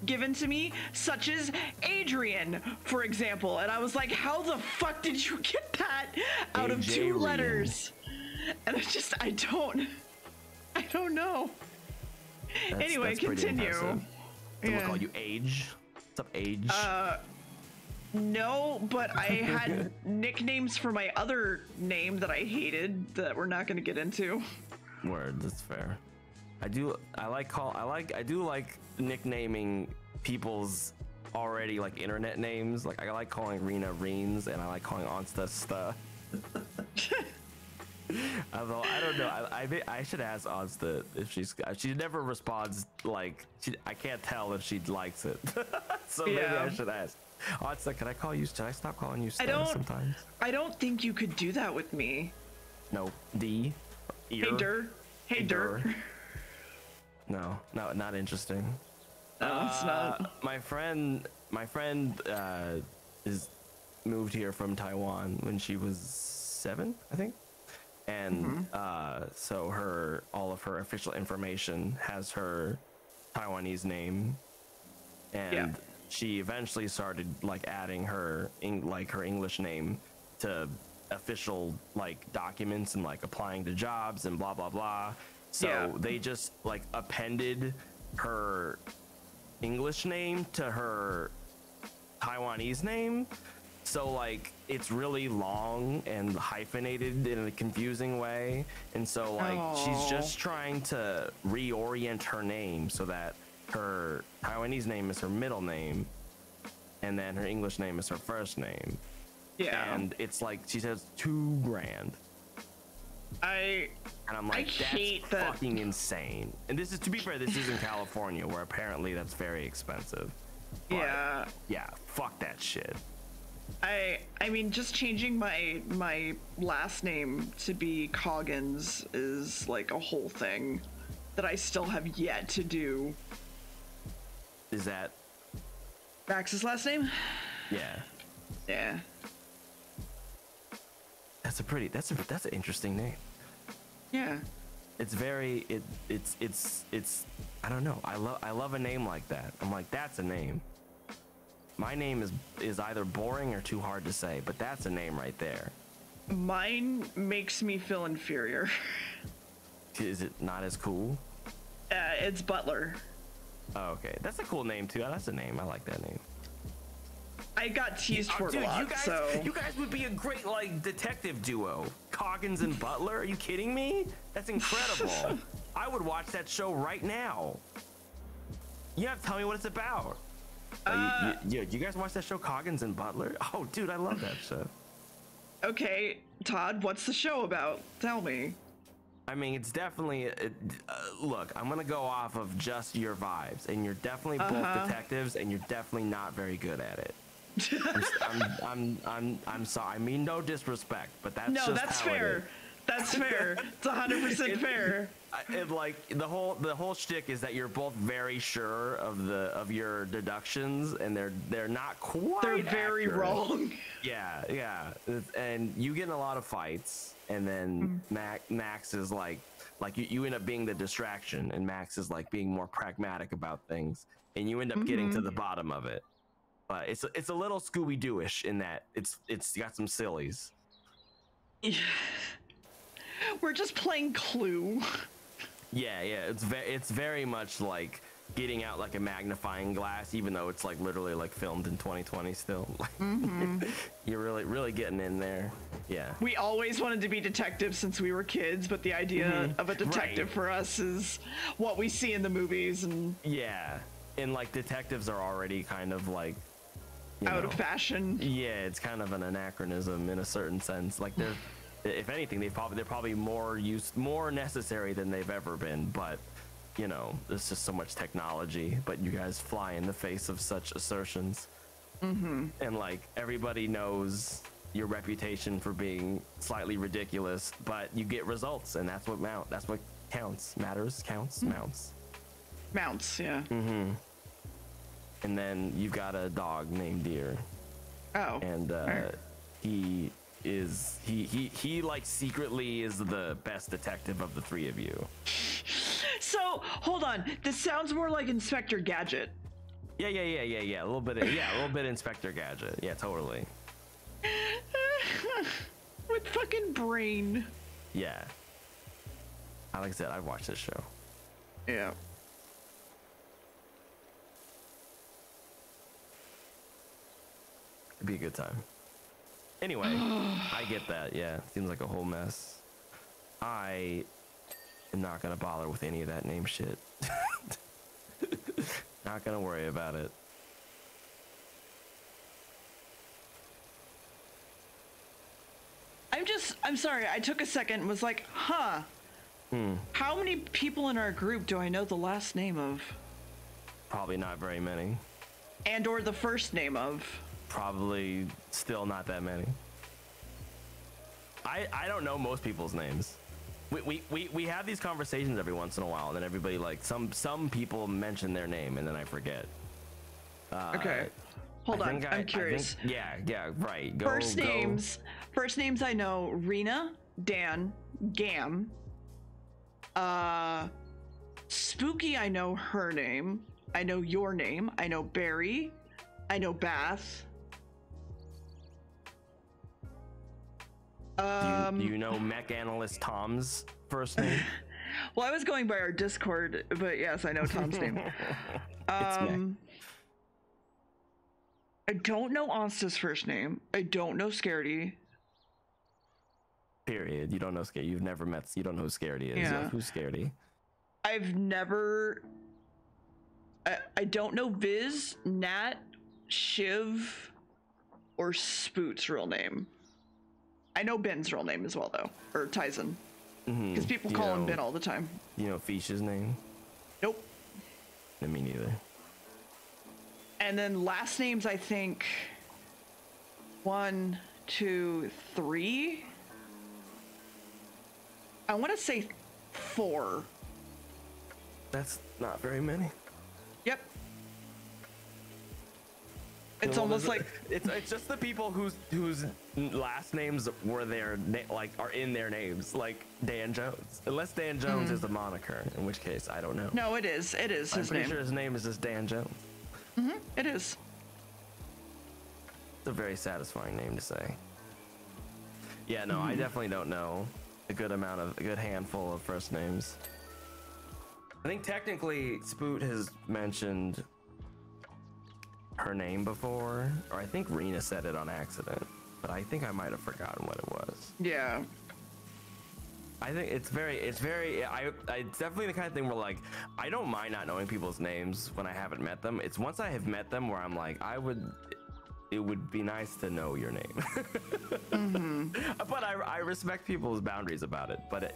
given to me, such as Adrian, for example, and I was like, how the fuck did you get that out of 2 letters? And I don't know. Anyway, continue. Someone call you Age? What's up, Age? No, but I had nicknames for my other name that I hated that we're not going to get into. Word, that's fair. I do like nicknaming people's already internet names. I like calling Rena Reens, and I like calling Onsta Sta. Although I don't know, I should ask Onsta if she never responds. I can't tell if she likes it. So maybe I should ask. Onsta, can I call you? Should I stop calling you Sta sometimes? I don't think you could do that with me. No. D. Ear. Hey Dur. Hey Dur. No, not interesting. No, it's not. My friend is moved here from Taiwan when she was 7, I think, and so all of her official information has her Taiwanese name, and she eventually started adding her English name to official documents and applying to jobs and blah blah blah. So they just appended her English name to her Taiwanese name. So it's really long and hyphenated in a confusing way. And so she's just trying to reorient her name so that her Taiwanese name is her middle name, and then her English name is her first name. Yeah. And it's she says $2,000. And I'm like, that's fucking insane. And this is, to be fair, this is in California, where apparently that's very expensive. But yeah, fuck that shit. I mean, just changing my last name to be Coggins is a whole thing that I still have yet to do. Is that Max's last name? Yeah. Yeah. That's an interesting name. Yeah. It's very it's I don't know. I love a name like that. I'm like, that's a name. My name is either boring or too hard to say, but that's a name right there. Mine makes me feel inferior. Is it not as cool? It's Butler. Oh, okay. That's a cool name too. That's a name. I like that name. I got teased for it a lot, you guys would be a great like detective duo. Coggins and Butler. Are you kidding me? That's incredible. I would watch that show right now. You have to tell me what it's about. You guys watch that show, Coggins and Butler? Oh, dude, I love that show. Okay, Todd, what's the show about? Tell me. I mean, it's definitely look, I'm gonna go off of just your vibes, and you're definitely both detectives, and you're definitely not very good at it. I'm sorry. I mean, no disrespect, but that's fair. That's fair. It's 100% fair. Like the whole shtick is that you're both very sure of your deductions, and they're not quite. They're very accurate. wrong. Yeah, and you get in a lot of fights, and then Max is like you end up being the distraction, and Max is like being more pragmatic about things, and you end up getting to the bottom of it. But it's a little Scooby-Doo-ish in that it's got some sillies. We're just playing Clue. Yeah, it's very much like getting out like a magnifying glass, even though it's like literally like filmed in 2020 still. You're really getting in there. Yeah. We always wanted to be detectives since we were kids, but the idea of a detective for us is what we see in the movies, and and like detectives are already kind of like out of fashion. Yeah, it's kind of an anachronism in a certain sense. Like they're, if anything, they're probably more necessary than they've ever been. But you know, there's just so much technology. But you guys fly in the face of such assertions, and like everybody knows your reputation for being slightly ridiculous, but you get results, and that's what counts. Mounts, yeah. And then you've got a dog named Deer. Oh. And he like secretly is the best detective of the three of you. So hold on, this sounds more like Inspector Gadget. Yeah. A little bit Inspector Gadget. Yeah, totally. With fucking brain. Yeah. Like I said, I've watched this show. Yeah. It'd be a good time. Anyway, I get that. Yeah, seems like a whole mess. I am not gonna bother with any of that name shit. Not gonna worry about it. I'm sorry, I took a second and was like, how many people in our group do I know the last name of? Probably not very many. And or the first name of? Probably still not that many. I don't know most people's names. We have these conversations every once in a while, and then everybody like some people mention their name, and then I forget. Okay, hold on. I'm curious. Yeah, right. First names I know: Rena, Dan, Gam. Spooky. I know her name. I know your name. I know Barry. I know Bath. Do you know mech analyst Tom's first name? Well, I was going by our Discord, but yes, I know Tom's name. I don't know Ansta's first name. I don't know Scaredy. Period. You don't know Scaredy. You've never met. You don't know who Scaredy is. Yeah. Who's Scaredy? I've never. I don't know Viz, Nat, Shiv, or Spoot's real name. I know Ben's real name as well, though, or Tyson, because people call him Ben all the time. You know Fish's name? Nope. Me neither. And then last names, I think 1, 2, 3. I want to say 4. That's not very many. Yep. It's almost like it's just the people whose last names were like are in their names, like Dan Jones. Unless Dan Jones is a moniker, in which case I don't know. no, it is. It is I'm his pretty name. sure his name is just Dan Jones. It is. It's a very satisfying name to say. Yeah, no, I definitely don't know a good handful of first names. I think technically Spoot has mentioned her name before, or I think Rena said it on accident, but I think I might have forgotten what it was. Yeah. I think it's definitely the kind of thing where, like, I don't mind not knowing people's names when I haven't met them. It's once I have met them where I'm like, it would be nice to know your name. But I respect people's boundaries about it, but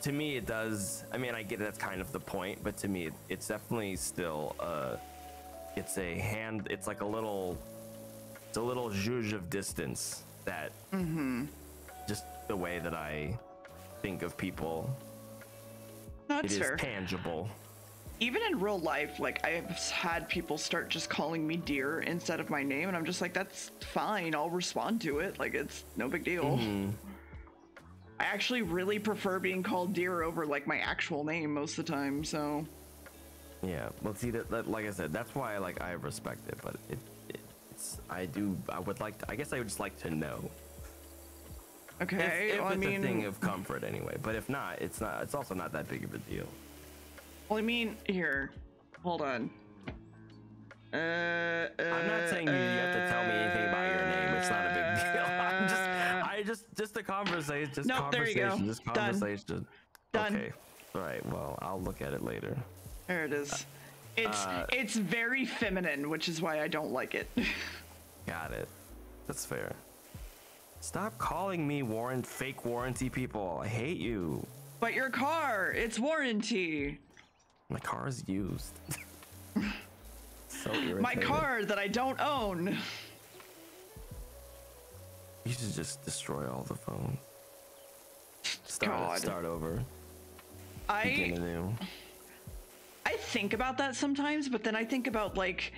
to me it does. I mean, I get that's kind of the point, but to me it's definitely still it's like a little zhuzh of distance that just the way that I think of people. That's it fair. is tangible. Even in real life, like, I've had people start just calling me dear instead of my name, and I'm just like, that's fine, I'll respond to it, like, it's no big deal. I actually really prefer being called dear over, like, my actual name most of the time, so. Yeah, well, see, that like I said, that's why I respect it, but I guess I would just like to know. Okay, If well, it's a thing of comfort anyway, but if not, it's also not that big of a deal. well, I mean, here, hold on. I'm not saying you have to tell me anything about your name. It's not a big deal. Just a conversation. Just nope, there you go. Just conversation. Done. Okay. All right. Well, I'll look at it later. There it is. It's very feminine, which is why I don't like it. Got it. That's fair. Stop calling me fake warranty people. I hate you. But your car, it's warranty. My car is used. So irritating. My car that I don't own. You should just destroy all the phones. God. Start over. I Begin anew. think about that sometimes, but then I think about, like,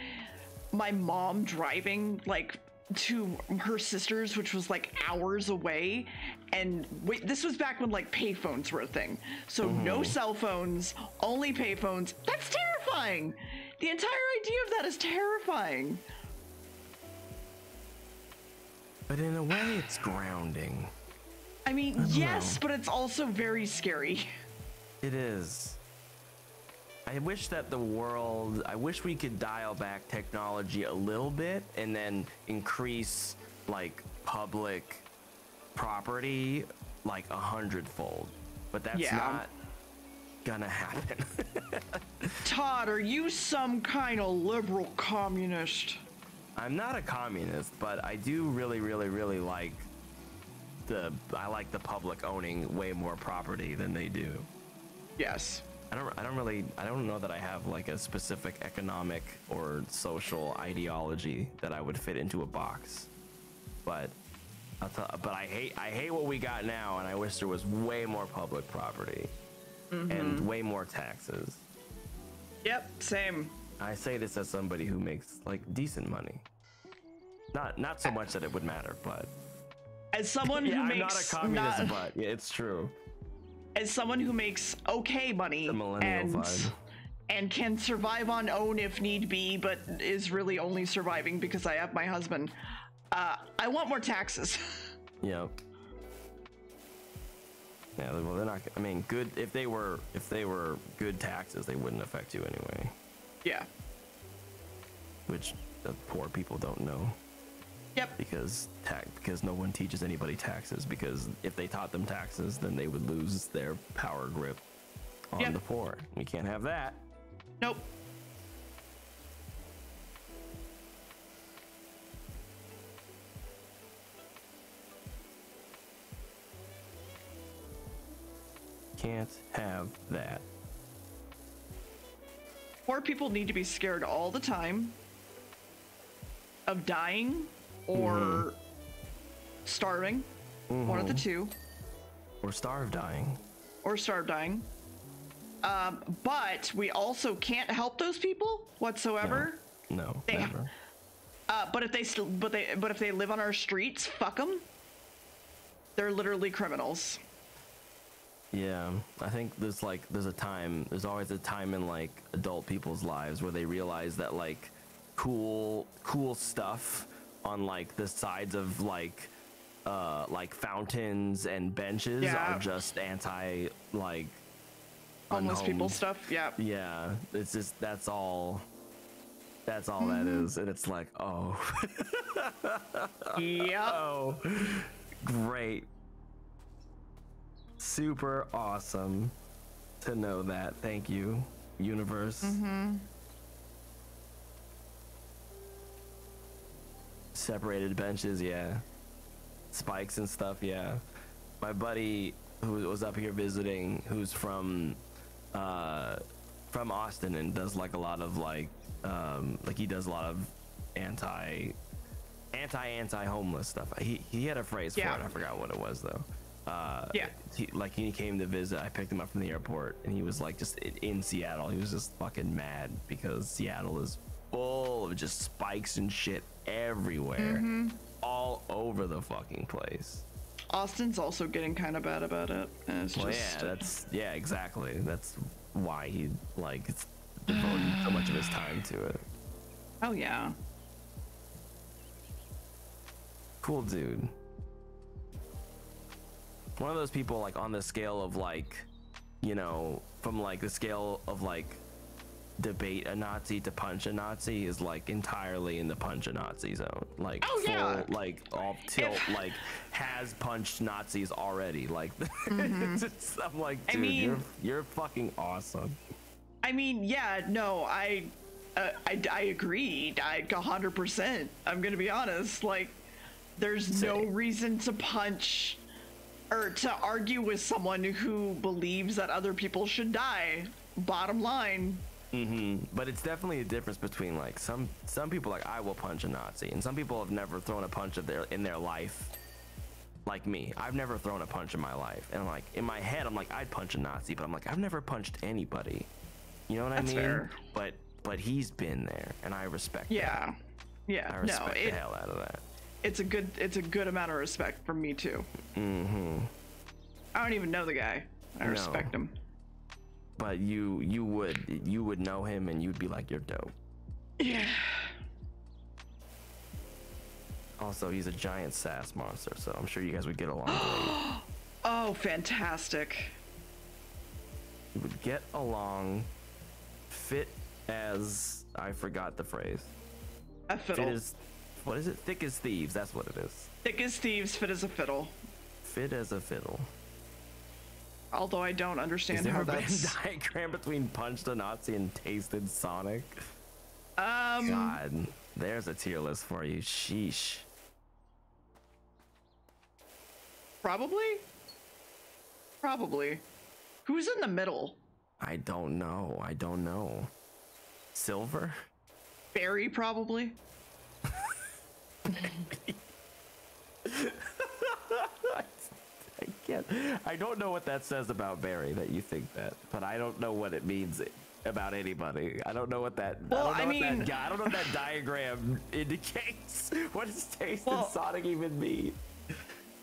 my mom driving, like, to her sister's, which was like hours away, and this was back when, like, payphones were a thing, so no cell phones, only payphones. That's terrifying. The entire idea of that is terrifying. But in a way, it's grounding. I mean, yes, but it's also very scary. It is. I wish we could dial back technology a little bit and then increase, like, public property like 100-fold. But that's not gonna happen. Todd, are you some kind of liberal communist? I'm not a communist, but I do really, really, really like the public owning way more property than they do. Yes. I don't know that I have, like, a specific economic or social ideology that I would fit into a box, but I hate what we got now, and I wish there was way more public property and way more taxes. Yep, same. I say this as somebody who makes, like, decent money. Not so much that it would matter, but as someone who makes, I'm not a communist, but yeah, it's true. As someone who makes okay money and can survive on own if need be, but is really only surviving because I have my husband, I want more taxes. Yep. Yeah, well, they're not. I mean, good. If they were good taxes, they wouldn't affect you anyway. Yeah. Which the poor people don't know. Yep. Because no one teaches anybody taxes. Because if they taught them taxes, then they would lose their power grip on the poor. We can't have that. Nope. Can't have that. Poor people need to be scared all the time of dying or starving. One of the two. Or starve dying. Or starve dying. But we also can't help those people whatsoever No, Damn. never. But if they live on our streets, fuck them. They're literally criminals. Yeah, I think there's always a time in like adult people's lives where they realize that like cool stuff on like the sides of like fountains and benches are just anti like homeless unhomed people stuff. Yeah. Yeah, it's just that's all that is, and it's like, oh. Yeah. Oh, great. Super awesome to know that. Thank you, universe. Separated benches, yeah. Spikes and stuff, yeah. My buddy who was up here visiting, who's from Austin and does like a lot of like he does a lot of anti homeless stuff. He had a phrase for it. I forgot what it was though. He came to visit. I picked him up from the airport, and he was like just in Seattle. He was just fucking mad because Seattle is full of just spikes and shit everywhere, all over the fucking place. Austin's also getting kind of bad about it. And it's exactly. That's why he like it's devoting so much of his time to it. Oh yeah. Cool dude. One of those people like on the scale of like, you know, from like the scale of like debate a Nazi to punch a Nazi is like entirely in the punch a Nazi zone. Like like all tilt like has punched Nazis already. Like I'm like, dude, I mean, you're fucking awesome. I mean, yeah, no, I agree. 100%. I'm gonna be honest. Like, there's no reason to punch or to argue with someone who believes that other people should die. Bottom line. But it's definitely a difference between like some people like I will punch a Nazi, and some people have never thrown a punch in their life. Like me, I've never thrown a punch in my life, and I'm like in my head I'm like I'd punch a Nazi, but I'm like I've never punched anybody. You know what I mean? Fair. But he's been there, and I respect. Yeah. That. Yeah. I respect the hell out of that. It's a good amount of respect from me too. I don't even know the guy. I respect him. But you would know him, and you'd be like, you're dope. Yeah. Also, he's a giant sass monster, so I'm sure you guys would get along great. Oh, fantastic. You would get along fit as I forgot the phrase. A fiddle. Fit as, what is it? Thick as thieves. That's what it is. Thick as thieves, fit as a fiddle. Fit as a fiddle. Although I don't understand how that's... Is there a Venn diagram between punched a Nazi and tasted Sonic? God, there's a tier list for you. Sheesh. Probably. Who's in the middle? I don't know. Silver? Barry, probably. I don't know what that says about Barry that you think that, but I don't know what it means about anybody. I don't know what that. Well, I don't know what that diagram indicates. What does taste and Sonic even mean?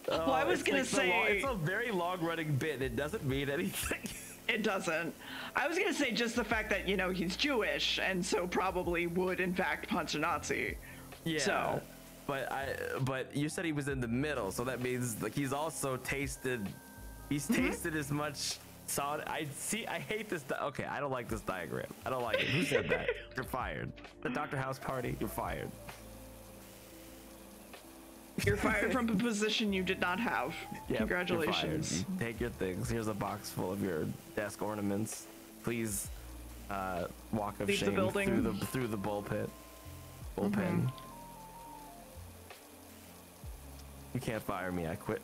Well, I was gonna say it's a very long-running bit. It doesn't mean anything. It doesn't. I was gonna say just the fact that he's Jewish and so probably would in fact punch a Nazi. Yeah. So. But you said he was in the middle, so that means like he's also tasted. He's tasted as much Sonic. I hate this. Okay, I don't like this diagram. I don't like it. Who said that? You're fired. The Dr. House party. You're fired. You're fired from a position you did not have. Yep, congratulations. You take your things. Here's a box full of your desk ornaments. Please walk of shame through the bullpen. You can't fire me. I quit.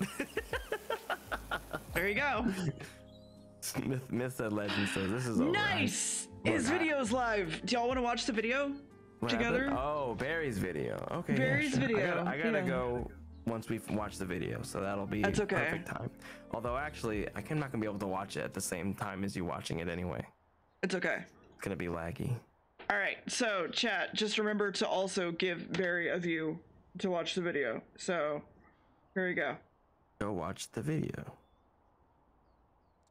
There you go. Myth said legend says this is over. Nice. His video's live. Do y'all want to watch the video together? Happened? Oh, Barry's video. Okay. Barry's video. I gotta go once we watch the video, so that'll be perfect time. Although actually, I'm not gonna be able to watch it at the same time as you watching it anyway. It's okay. It's gonna be laggy. All right, so chat, just remember to also give Barry a view to watch the video. So here we go. Go watch the video.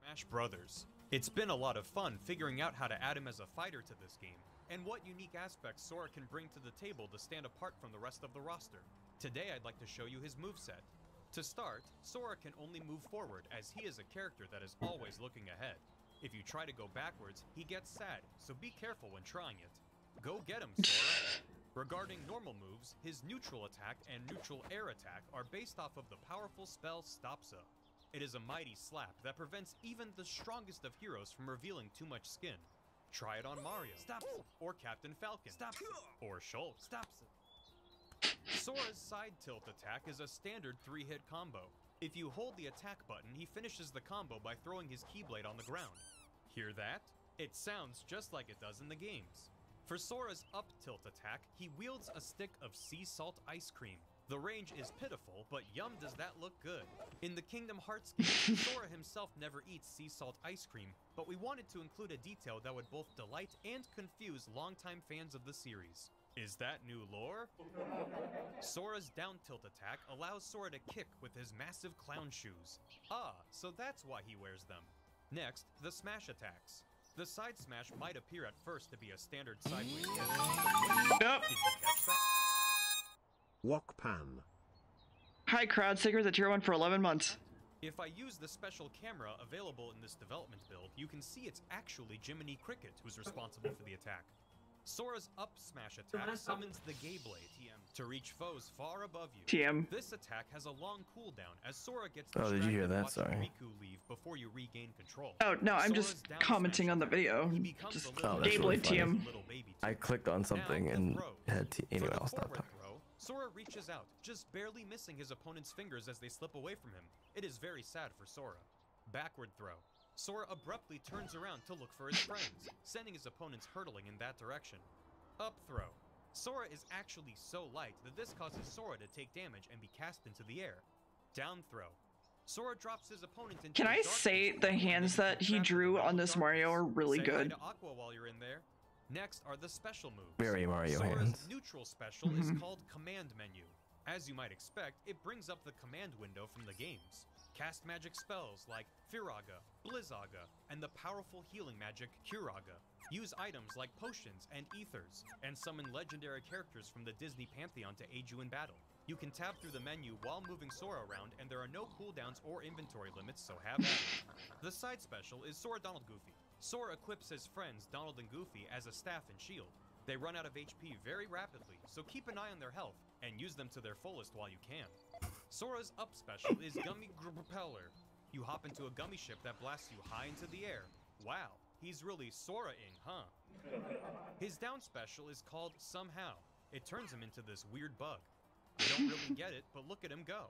Smash Brothers. It's been a lot of fun figuring out how to add him as a fighter to this game, and what unique aspects Sora can bring to the table to stand apart from the rest of the roster. Today I'd like to show you his moveset. To start, Sora can only move forward as he is a character that is always looking ahead. If you try to go backwards, he gets sad, so be careful when trying it. Go get him, Sora! Regarding normal moves, his neutral attack and neutral air attack are based off of the powerful spell Stopsa. It is a mighty slap that prevents even the strongest of heroes from revealing too much skin. Try it on Mario, Stopsa, or Captain Falcon, Stopsa, or Shulk, Stopsa. Sora's side tilt attack is a standard 3-hit combo. If you hold the attack button, he finishes the combo by throwing his Keyblade on the ground. Hear that? It sounds just like it does in the games. For Sora's up tilt attack, he wields a stick of sea salt ice cream. The range is pitiful, but yum does that look good. In the Kingdom Hearts game, Sora himself never eats sea salt ice cream, but we wanted to include a detail that would both delight and confuse longtime fans of the series. Is that new lore? Sora's down tilt attack allows Sora to kick with his massive clown shoes. Ah, so that's why he wears them. Next, the smash attacks. The side smash might appear at first to be a standard sideways hit. Yep. Did you catch that? Wok Pan. Hi, Crowd Seeker, the tier 1 for 11 months. If I use the special camera available in this development build, you can see it's actually Jiminy Cricket who's responsible for the attack. Sora's up smash attack summons the Gay Blade to reach foes far above you. TM. This attack has a long cooldown as Sora gets Oh, did you hear that? watching Sorry. Riku leave before you regain control. Oh, no, I'm Sora's just down commenting smash on the attack, video. he becomes Just a little Oh, that's really Gayblade funny. TM. little baby I too. clicked on something Now, and the throw. had anyway, For the I'll stop forward talking. throw, Sora reaches out, just barely missing his opponent's fingers as they slip away from him. It is very sad for Sora. Backward throw. Sora abruptly turns around to look for his friends, sending his opponents hurtling in that direction. Up throw. Sora is actually so light that this causes Sora to take damage and be cast into the air. Down throw. Sora drops his opponent into Can a I dark say pit the and hands is that he trapped in drew the on realm of this Mario are darkness? really Say hi good? to Aqua while you're in there. Next are the special moves. Very Mario Sora's hands. neutral special is called Command Menu. As you might expect, it brings up the command window from the games. Cast magic spells like Firaga, Blizzaga, and the powerful healing magic Curaga. Use items like potions and ethers, and summon legendary characters from the Disney Pantheon to aid you in battle. You can tab through the menu while moving Sora around, and there are no cooldowns or inventory limits, so have at it. The side special is Sora Donald Goofy. Sora equips his friends Donald and Goofy as a staff and shield. They run out of HP very rapidly, so keep an eye on their health and use them to their fullest while you can. Sora's up special is Gummy Propeller. You hop into a gummy ship that blasts you high into the air. Wow, he's really Sora-ing, huh? His down special is called Somehow. It turns him into this weird bug. I don't really get it, but look at him go.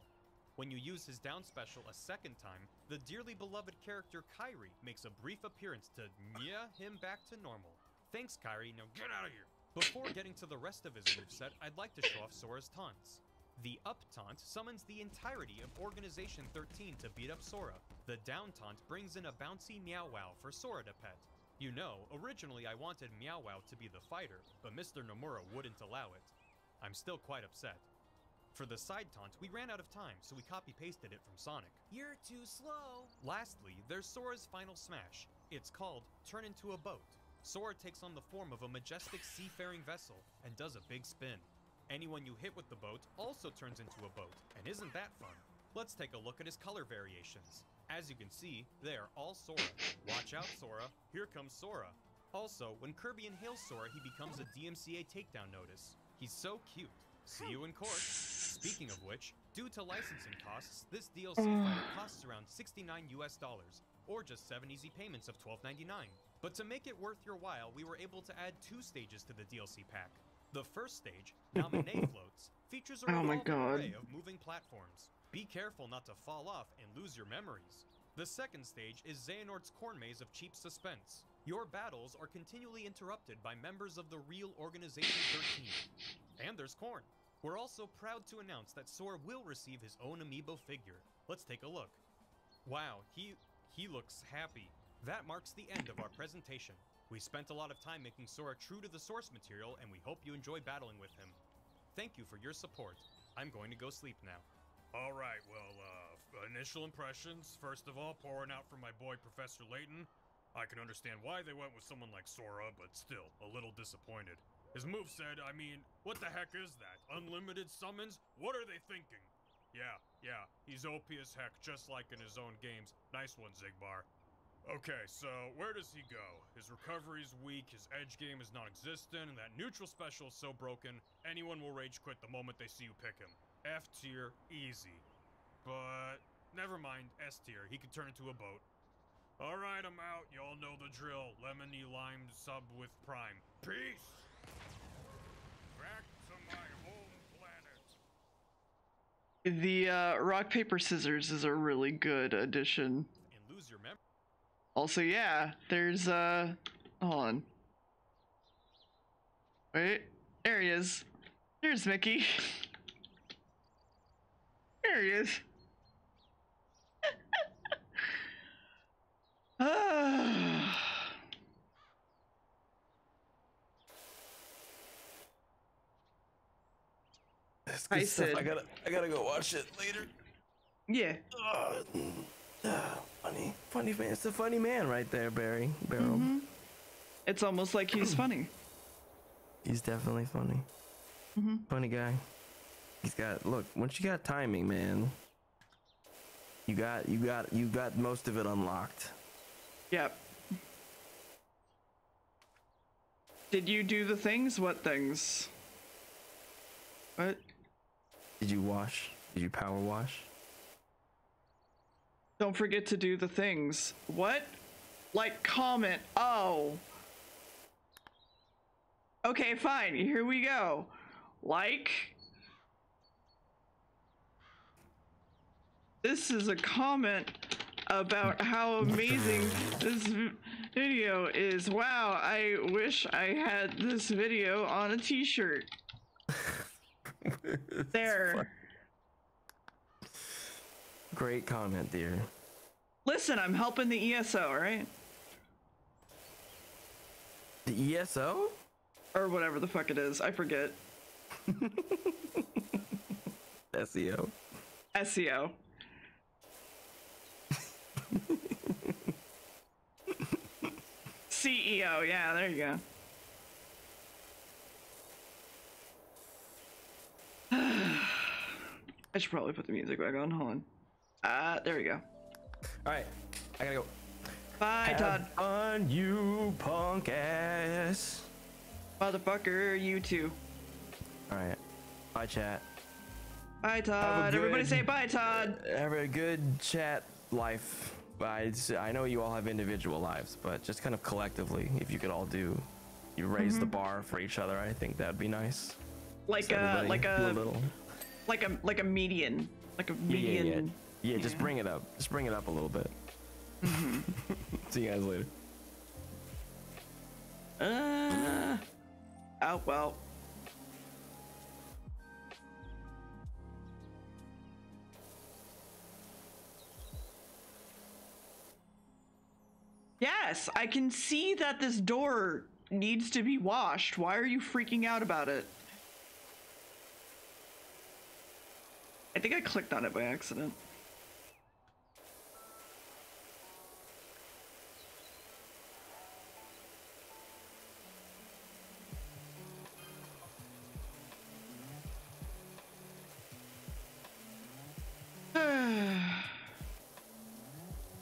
When you use his down special a second time, the dearly beloved character Kairi makes a brief appearance to nya him back to normal. Thanks, Kairi, now get out of here! Before getting to the rest of his moveset, I'd like to show off Sora's taunts. The up taunt summons the entirety of Organization 13 to beat up Sora. The down taunt brings in a bouncy Meow Wow for Sora to pet. You know, originally I wanted Meow Wow to be the fighter, but Mr. Nomura wouldn't allow it. I'm still quite upset. For the side taunt, we ran out of time, so we copy-pasted it from Sonic. You're too slow! Lastly, there's Sora's final smash. It's called Turn Into a Boat. Sora takes on the form of a majestic seafaring vessel and does a big spin. Anyone you hit with the boat also turns into a boat, and isn't that fun? Let's take a look at his color variations. As you can see, they are all Sora. Watch out, Sora. Here comes Sora. Also, when Kirby inhales Sora, he becomes a DMCA takedown notice. He's so cute. See you in court. Speaking of which, due to licensing costs, this DLC fighter costs around $69 US, or just 7 easy payments of $12.99. But to make it worth your while, we were able to add 2 stages to the DLC pack. The first stage, Nominee Floats, features a Oh my revolving God. array of moving platforms. Be careful not to fall off and lose your memories. The second stage is Xehanort's Corn Maze of Cheap Suspense. Your battles are continually interrupted by members of the real Organization 13. And there's Corn. We're also proud to announce that Sora will receive his own amiibo figure. Let's take a look. Wow, he looks happy. That marks the end of our presentation. We spent a lot of time making Sora true to the source material, and we hope you enjoy battling with him. Thank you for your support. I'm going to go sleep now. Alright, well, initial impressions. First of all, pouring out from my boy Professor Layton. I can understand why they went with someone like Sora, but still, a little disappointed. His moveset, I mean, what the heck is that? Unlimited summons? What are they thinking? Yeah, he's OP as heck, just like in his own games. Nice one, Zigbar. Okay, so where does he go? His recovery's weak, his edge game is non-existent, and that neutral special is so broken, anyone will rage quit the moment they see you pick him. F tier, easy. But never mind, S tier, he could turn into a boat. Alright, I'm out. Y'all know the drill. Lemony lime sub with Prime. Peace! Back to my home planet. The rock, paper, scissors is a really good addition. And lose your memory. Also, yeah, there's, hold on. Wait, there he is. There's Mickey. There he is. That's good stuff. I gotta go watch it later. Yeah. Funny man. It's a funny man right there, Barry. Barrel. Mm-hmm. It's almost like he's funny. He's definitely funny. Mm-hmm. Funny guy. He's got, look, once you got timing, man, you got most of it unlocked. Yep. Did you do the things? What things? What? Did you wash? Did you power wash? Don't forget to do the things. What? Like, comment. Oh. Okay, fine. Here we go. Like. This is a comment about how amazing this video is. Wow, I wish I had this video on a t-shirt. There. Great comment, dear. Listen, I'm helping the ESO, right? The ESO? Or whatever the fuck it is. I forget. SEO. SEO. CEO, yeah, there you go. I should probably put the music back on. Hold on. There we go. Alright, I gotta go. Bye, Todd. Have fun, you punk ass. Motherfucker, you too. Alright, bye, chat. Bye, Todd. Everybody say bye, Todd. Have a good chat life. I know you all have individual lives, but just kind of collectively, if you could all you raise the bar for each other, I think that'd be nice. Like a median. Like a median. Yeah, just bring it up. Just bring it up a little bit. See you guys later. Oh, well. Yes, I can see that this door needs to be washed. Why are you freaking out about it? I think I clicked on it by accident.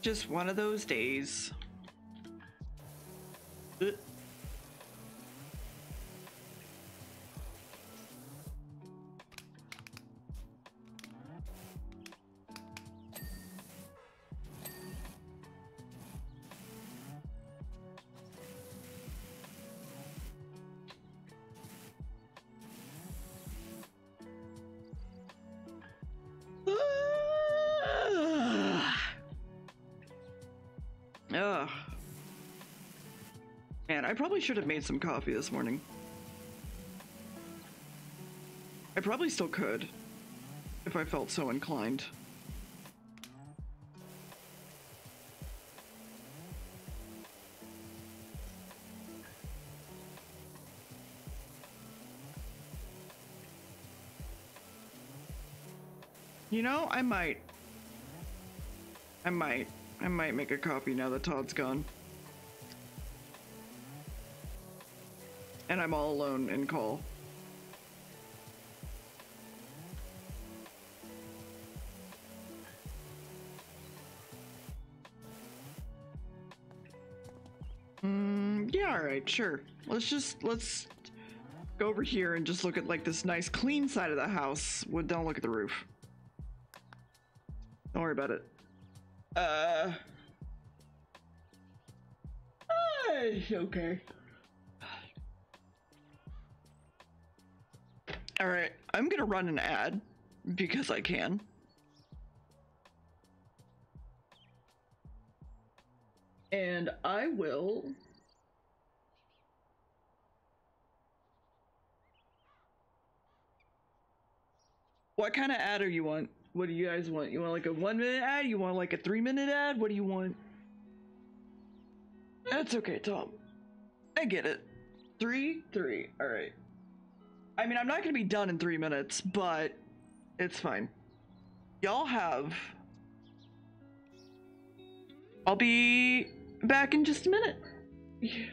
Just one of those days. Ugh. Man, I probably should have made some coffee this morning. I probably still could, if I felt so inclined. You know, I might make a copy now that Todd's gone. And I'm all alone in call. Yeah, alright, sure. Let's go over here and just look at like this nice clean side of the house. Well, don't look at the roof. Don't worry about it. Okay. Alright, I'm gonna run an ad because I can. And I will... What kind of ad do you want? What do you guys want? You want like a 1 minute ad? You want like a 3 minute ad? What do you want? That's okay, Tom. I get it. 3. Alright. I mean, I'm not gonna be done in 3 minutes, but it's fine. Y'all have... I'll be back in just a minute. Yeah.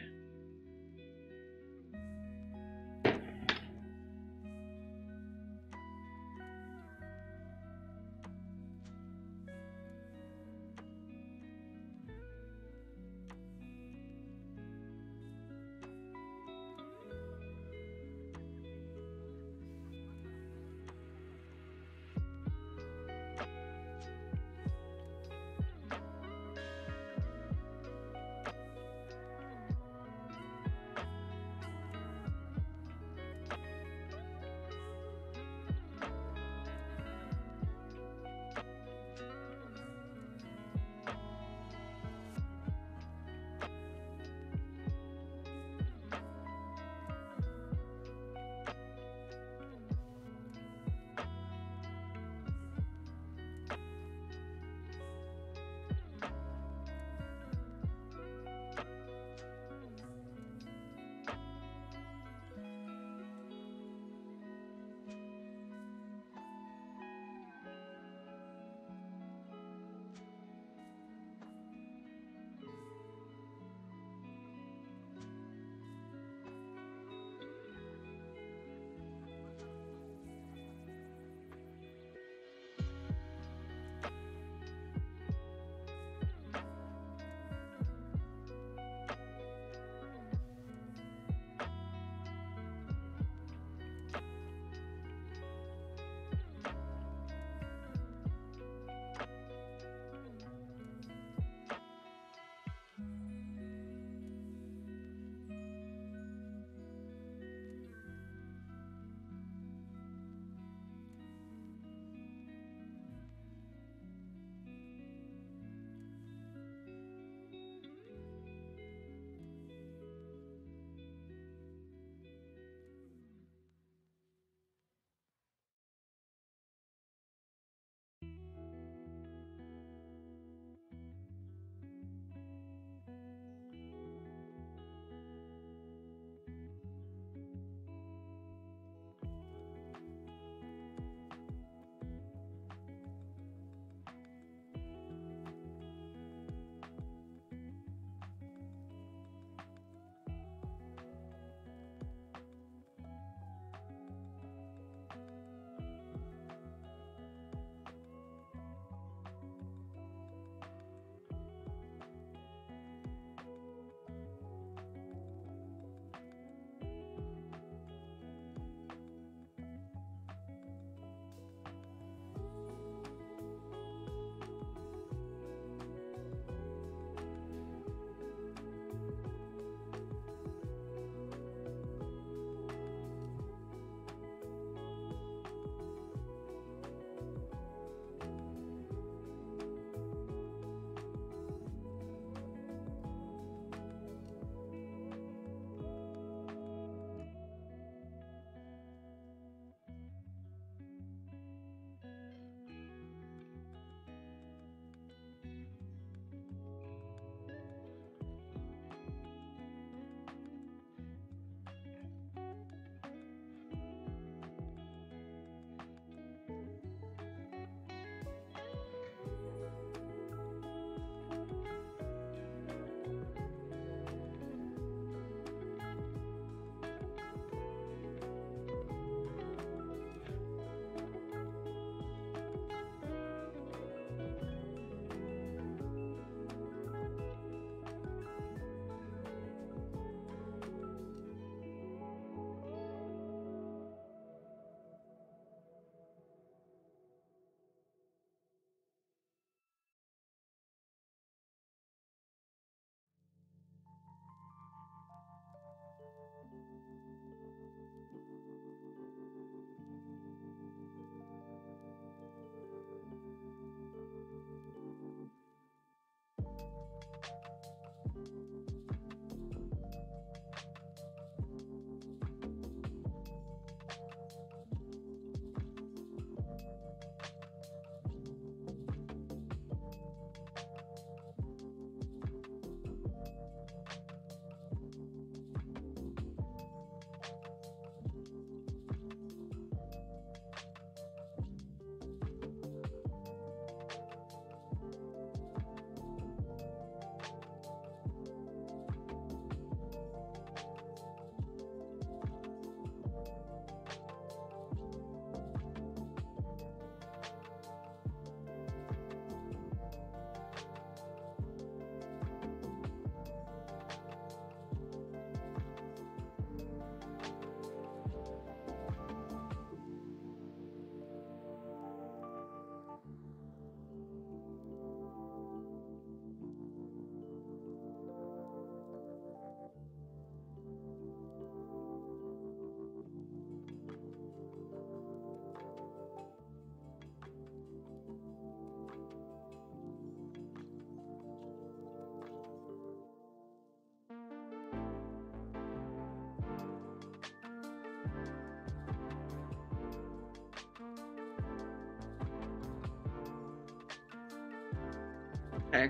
Okay.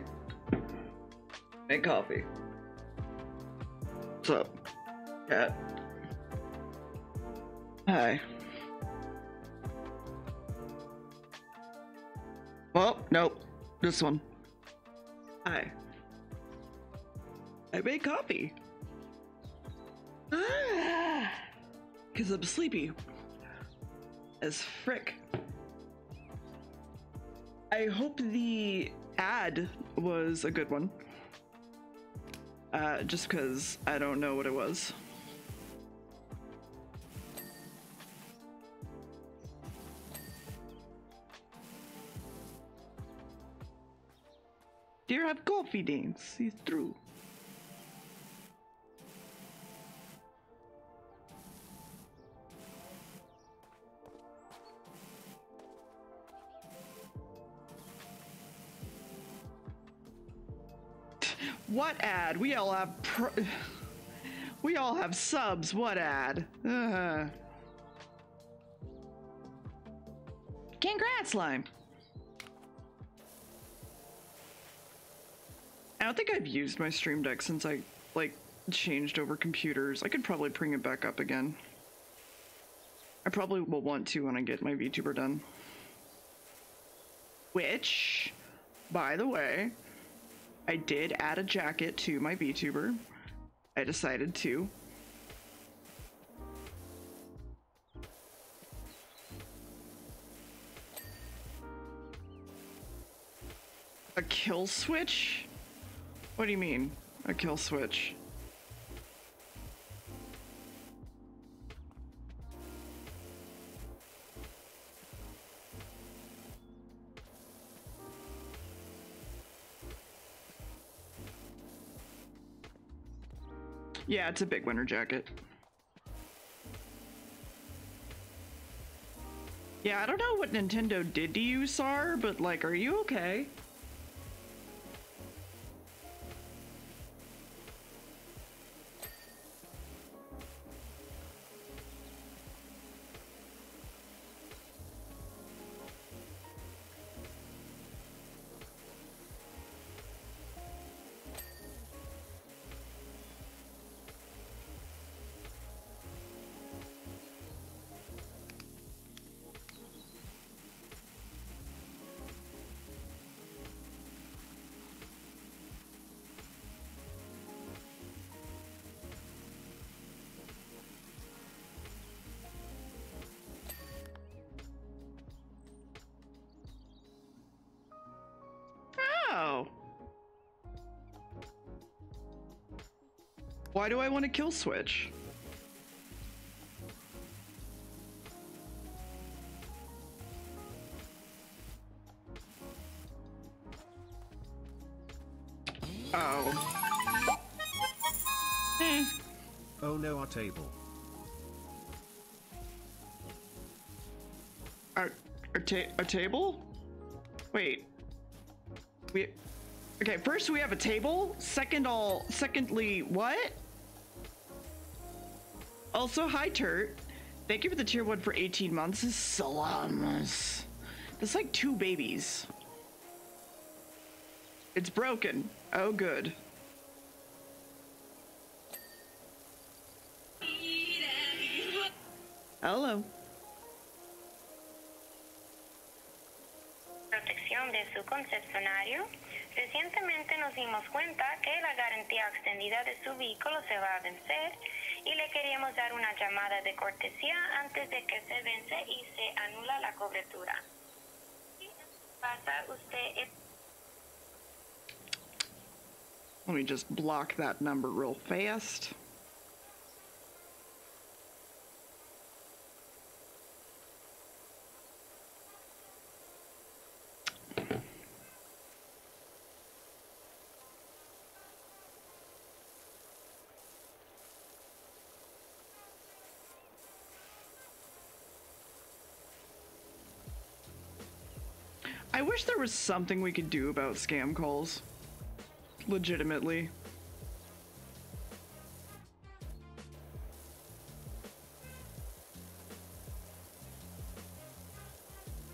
Make coffee. What's up, cat? Hi. Well, nope. This one. Hi. I made coffee. Because I'm sleepy. As frick. I hope the ad was a good one. Just because I don't know what it was. Dear have confidence, see through. What ad? We all have we all have subs. What ad? Congrats, Slime. I don't think I've used my Stream Deck since I changed over computers. I could probably bring it back up again. I probably will want to when I get my VTuber done. Which, by the way, I did add a jacket to my VTuber. I decided to. A kill switch? What do you mean, a kill switch? Yeah, it's a big winter jacket. Yeah, I don't know what Nintendo did to you, Sar, but like, are you okay? Oh. Why do I want to kill switch? Oh. Oh no, our table. Our table? Wait. Okay, first we have a table. Secondly, what? Also, hi Turt. Thank you for the tier 1 for 18 months. Salamas. That's like 2 babies. It's broken. Oh, good. Hello. Protección de su concesionario. Recientemente nos dimos cuenta que la garantía extendida de su vehículo se va a vencer y le queríamos dar una llamada de cortesía antes de que se vence y se anula la cobertura. Si pasa usted... Let me just block that number real fast. I wish there was something we could do about scam calls. Legitimately.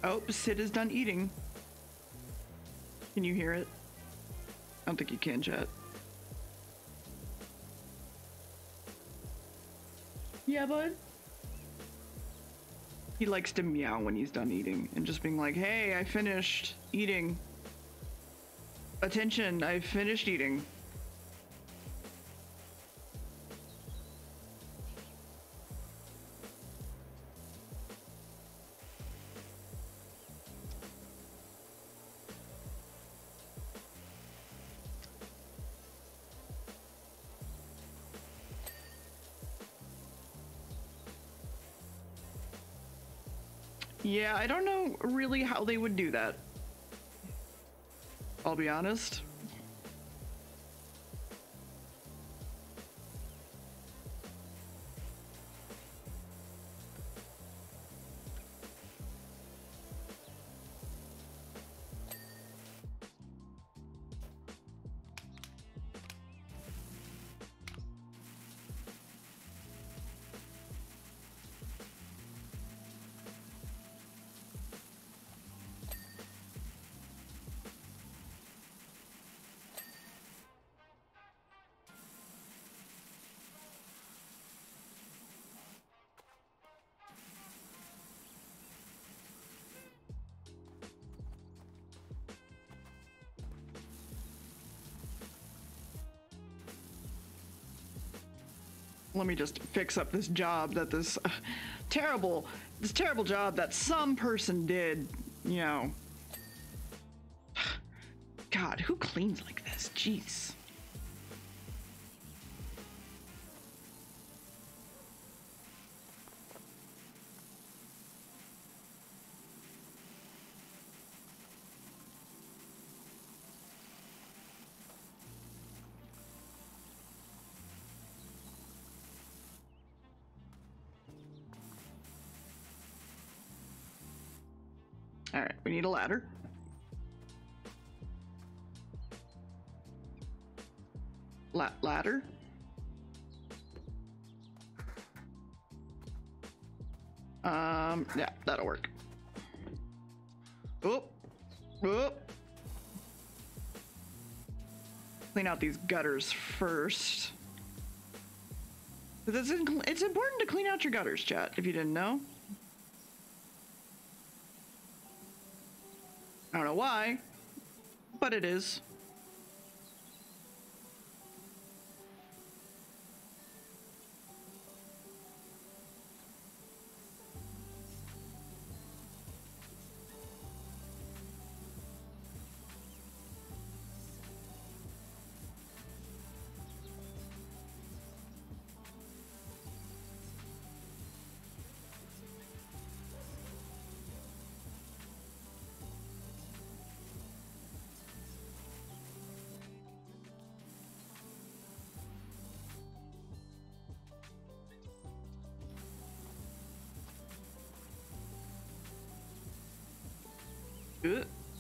Oh, Sid is done eating. Can you hear it? don't think you can, chat. Yeah, bud? He likes to meow when he's done eating and just being like, hey, I finished eating. Attention, I finished eating. Yeah, I don't know really how they would do that. I'll be honest. Let me just fix up this job that this terrible job that some person did, you know. God, who cleans like this? Jeez. All right, we need a ladder. Ladder. Yeah, that'll work. Oh, oh. Clean out these gutters first. It's important to clean out your gutters, chat, if you didn't know. I don't know why, but it is.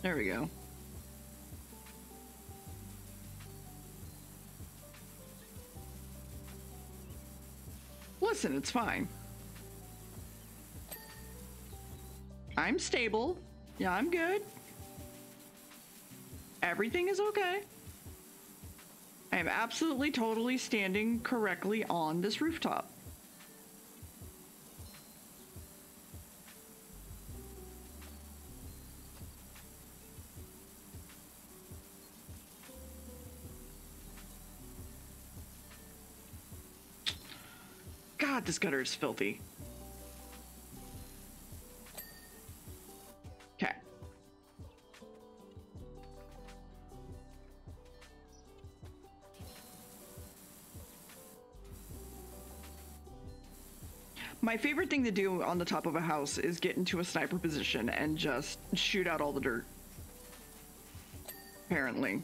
There we go. Listen, it's fine. I'm stable. Yeah, I'm good. Everything is okay. I am absolutely, totally standing correctly on this rooftop. God, this gutter is filthy. Okay. My favorite thing to do on the top of a house is get into a sniper position and just shoot out all the dirt. Apparently.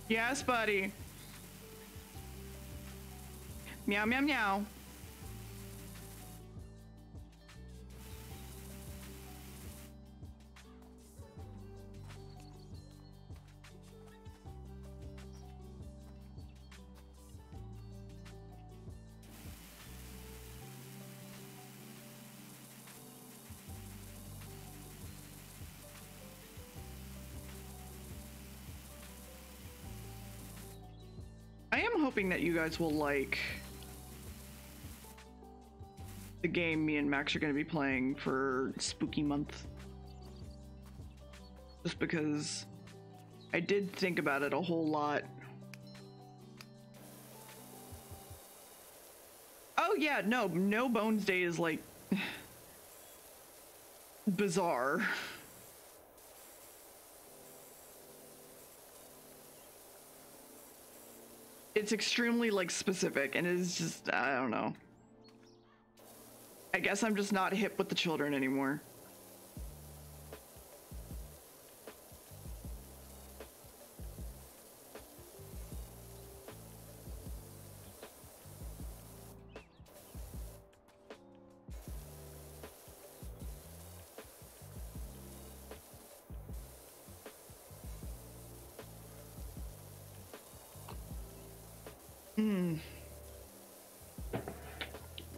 Yes, buddy. Meow, meow, meow. I am hoping that you guys will like the game me and Max are going to be playing for Spooky Month. Just because I did think about it a whole lot. Oh yeah, no Bones Day is like bizarre. It's extremely like specific and it's just, I don't know. I guess I'm just not hip with the children anymore.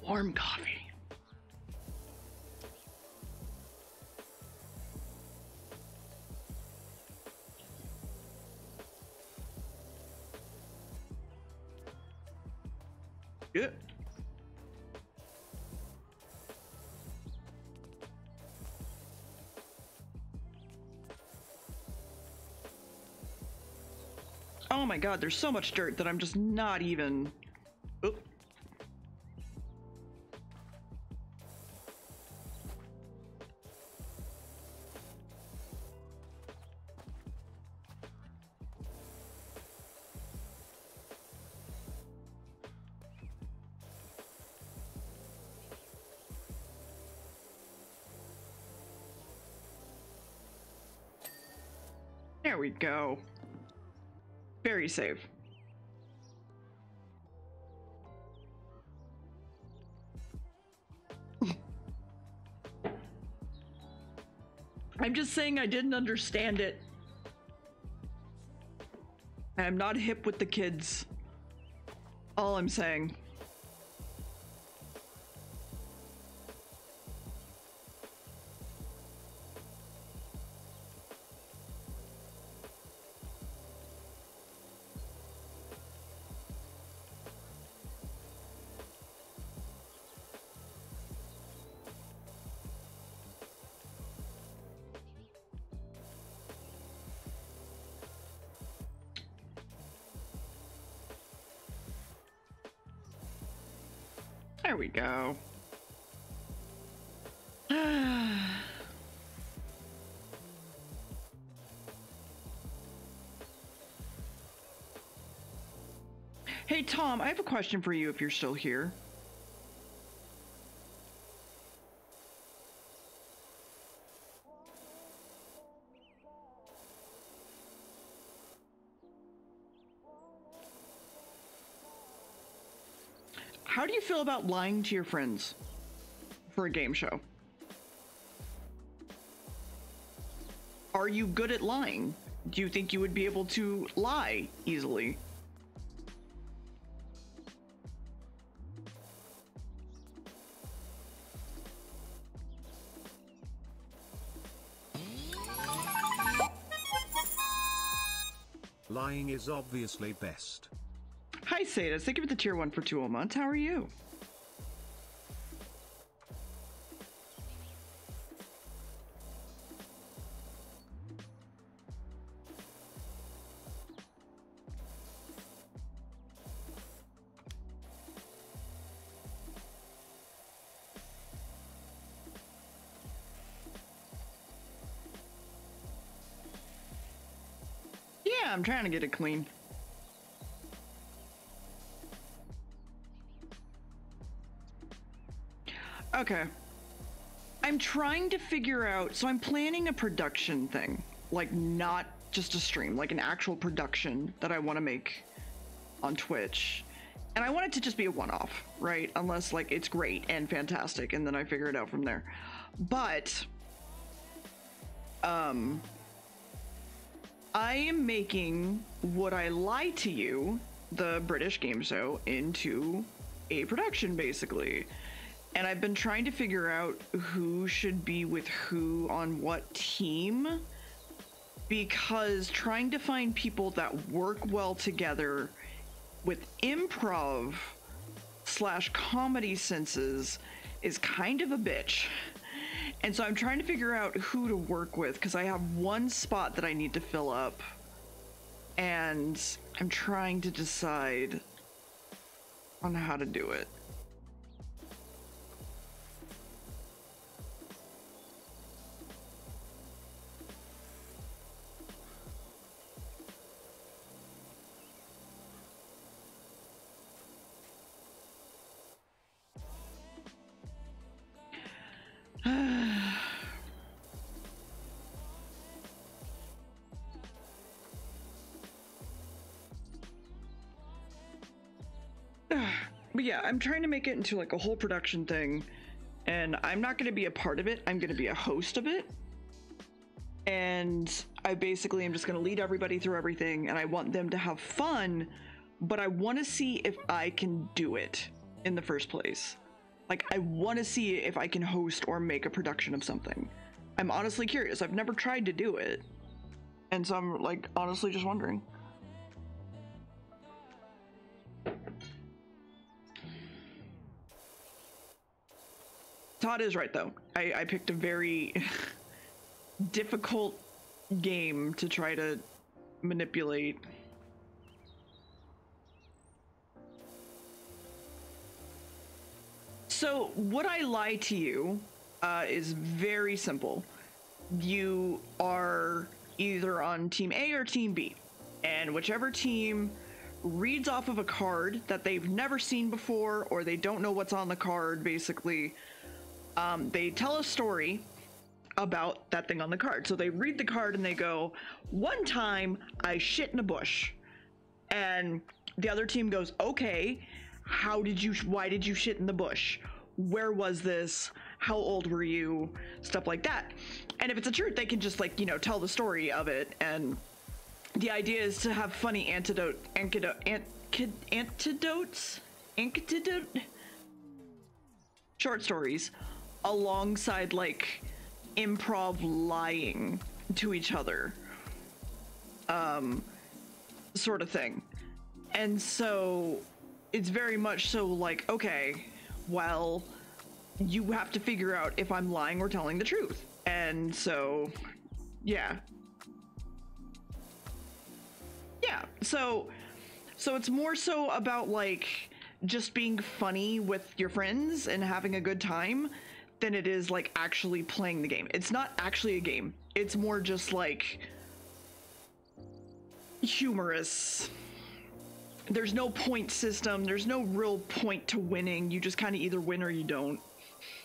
Warm coffee. Yeah. Oh my god, there's so much dirt that I'm just not even... Oop. There we go. Very safe. I'm just saying I didn't understand it. I'm not hip with the kids. All I'm saying. There we go. Hey Tom, I have a question for you if you're still here. How do you feel about lying to your friends for a game show? Are you good at lying? Do you think you would be able to lie easily? Lying is obviously best. Hi Sadus, thank you for the tier 1 for 2 months. How are you? Yeah, I'm trying to get it clean. Okay. I'm trying to figure out, so I'm planning a production thing, like not just a stream, like an actual production that I want to make on Twitch. And I want it to just be a one-off, right? Unless like it's great and fantastic, and then I figure it out from there. But I am making Would I Lie to You, the British game show, into a production, basically. And I've been trying to figure out who should be with who on what team, because trying to find people that work well together with improv / comedy senses is kind of a bitch. And so I'm trying to figure out who to work with, because I have one spot that I need to fill up, and I'm trying to decide on how to do it. But yeah, I'm trying to make it into like a whole production thing, and I'm not going to be a part of it. I'm going to be a host of it. And I basically am just going to lead everybody through everything, and I want them to have fun, but I want to see if I can do it in the first place. Like, I want to see if I can host or make a production of something. I'm honestly curious. I've never tried to do it. And so I'm like honestly just wondering. Todd is right, though. I picked a very difficult game to try to manipulate. So, Would I Lie to You is very simple. You are either on Team A or Team B, and whichever team reads off of a card that they've never seen before, or they don't know what's on the card, basically, they tell a story about that thing on the card. So they read the card and they go, "One time I shit in a bush." And the other team goes, "Okay, why did you shit in the bush? Where was this? How old were you?" Stuff like that. And if it's a truth, they can just like, you know, tell the story of it. And the idea is to have funny short stories alongside like improv lying to each other, sort of thing. And so it's very much so like, okay, well, you have to figure out if I'm lying or telling the truth. And so yeah, so it's more so about like just being funny with your friends and having a good time than it is like actually playing the game. It's not actually a game. It's more just like humorous. There's no point system. There's no real point to winning. You just kind of either win or you don't.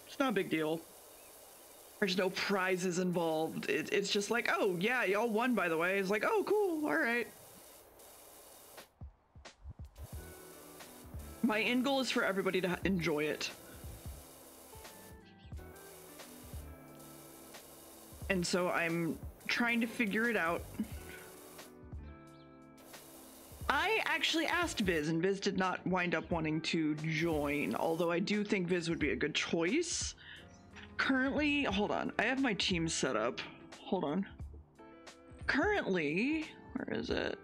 It's not a big deal. There's no prizes involved. It's just like, oh yeah, y'all won, by the way. It's like, oh cool, all right. My end goal is for everybody to enjoy it. And so I'm trying to figure it out. I actually asked Viz, and Viz did not wind up wanting to join, although I do think Viz would be a good choice. Currently, hold on, I have my team set up. Hold on. Currently, where is it?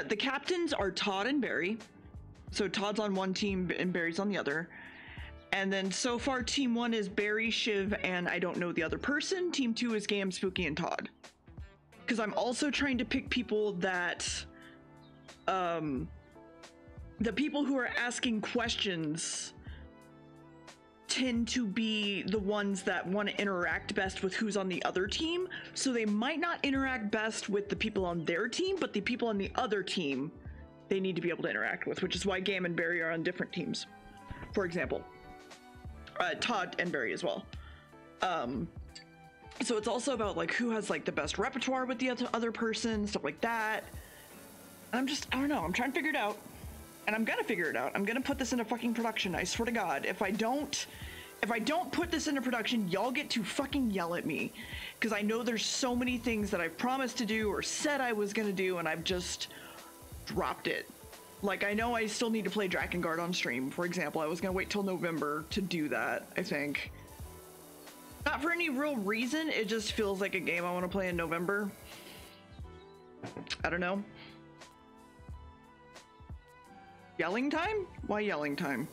The captains are Todd and Barry. So Todd's on one team and Barry's on the other. And then so far, team 1 is Barry, Shiv, and I don't know the other person. Team 2 is Gam, Spooky, and Todd. Because I'm also trying to pick people that, the people who are asking questions tend to be the ones that want to interact best with who's on the other team. So they might not interact best with the people on their team, but the people on the other team, they need to be able to interact with, which is why Gam and Barry are on different teams. For example, Todd and Barry as well. So it's also about like who has like the best repertoire with the other person, stuff like that. I don't know. I'm trying to figure it out. And I'm gonna figure it out. I'm gonna put this into fucking production. I swear to God. If I don't put this into production, y'all get to fucking yell at me. Because I know there's so many things that I've promised to do or said I was gonna do, and I've just dropped it. Like, I know I still need to play Drakengard on stream, for example. I was gonna wait till November to do that, I think. Not for any real reason, it just feels like a game I want to play in November. I don't know. Yelling time? Why yelling time?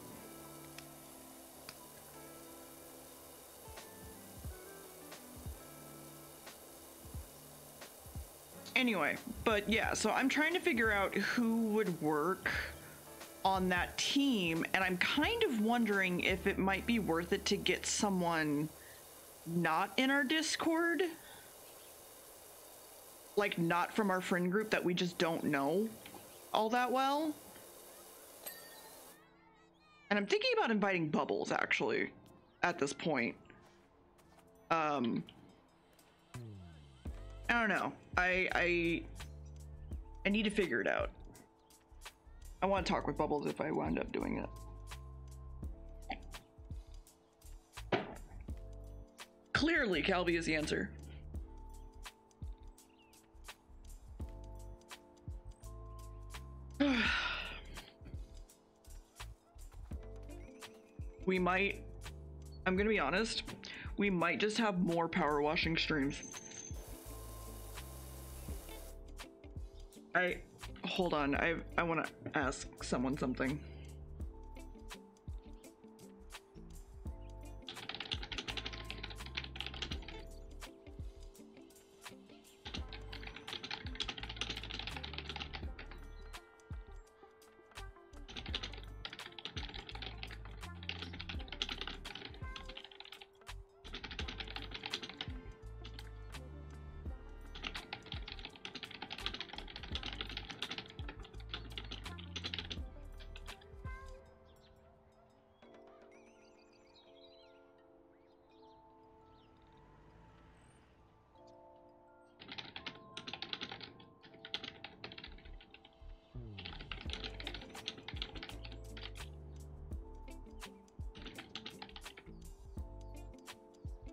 Anyway, but yeah, so I'm trying to figure out who would work on that team, and I'm kind of wondering if it might be worth it to get someone not in our Discord, like not from our friend group that we just don't know all that well. And I'm thinking about inviting Bubbles, actually, at this point. I don't know. I need to figure it out. I want to talk with Bubbles if I wind up doing it. Clearly, Calvi is the answer. We might, I'm gonna be honest, we might just have more power washing streams. Hold on, I want to ask someone something.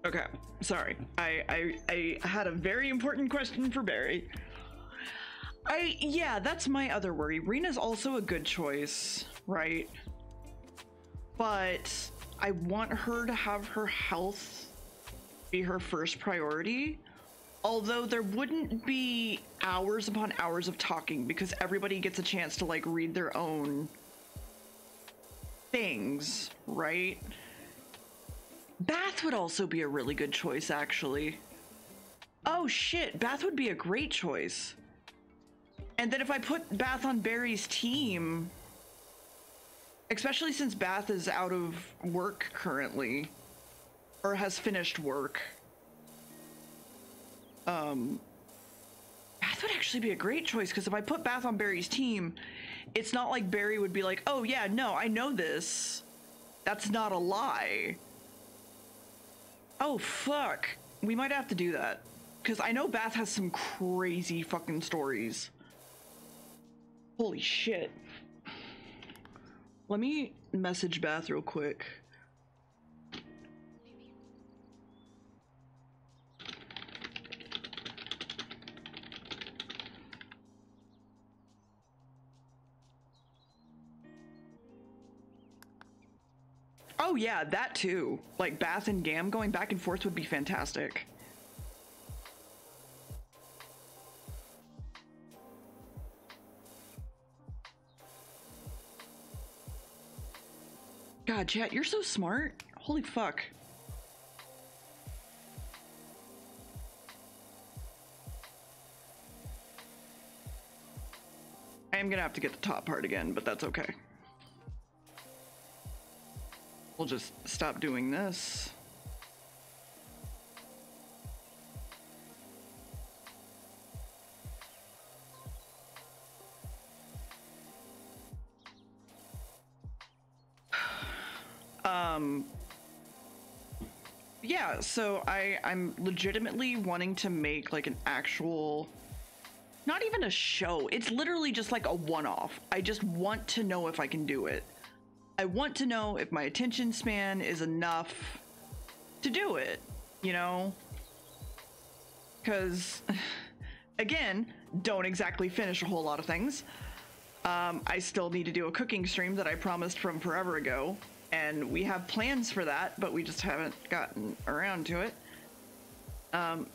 Okay, sorry. I had a very important question for Barry. Yeah, that's my other worry. Rena's also a good choice, right? But I want her to have her health be her first priority. Although there wouldn't be hours upon hours of talking because everybody gets a chance to like read their own things, right? Bath would also be a really good choice, actually. Oh shit, Bath would be a great choice. And then if I put Bath on Barry's team, especially since Bath is out of work currently, or has finished work, Bath would actually be a great choice, because if I put Bath on Barry's team, it's not like Barry would be like, oh yeah, no, I know this. That's not a lie. Oh, fuck. We might have to do that. Because I know Bath has some crazy fucking stories. Holy shit. Let me message Bath real quick. Oh yeah, that too. Like Bath and Gam going back and forth would be fantastic. God, chat, you're so smart. Holy fuck. I am gonna have to get the top part again, but that's okay. We'll just stop doing this. Yeah, so I'm legitimately wanting to make like an actual not even a show. It's literally just like a one-off. I just want to know if I can do it. I want to know if my attention span is enough to do it, you know? Because, again, don't exactly finish a whole lot of things. I still need to do a cooking stream that I promised from forever ago, and we have plans for that, but we just haven't gotten around to it.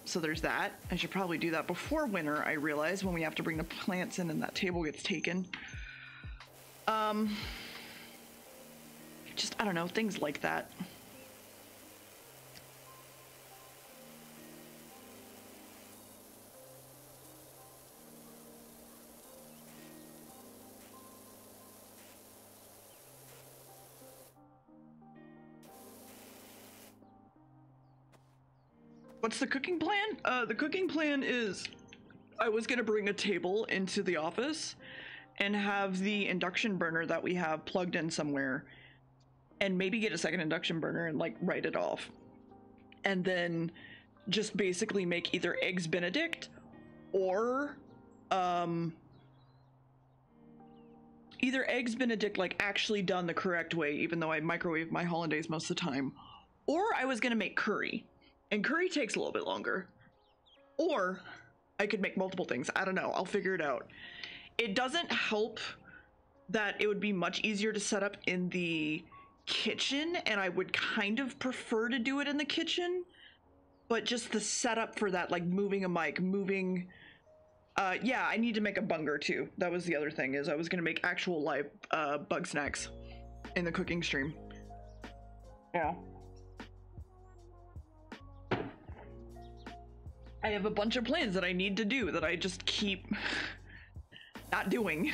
So there's that. I should probably do that before winter, I realize, when we have to bring the plants in and that table gets taken. Just, I don't know, things like that. What's the cooking plan? The cooking plan is I was gonna bring a table into the office and have the induction burner that we have plugged in somewhere, and maybe get a second induction burner and like write it off. And then just basically make either eggs Benedict or either eggs Benedict like actually done the correct way, even though I microwave my hollandaise most of the time, or I was gonna make curry. And curry takes a little bit longer. Or I could make multiple things. I don't know. I'll figure it out. It doesn't help that it would be much easier to set up in the kitchen, and I would kind of prefer to do it in the kitchen. But just the setup for that, like moving a mic, moving... yeah, I need to make a bunger too. That was the other thing, is I was going to make actual live bug snacks in the cooking stream. Yeah. I have a bunch of plans that I need to do that I just keep not doing.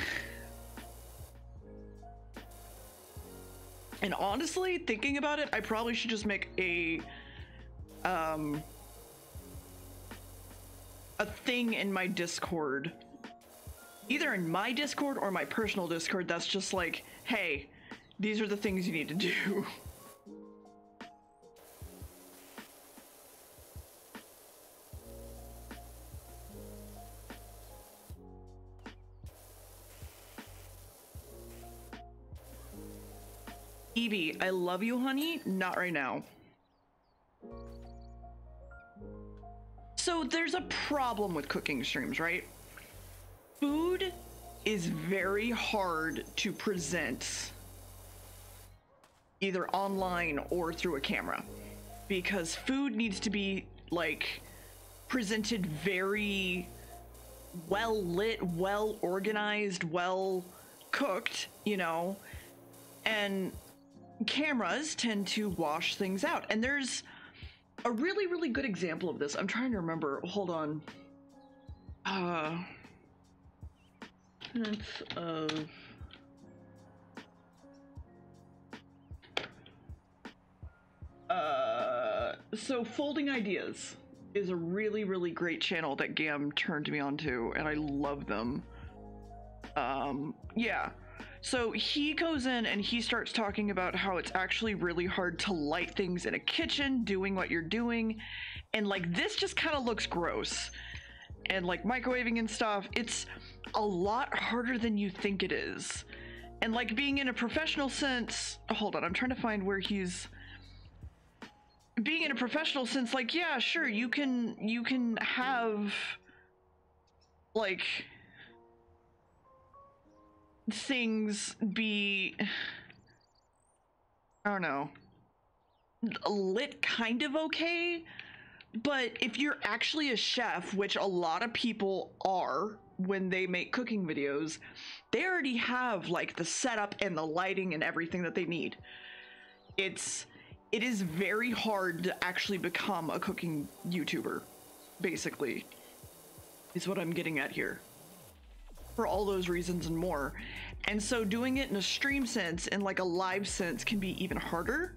And honestly, thinking about it, I probably should just make a thing in my Discord. Either in my Discord or my personal Discord that's just like, hey, these are the things you need to do. Evie, I love you, honey. Not right now. So there's a problem with cooking streams, right? Food is very hard to present either online or through a camera, because food needs to be like presented very well lit, well organized, well cooked, you know, and cameras tend to wash things out. And there's a really, really good example of this. I'm trying to remember. Hold on. So Folding Ideas is a really, really great channel that Gam turned me onto, and I love them. Yeah. So he goes in and he starts talking about how it's actually really hard to light things in a kitchen, doing what you're doing. And like, this just kind of looks gross. And like microwaving and stuff, it's a lot harder than you think it is. And like being in a professional sense, hold on, I'm trying to find where he's... Being in a professional sense, like, yeah, sure, you can have like... things be, I don't know, lit kind of okay, but if you're actually a chef, which a lot of people are when they make cooking videos, they already have like the setup and the lighting and everything that they need. It is very hard to actually become a cooking YouTuber, basically, is what I'm getting at here. For all those reasons and more. And so doing it in a stream sense and like a live sense can be even harder.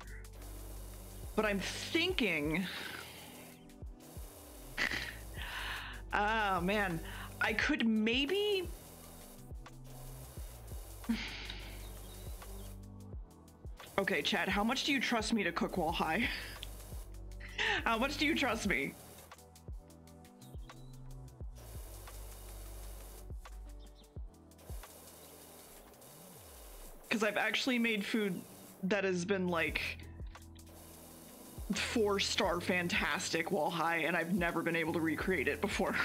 But I'm thinking, man, I could maybe, okay, Chad, how much do you trust me to cook while high? How much do you trust me? because I've actually made food that has been like 4-star fantastic while high, and I've never been able to recreate it before.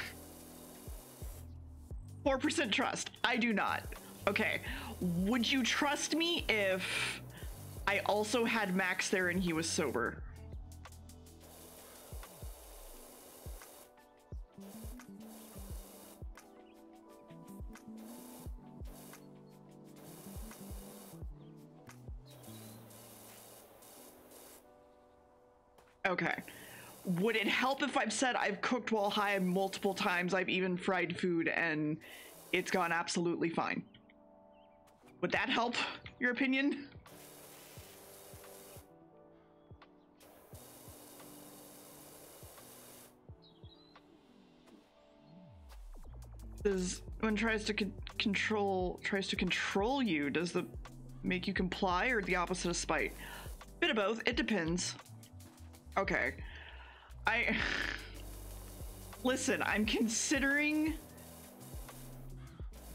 4% trust. I do not. Okay. Would you trust me if I also had Max there and he was sober? Okay. Would it help if I've said I've cooked while high multiple times, I've even fried food, and it's gone absolutely fine? Would that help your opinion? Does when tries to control you, does the make you comply, or the opposite of spite? Bit of both. It depends. Okay. Listen, I'm considering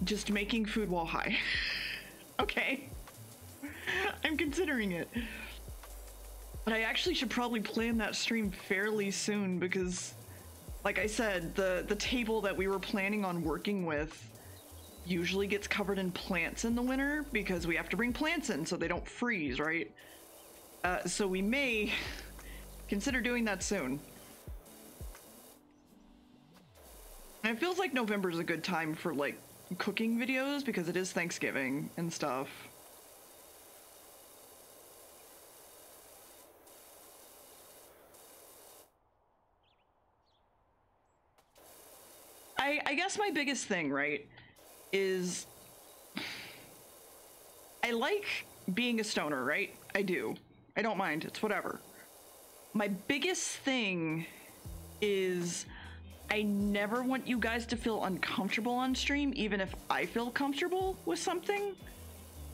just making food while high. Okay. I'm considering it. But I actually should probably plan that stream fairly soon because, like I said, the table that we were planning on working with usually gets covered in plants in the winter because we have to bring plants in so they don't freeze, right? So we may consider doing that soon. And it feels like November is a good time for like cooking videos because it is Thanksgiving and stuff. I guess my biggest thing, right, is I like being a stoner, right? I do. I don't mind. It's whatever. My biggest thing is I never want you guys to feel uncomfortable on stream, even if I feel comfortable with something,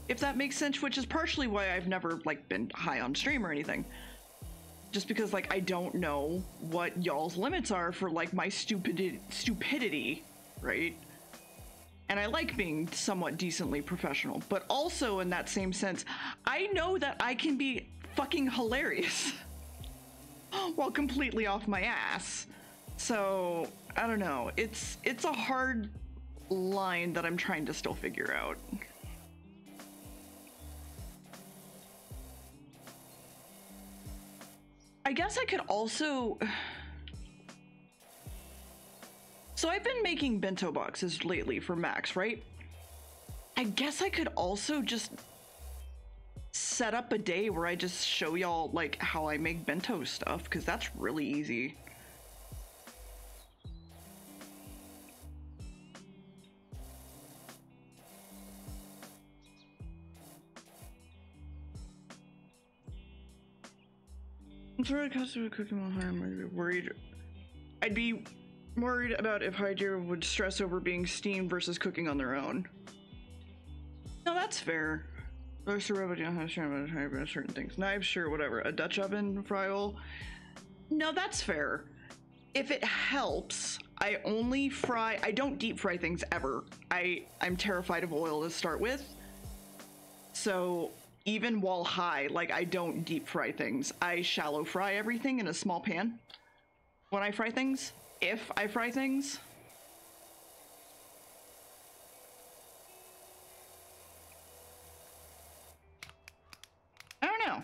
if that makes sense, which is partially why I've never like been high on stream or anything. Just because like I don't know what y'all's limits are for like my stupidity, right? And I like being somewhat decently professional, but also in that same sense, I know that I can be fucking hilarious while completely off my ass. So I don't know, it's a hard line that I'm trying to still figure out. I guess I could also, so I've been making bento boxes lately for Max, right? I guess I could also just set up a day where I just show y'all like how I make bento stuff, because that's really easy. I'm sorry, customer cooking while high. I'd be worried about if Hydra would stress over being steamed versus cooking on their own. No, that's fair. Most robot don't have certain things. Knives, sure, whatever. A Dutch oven, fry oil. No, that's fair. If it helps, I only fry. I don't deep fry things ever. I'm terrified of oil to start with. So even while high, like I don't deep fry things. I shallow fry everything in a small pan when I fry things. If I fry things. I don't know.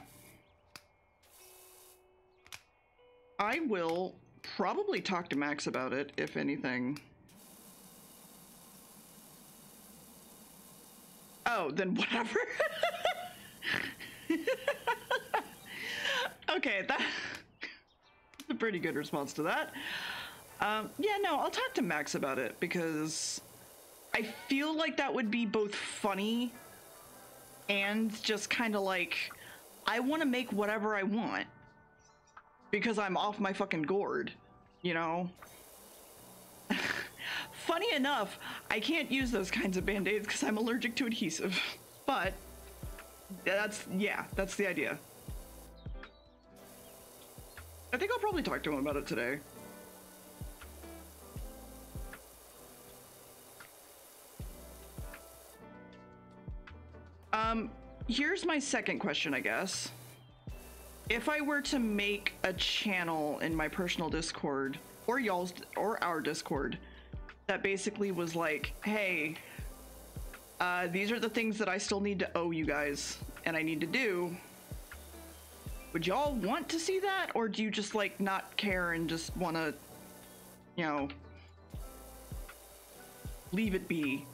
I will probably talk to Max about it, if anything. Oh, then whatever. Okay, that's a pretty good response to that. Yeah, no, I'll talk to Max about it because I feel like that would be both funny and just kind of like, I want to make whatever I want because I'm off my fucking gourd, you know? Funny enough, I can't use those kinds of band-aids because I'm allergic to adhesive, but that's the idea. I think I'll probably talk to him about it today. here's my second question, I guess. If I were to make a channel in my personal Discord, or y'all's, or our Discord, that basically was like, hey, these are the things that I still need to owe you guys, and I need to do. Would y'all want to see that, or do you just like not care and just want to, you know, leave it be?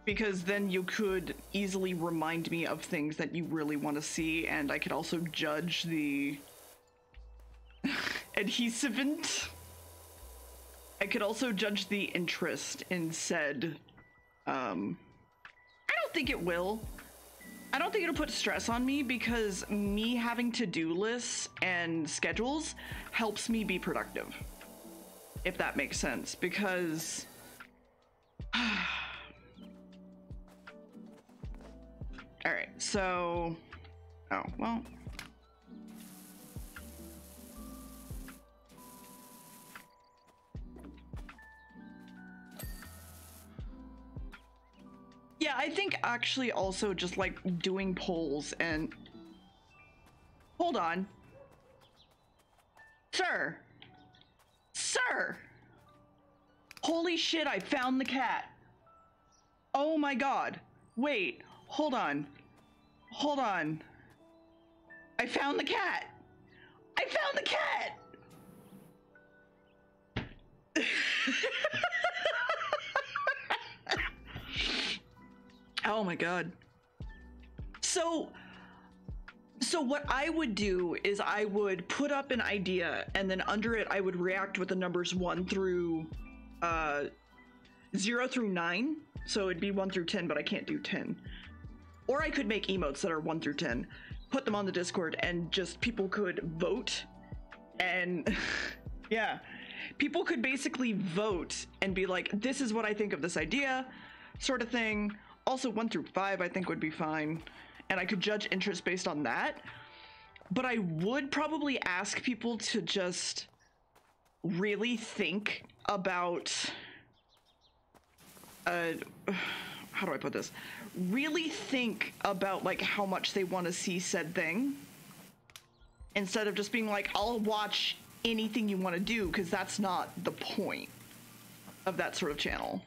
Because then you could easily remind me of things that you really want to see, and I could also judge the adhesivant. I could also judge the interest in said. I don't think it will. I don't think it'll put stress on me, because me having to-do lists and schedules helps me be productive. If that makes sense, because all right, so, oh, well. Yeah, I think actually also just like doing polls and, hold on. Sir. Sir. Holy shit, I found the cat. Oh my God. Wait. Hold on. Hold on. I found the cat. I found the cat. Oh my God. So what I would do is I would put up an idea, and then under it I would react with the numbers 1 through 0 through 9. So it'd be 1 through 10, but I can't do 10. Or I could make emotes that are 1 through 10, put them on the Discord, and just people could vote. And yeah, people could basically vote and be like, this is what I think of this idea, sort of thing. Also 1 through 5 I think would be fine. And I could judge interest based on that. But I would probably ask people to just really think about, how do I put this? Really think about like how much they want to see said thing, instead of just being like, I'll watch anything you want to do, because that's not the point of that sort of channel.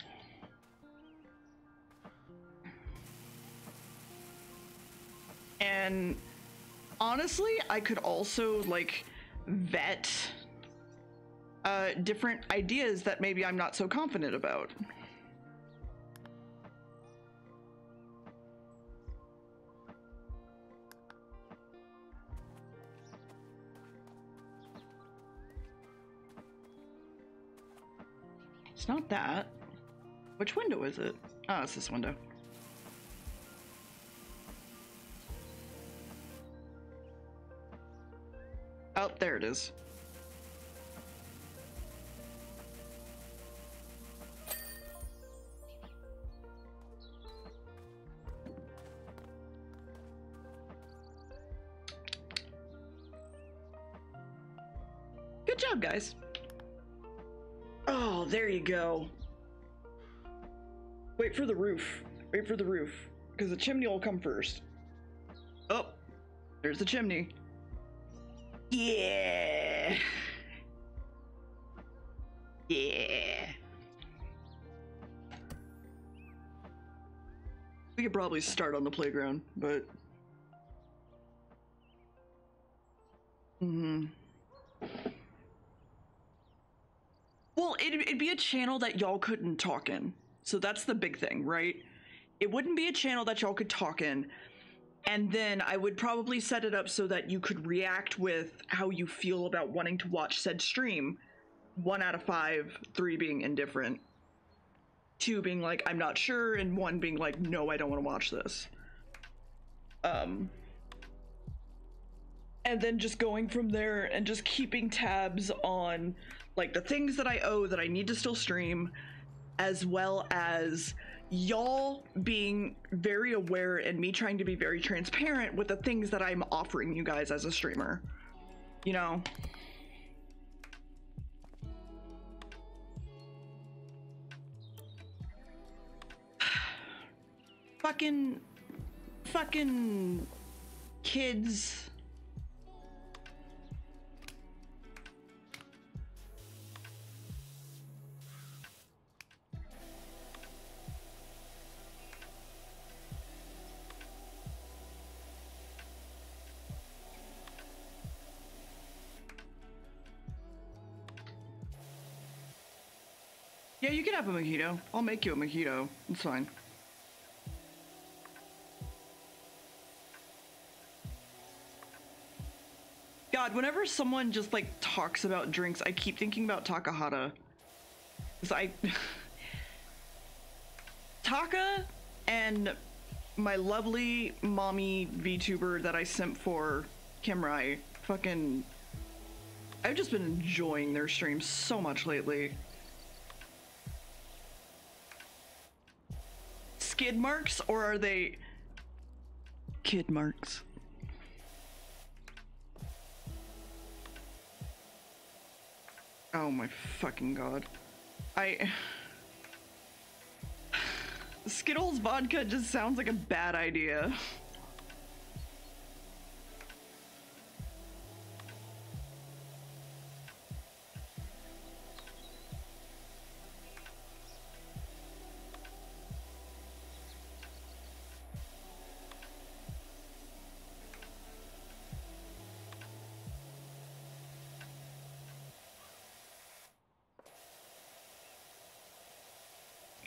And honestly, I could also like vet different ideas that maybe I'm not so confident about. It's not that. Which window is it? Oh, it's this window. Oh, there it is. Good job, guys. Oh, there you go. Wait for the roof. Wait for the roof, because the chimney will come first. Oh, there's the chimney. Yeah. Yeah. We could probably start on the playground, but well, it'd be a channel that y'all couldn't talk in. So that's the big thing, right? It wouldn't be a channel that y'all could talk in. And then I would probably set it up so that you could react with how you feel about wanting to watch said stream. 1 out of 5, 3 being indifferent, 2 being like, I'm not sure, and 1 being like, no, I don't want to watch this. And then just going from there and just keeping tabs on like the things that I owe that I need to still stream, as well as y'all being very aware and me trying to be very transparent with the things that I'm offering you guys as a streamer, you know? Fucking kids. Yeah, you can have a mojito. I'll make you a mojito. It's fine. God, whenever someone just like talks about drinks, I keep thinking about Takahata. Cause Taka and my lovely mommy VTuber that I simp for, Kimrai, fucking, I've just been enjoying their streams so much lately. Skid marks, or are they kid marks? Oh my fucking god. Skittles vodka just sounds like a bad idea.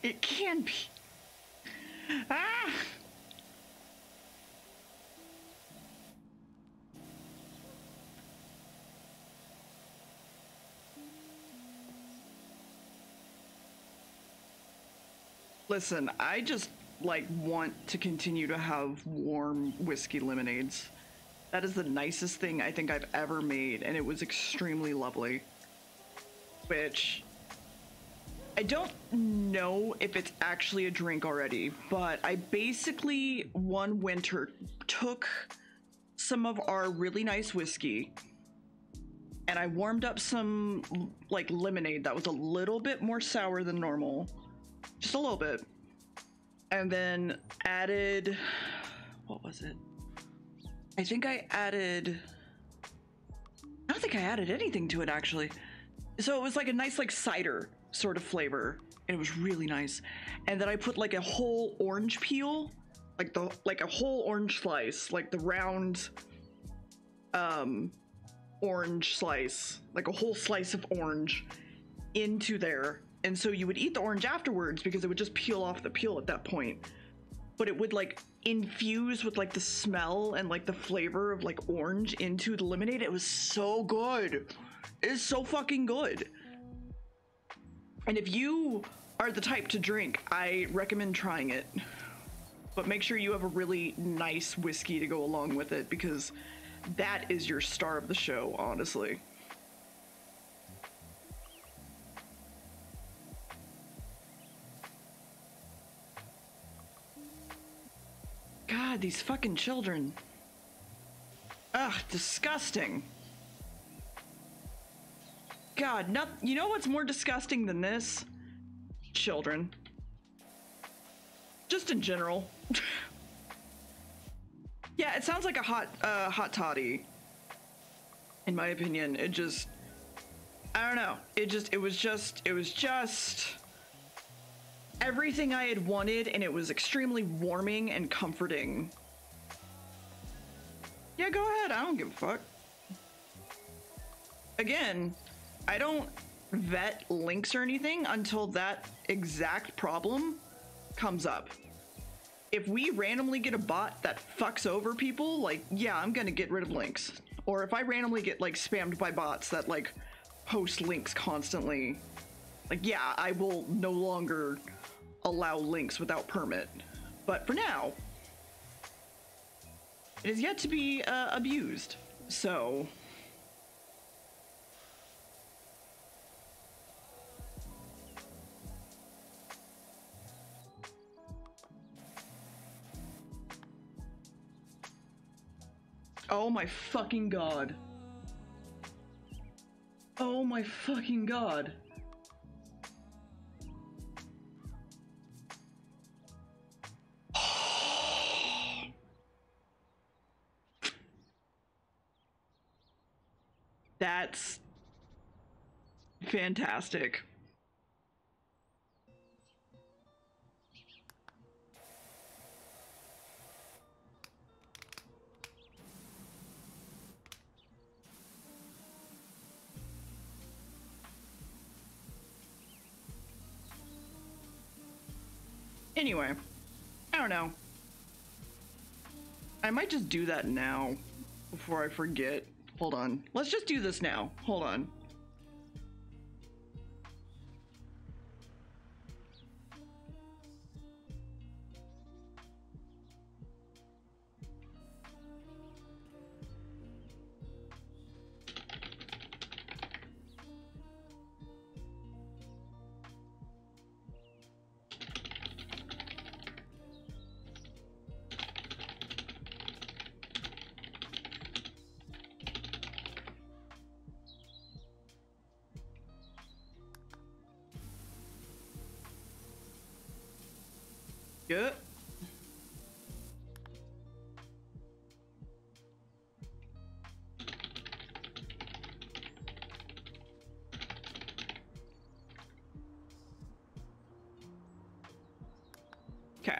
It can be. Ah! Listen, I just like want to continue to have warm whiskey lemonades. That is the nicest thing I think I've ever made, and it was extremely lovely. Which I don't know if it's actually a drink already, but I basically one winter took some of our really nice whiskey and I warmed up some like lemonade that was a little bit more sour than normal, just a little bit, and then added, what was it? I don't think I added anything to it actually. So it was like a nice like cider sort of flavor, and it was really nice. And then I put like a whole orange peel, like a whole orange slice, like the round orange slice, like a whole slice of orange into there. And so you would eat the orange afterwards because it would just peel off the peel at that point, but it would like infuse with like the smell and like the flavor of like orange into the lemonade. It was so good. It is so fucking good. And if you are the type to drink, I recommend trying it. But make sure you have a really nice whiskey to go along with it, because that is your star of the show, honestly. God, these fucking children. Ugh, disgusting. God, you know what's more disgusting than this? Children. Just in general. Yeah, it sounds like a hot toddy. In my opinion, it just, I don't know. It was just everything I had wanted, and it was extremely warming and comforting. Yeah, go ahead. I don't give a fuck. Again, I don't vet links or anything until that exact problem comes up. If we randomly get a bot that fucks over people, like, yeah, I'm gonna get rid of links. Or if I randomly get like spammed by bots that like post links constantly, like, yeah, I will no longer allow links without permit. But for now, it is yet to be abused, so. Oh my fucking god. Oh my fucking god. That's fantastic. Anyway, I don't know. I might just do that now before I forget. Hold on. Let's just do this now. Hold on. Yeah. Okay.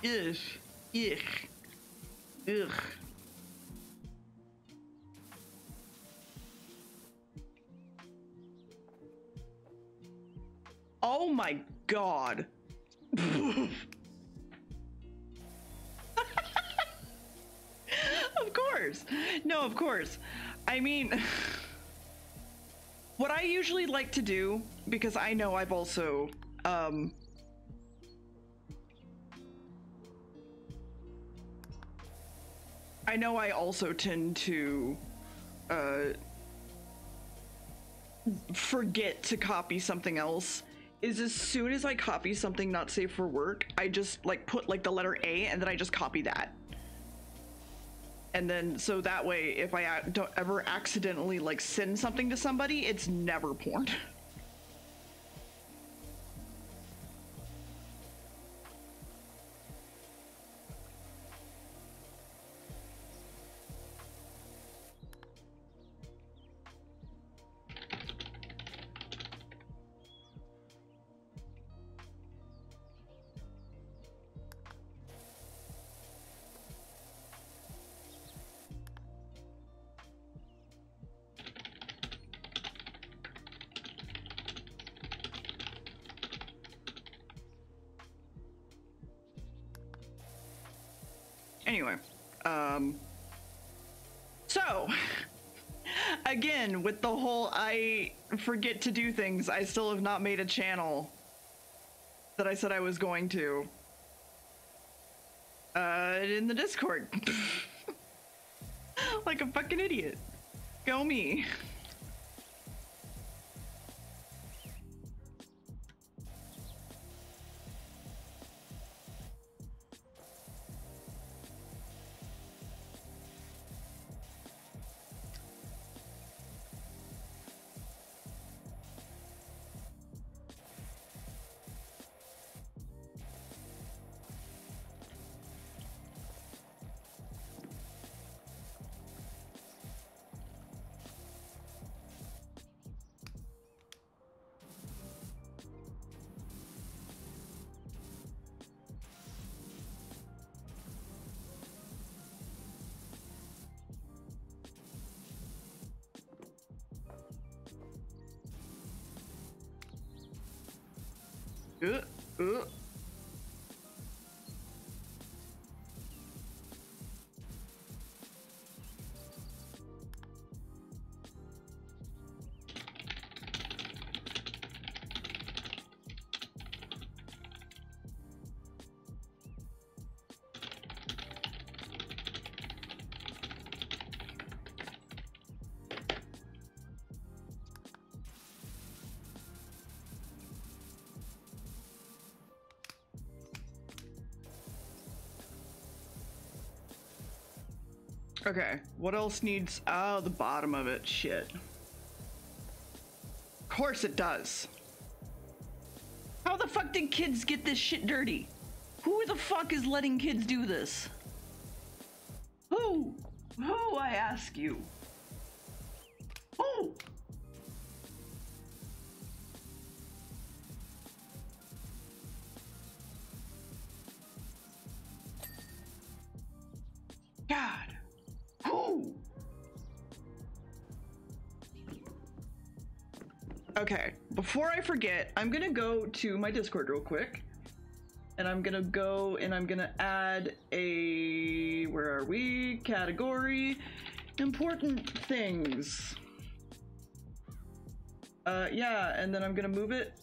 Ugh. Ugh. Ugh. Oh my god. Of course. No, of course. I mean, what I usually like to do, because I know I've also, I know I also tend to, forget to copy something else, is as soon as I copy something not safe for work, I just like put like the letter A and then I just copy that. And then so that way if I don't ever accidentally like send something to somebody, it's never porn. Anyway, so again, with the whole I forget to do things, I still have not made a channel that I said I was going to in the Discord. Like a fucking idiot. Go me. Uh. Okay, what else needs... Oh, the bottom of it. Shit. Of course it does. How the fuck did kids get this shit dirty? Who the fuck is letting kids do this? Who? I ask you? Oh! God. Who? Okay, before I forget, I'm gonna go to my Discord real quick. And I'm gonna go and I'm gonna add a, where are we? Category, important things. Yeah, and then I'm gonna move it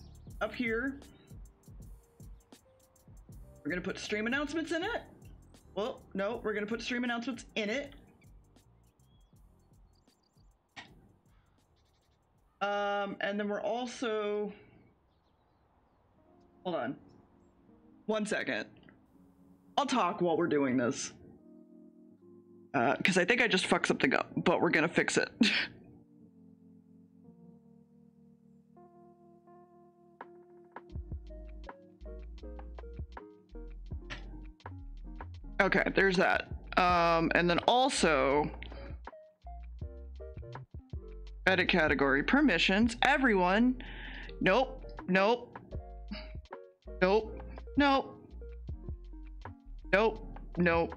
up here. We're gonna put stream announcements in it. Well, no, we're gonna put stream announcements in it. And then we're also, hold on. 1 second. I'll talk while we're doing this. Because I think I just fucked something up, but we're gonna fix it. Okay, there's that. And then also, edit category, permissions, everyone. Nope, nope, nope. Nope. Nope. Nope.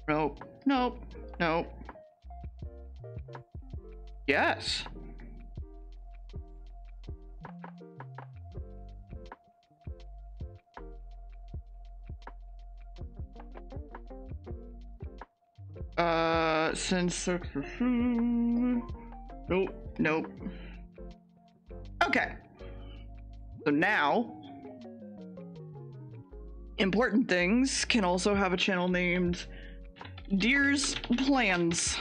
Nope. Nope. Nope. Yes. Nope. Nope. Okay. So now, important things can also have a channel named Deer's Plans.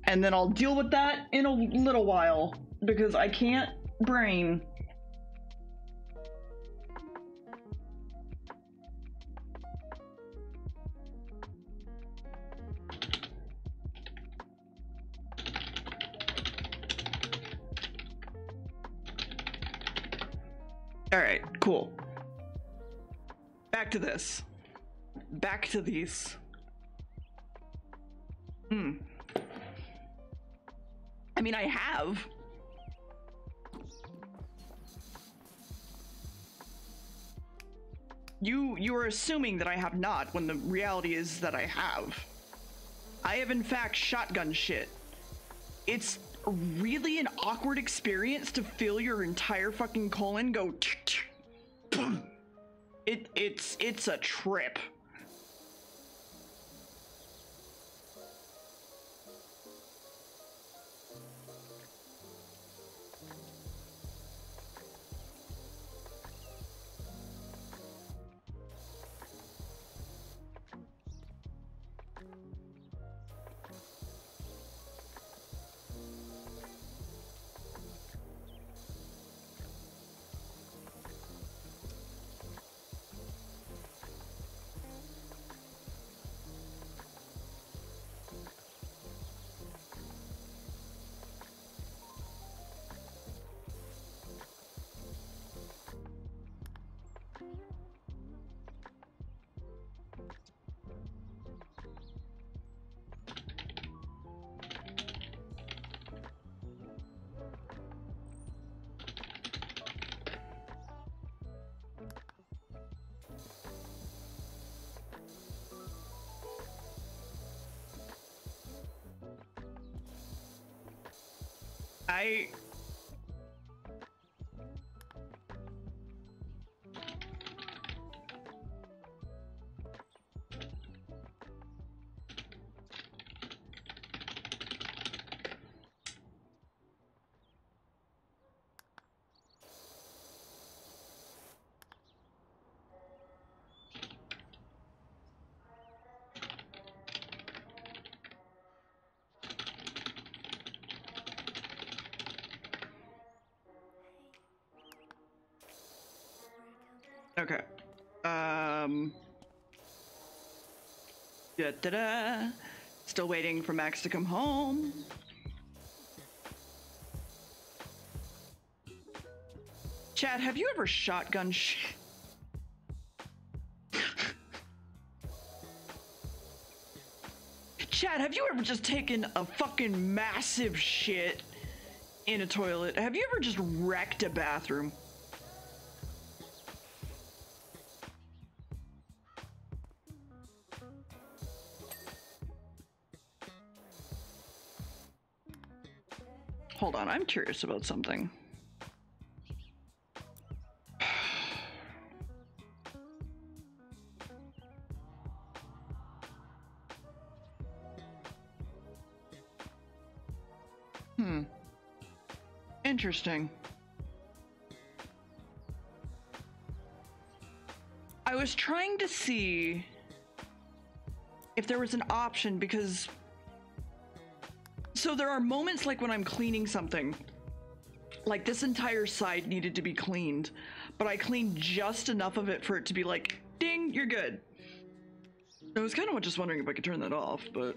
And then I'll deal with that in a little while because I can't brain. All right, cool. Back to this. Back to these. I mean, I have. You are assuming that I have not, when the reality is that I have. I have in fact shotgun shit. It's really an awkward experience to feel your entire fucking colon go it's a trip. Okay. Da-da-da. Still waiting for Max to come home. Chad, have you ever shotgun Chad, have you ever just taken a fucking massive shit in a toilet? Have you ever just wrecked a bathroom? Hold on, I'm curious about something. Interesting. I was trying to see if there was an option because so there are moments like when I'm cleaning something, like this entire side needed to be cleaned, but I cleaned just enough of it for it to be like, ding, you're good. I was kind of just wondering if I could turn that off, but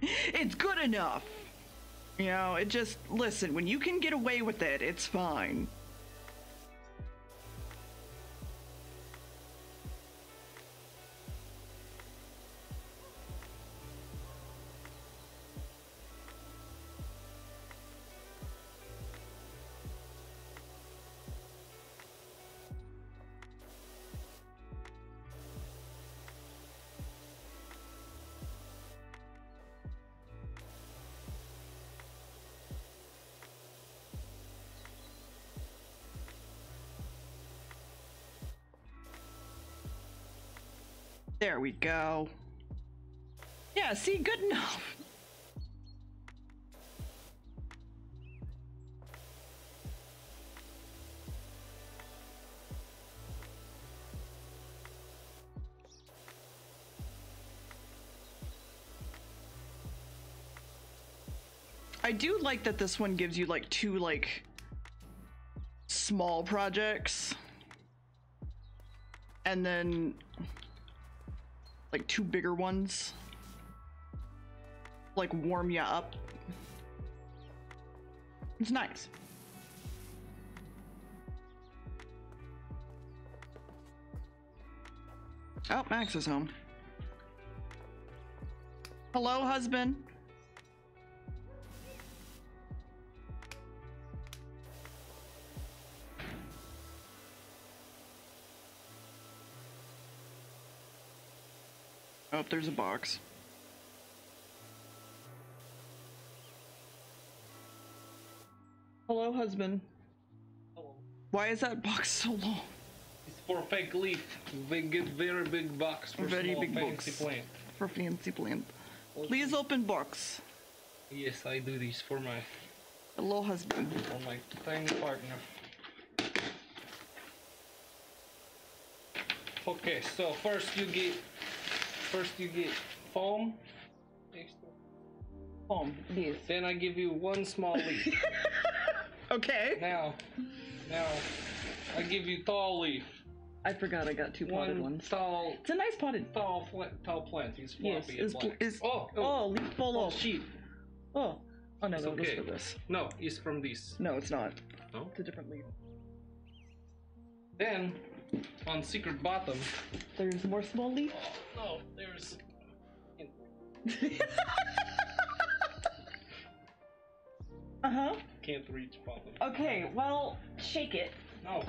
it's good enough. You know, it just, listen, when you can get away with it, it's fine. There we go. Yeah, see, good enough. I do like that this one gives you like two like small projects and then like two bigger ones, like warm you up. It's nice. Oh, Max is home. Hello, husband. Oh, there's a box. Hello, husband. Hello. Why is that box so long? It's for fake leaf. Very big box for Very small big fancy box. plant. For fancy plant. Please open box. Yes, I do this for my Husband. tiny partner. Okay, so first you get foam. Foam, yes. Then I give you one small leaf. Okay. Now I give you tall leaf. I forgot I got two potted One ones. tall It's a nice potted. tall plant. It's Yes, floppy and black. leaf fall Oh, off. sheep. Oh no, It's no, it was okay. for this. No, it's from this. No, it's not. No? It's a different leaf. Then on secret bottom. There's more small leaf. No, there's. Uh-huh. Can't reach bottom. Okay, well, shake it. No.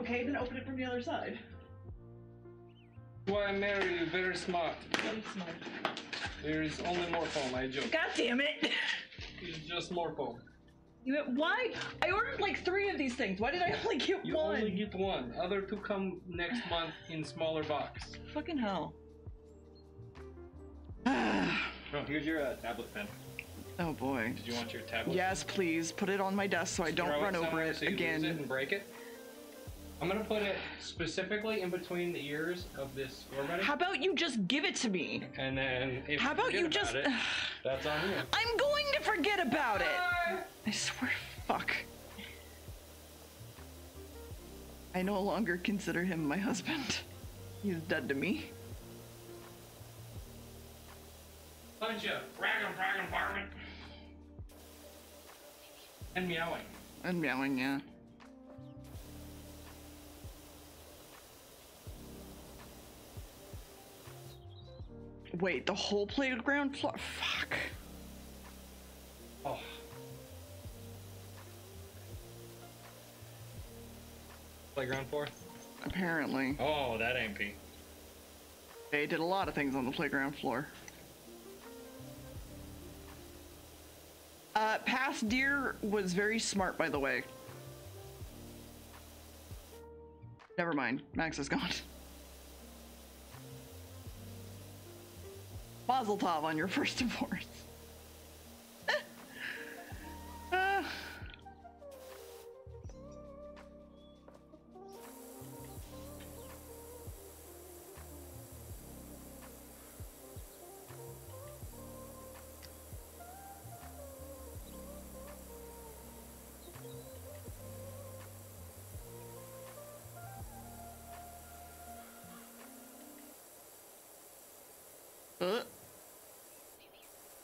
Okay, then open it from the other side. Why I marry you? Very smart. Very smart. There is only more foam. I joke. God damn it! It's just more foam. Why? I ordered like 3 of these things. Why did I only get You one? only get one. Other 2 come next month in smaller box. Fucking hell. Oh, here's your tablet pen. Oh boy. Did you want your tablet? Yes, please. Put it on my desk so I don't Throw run over somewhere it so you lose again. it and break it. I'm gonna put it specifically in between the ears of this score buddy. How about you just give it to me? And then if How about you just... it, that's on you. I'm going to forget about it! I swear, fuck. I no longer consider him my husband. He's dead to me. Bunch of bragging, barking. And meowing. And meowing, yeah. Wait, the whole playground floor? Fuck. Oh. Playground floor? Apparently. Oh, that ain't pee. They did a lot of things on the playground floor. Past Deer was very smart, by the way. Never mind, Max is gone. Mazel tov on your first divorce.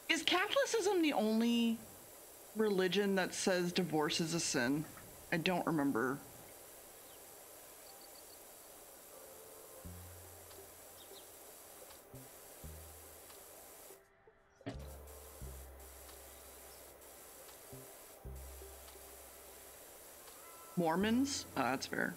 Is Catholicism the only religion that says divorce is a sin? I don't remember. Mormons? Oh, that's fair.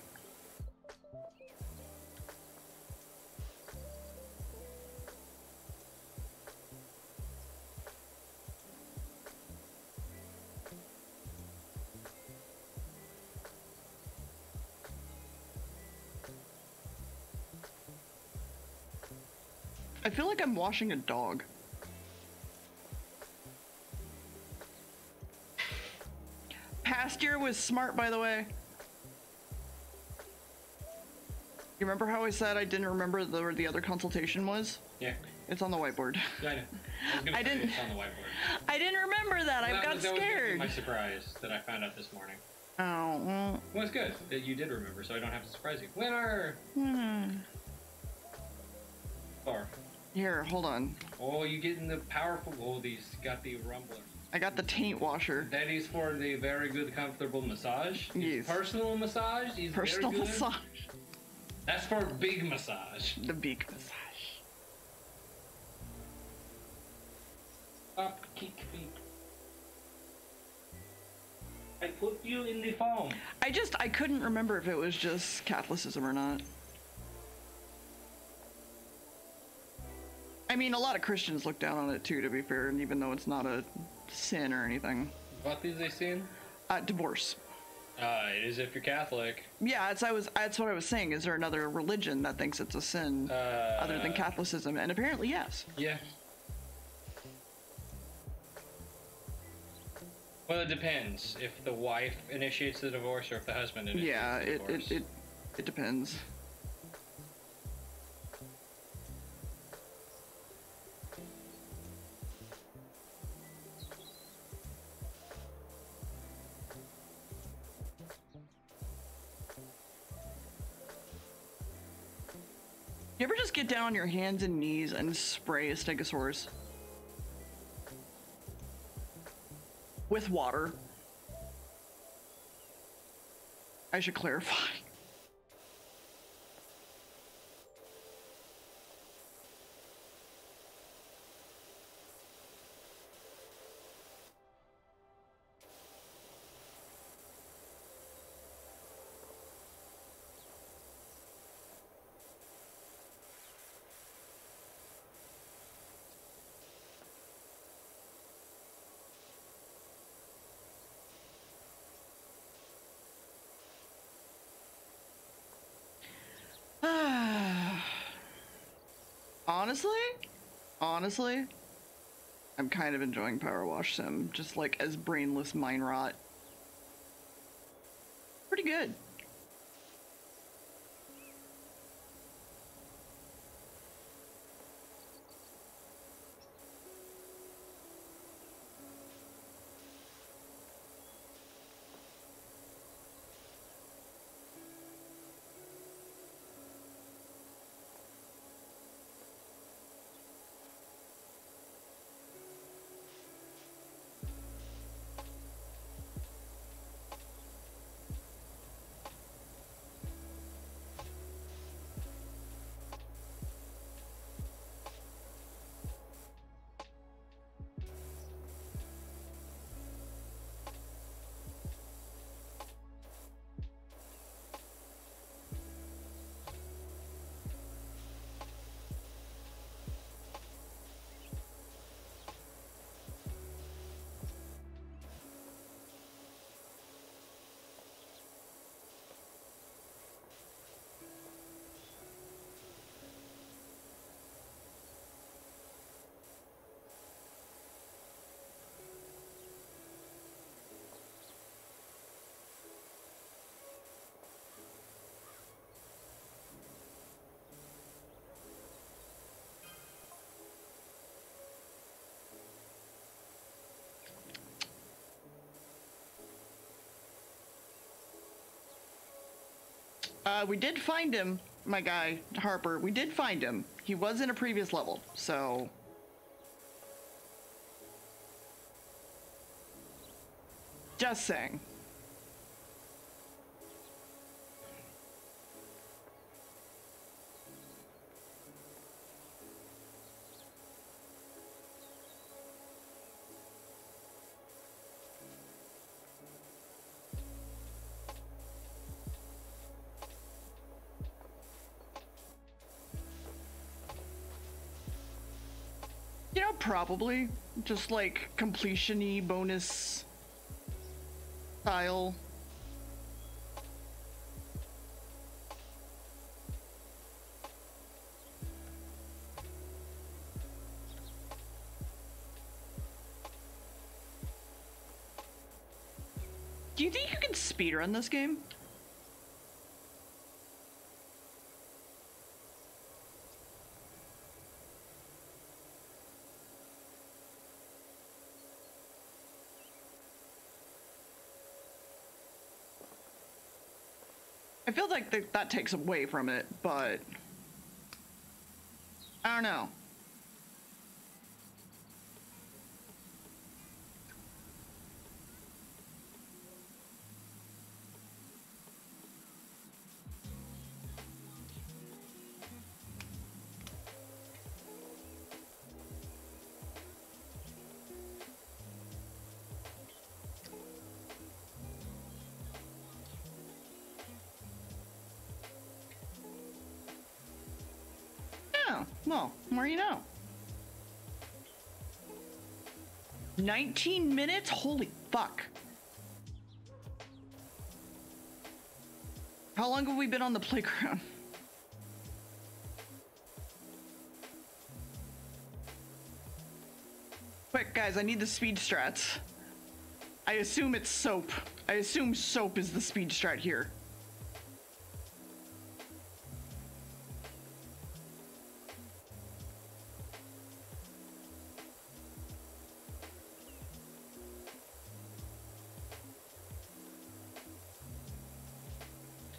I feel like I'm washing a dog. Past year was smart, by the way. You remember how I said I didn't remember where the other consultation was? Yeah. It's on the whiteboard. Yeah, I know. I didn't. It's on the whiteboard. I didn't remember that. I got That was scared. my surprise that I found out this morning. Oh, well. Well, it's good that you did remember, so I don't have to surprise you. Winner! Or, Here, hold on. oh, you getting the powerful. Oh, these got the rumbler. I got the taint washer. That is for the very good, comfortable massage. Yes. Personal massage is Personal very good. massage. That's for big massage. The beak massage. Up, kick feet. I put you in the foam. I couldn't remember if it was just Catholicism or not. I mean, a lot of Christians look down on it too, to be fair, and even though it's not a sin or anything. What is a sin? Divorce. It is if you're Catholic. Yeah, that's what I was saying. Is there another religion that thinks it's a sin other than Catholicism? And apparently, yes. Yeah. Well, it depends if the wife initiates the divorce or if the husband initiates the divorce. It depends. You ever just get down on your hands and knees and spray a stegosaurus? With water. I should clarify. Honestly, I'm kind of enjoying Power Wash Sim, just like as brainless mine rot. Pretty good. We did find him, my guy, Harper. We did find him. He was in a previous level, so... Just saying. You know, probably just like completion-y bonus style. Do you think you can speedrun this game? I feel like that takes away from it, but I don't know. Well, more you know. 19 minutes? Holy fuck. How long have we been on the playground? Quick, guys, I need the speed strats. I assume it's soap. I assume soap is the speed strat here.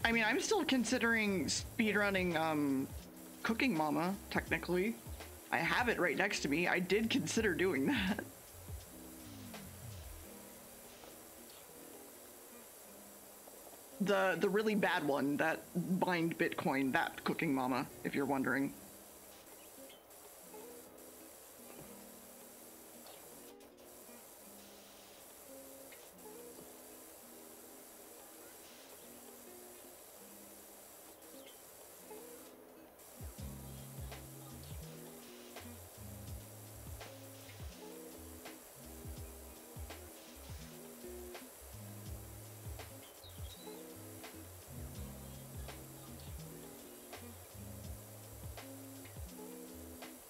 I mean, I'm still considering speedrunning Cooking Mama, technically. I have it right next to me. I did consider doing that. The really bad one, that bind Bitcoin, that Cooking Mama, if you're wondering.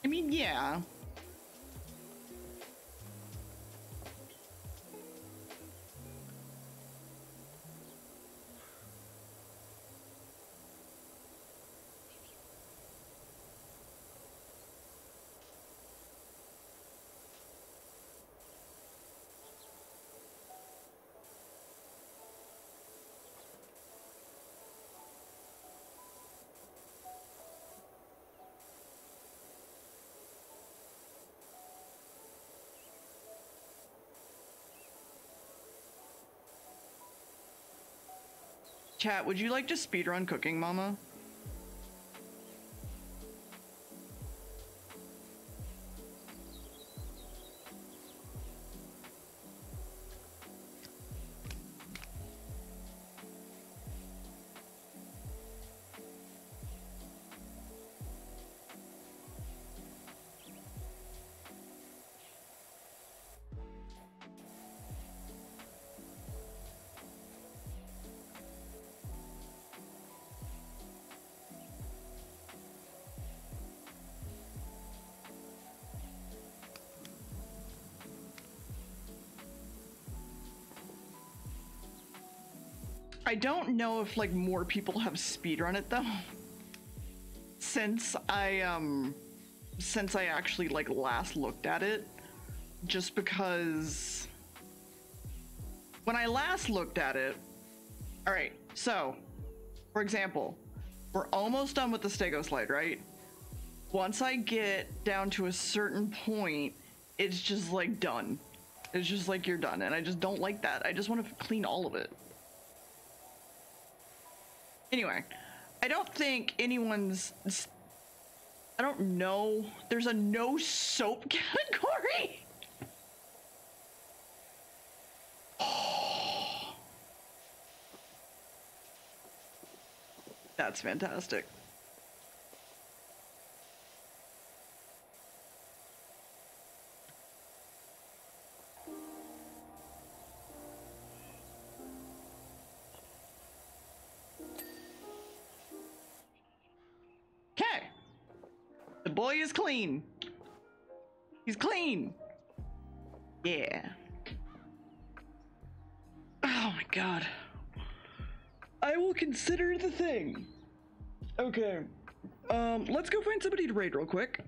I mean, yeah. Chat, would you like to speedrun Cooking Mama? I don't know if like more people have speedrun it though. Since I actually like last looked at it, just because when I last looked at it, all right, so For example, we're almost done with the stego slide, right? Once I get down to a certain point, it's just like done. It's just like you're done, and I just don't like that. I just want to clean all of it. Anyway, I don't think anyone's... I don't know. There's a no soap category? That's fantastic. Okay. The boy is clean. He's clean. Yeah. Oh my god. I will consider the thing. Okay. Let's go find somebody to raid real quick.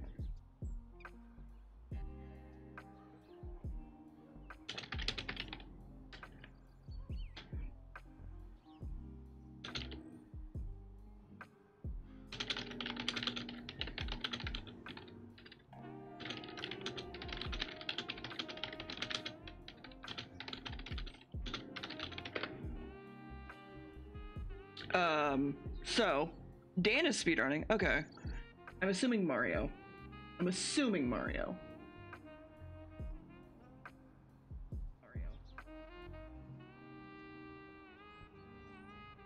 So, Dan is speedrunning. Okay. I'm assuming Mario. Mario.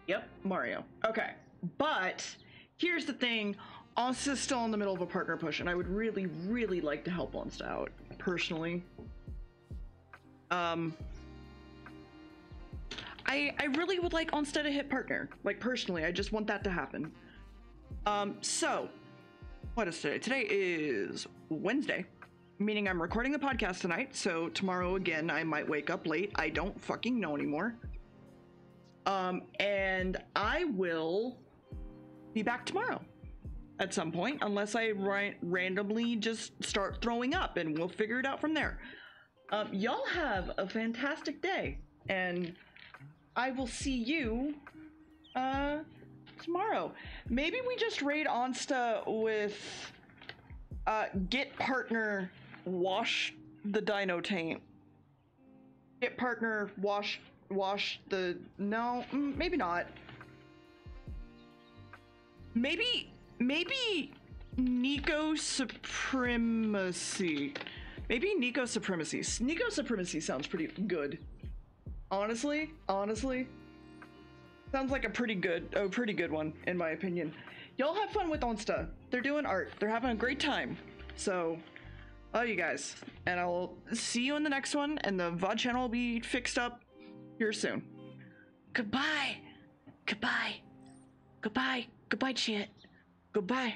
Yep, Mario. Okay. But, here's the thing. Onsta's still in the middle of a partner push, and I would really, really like to help Onsta out, personally. I really would like Onsta to hit partner. Like, personally, I just want that to happen. So, what is today? Today is Wednesday, meaning I'm recording the podcast tonight, so tomorrow, again, I might wake up late. I don't fucking know anymore. And I will be back tomorrow at some point, unless I randomly just start throwing up, and we'll figure it out from there. Y'all have a fantastic day, and I will see you tomorrow. Maybe we just raid Onsta with get partner, wash the dino taint. Get partner, wash the... No, maybe not. Maybe Nico Supremacy. Maybe Nico Supremacy. Nico Supremacy sounds pretty good. Honestly, sounds like a pretty good one, in my opinion. Y'all have fun with Onsta. They're doing art. They're having a great time. So, love you guys. And I'll see you in the next one, and the VOD channel will be fixed up here soon. Goodbye. Goodbye. Goodbye. Goodbye, chat. Goodbye.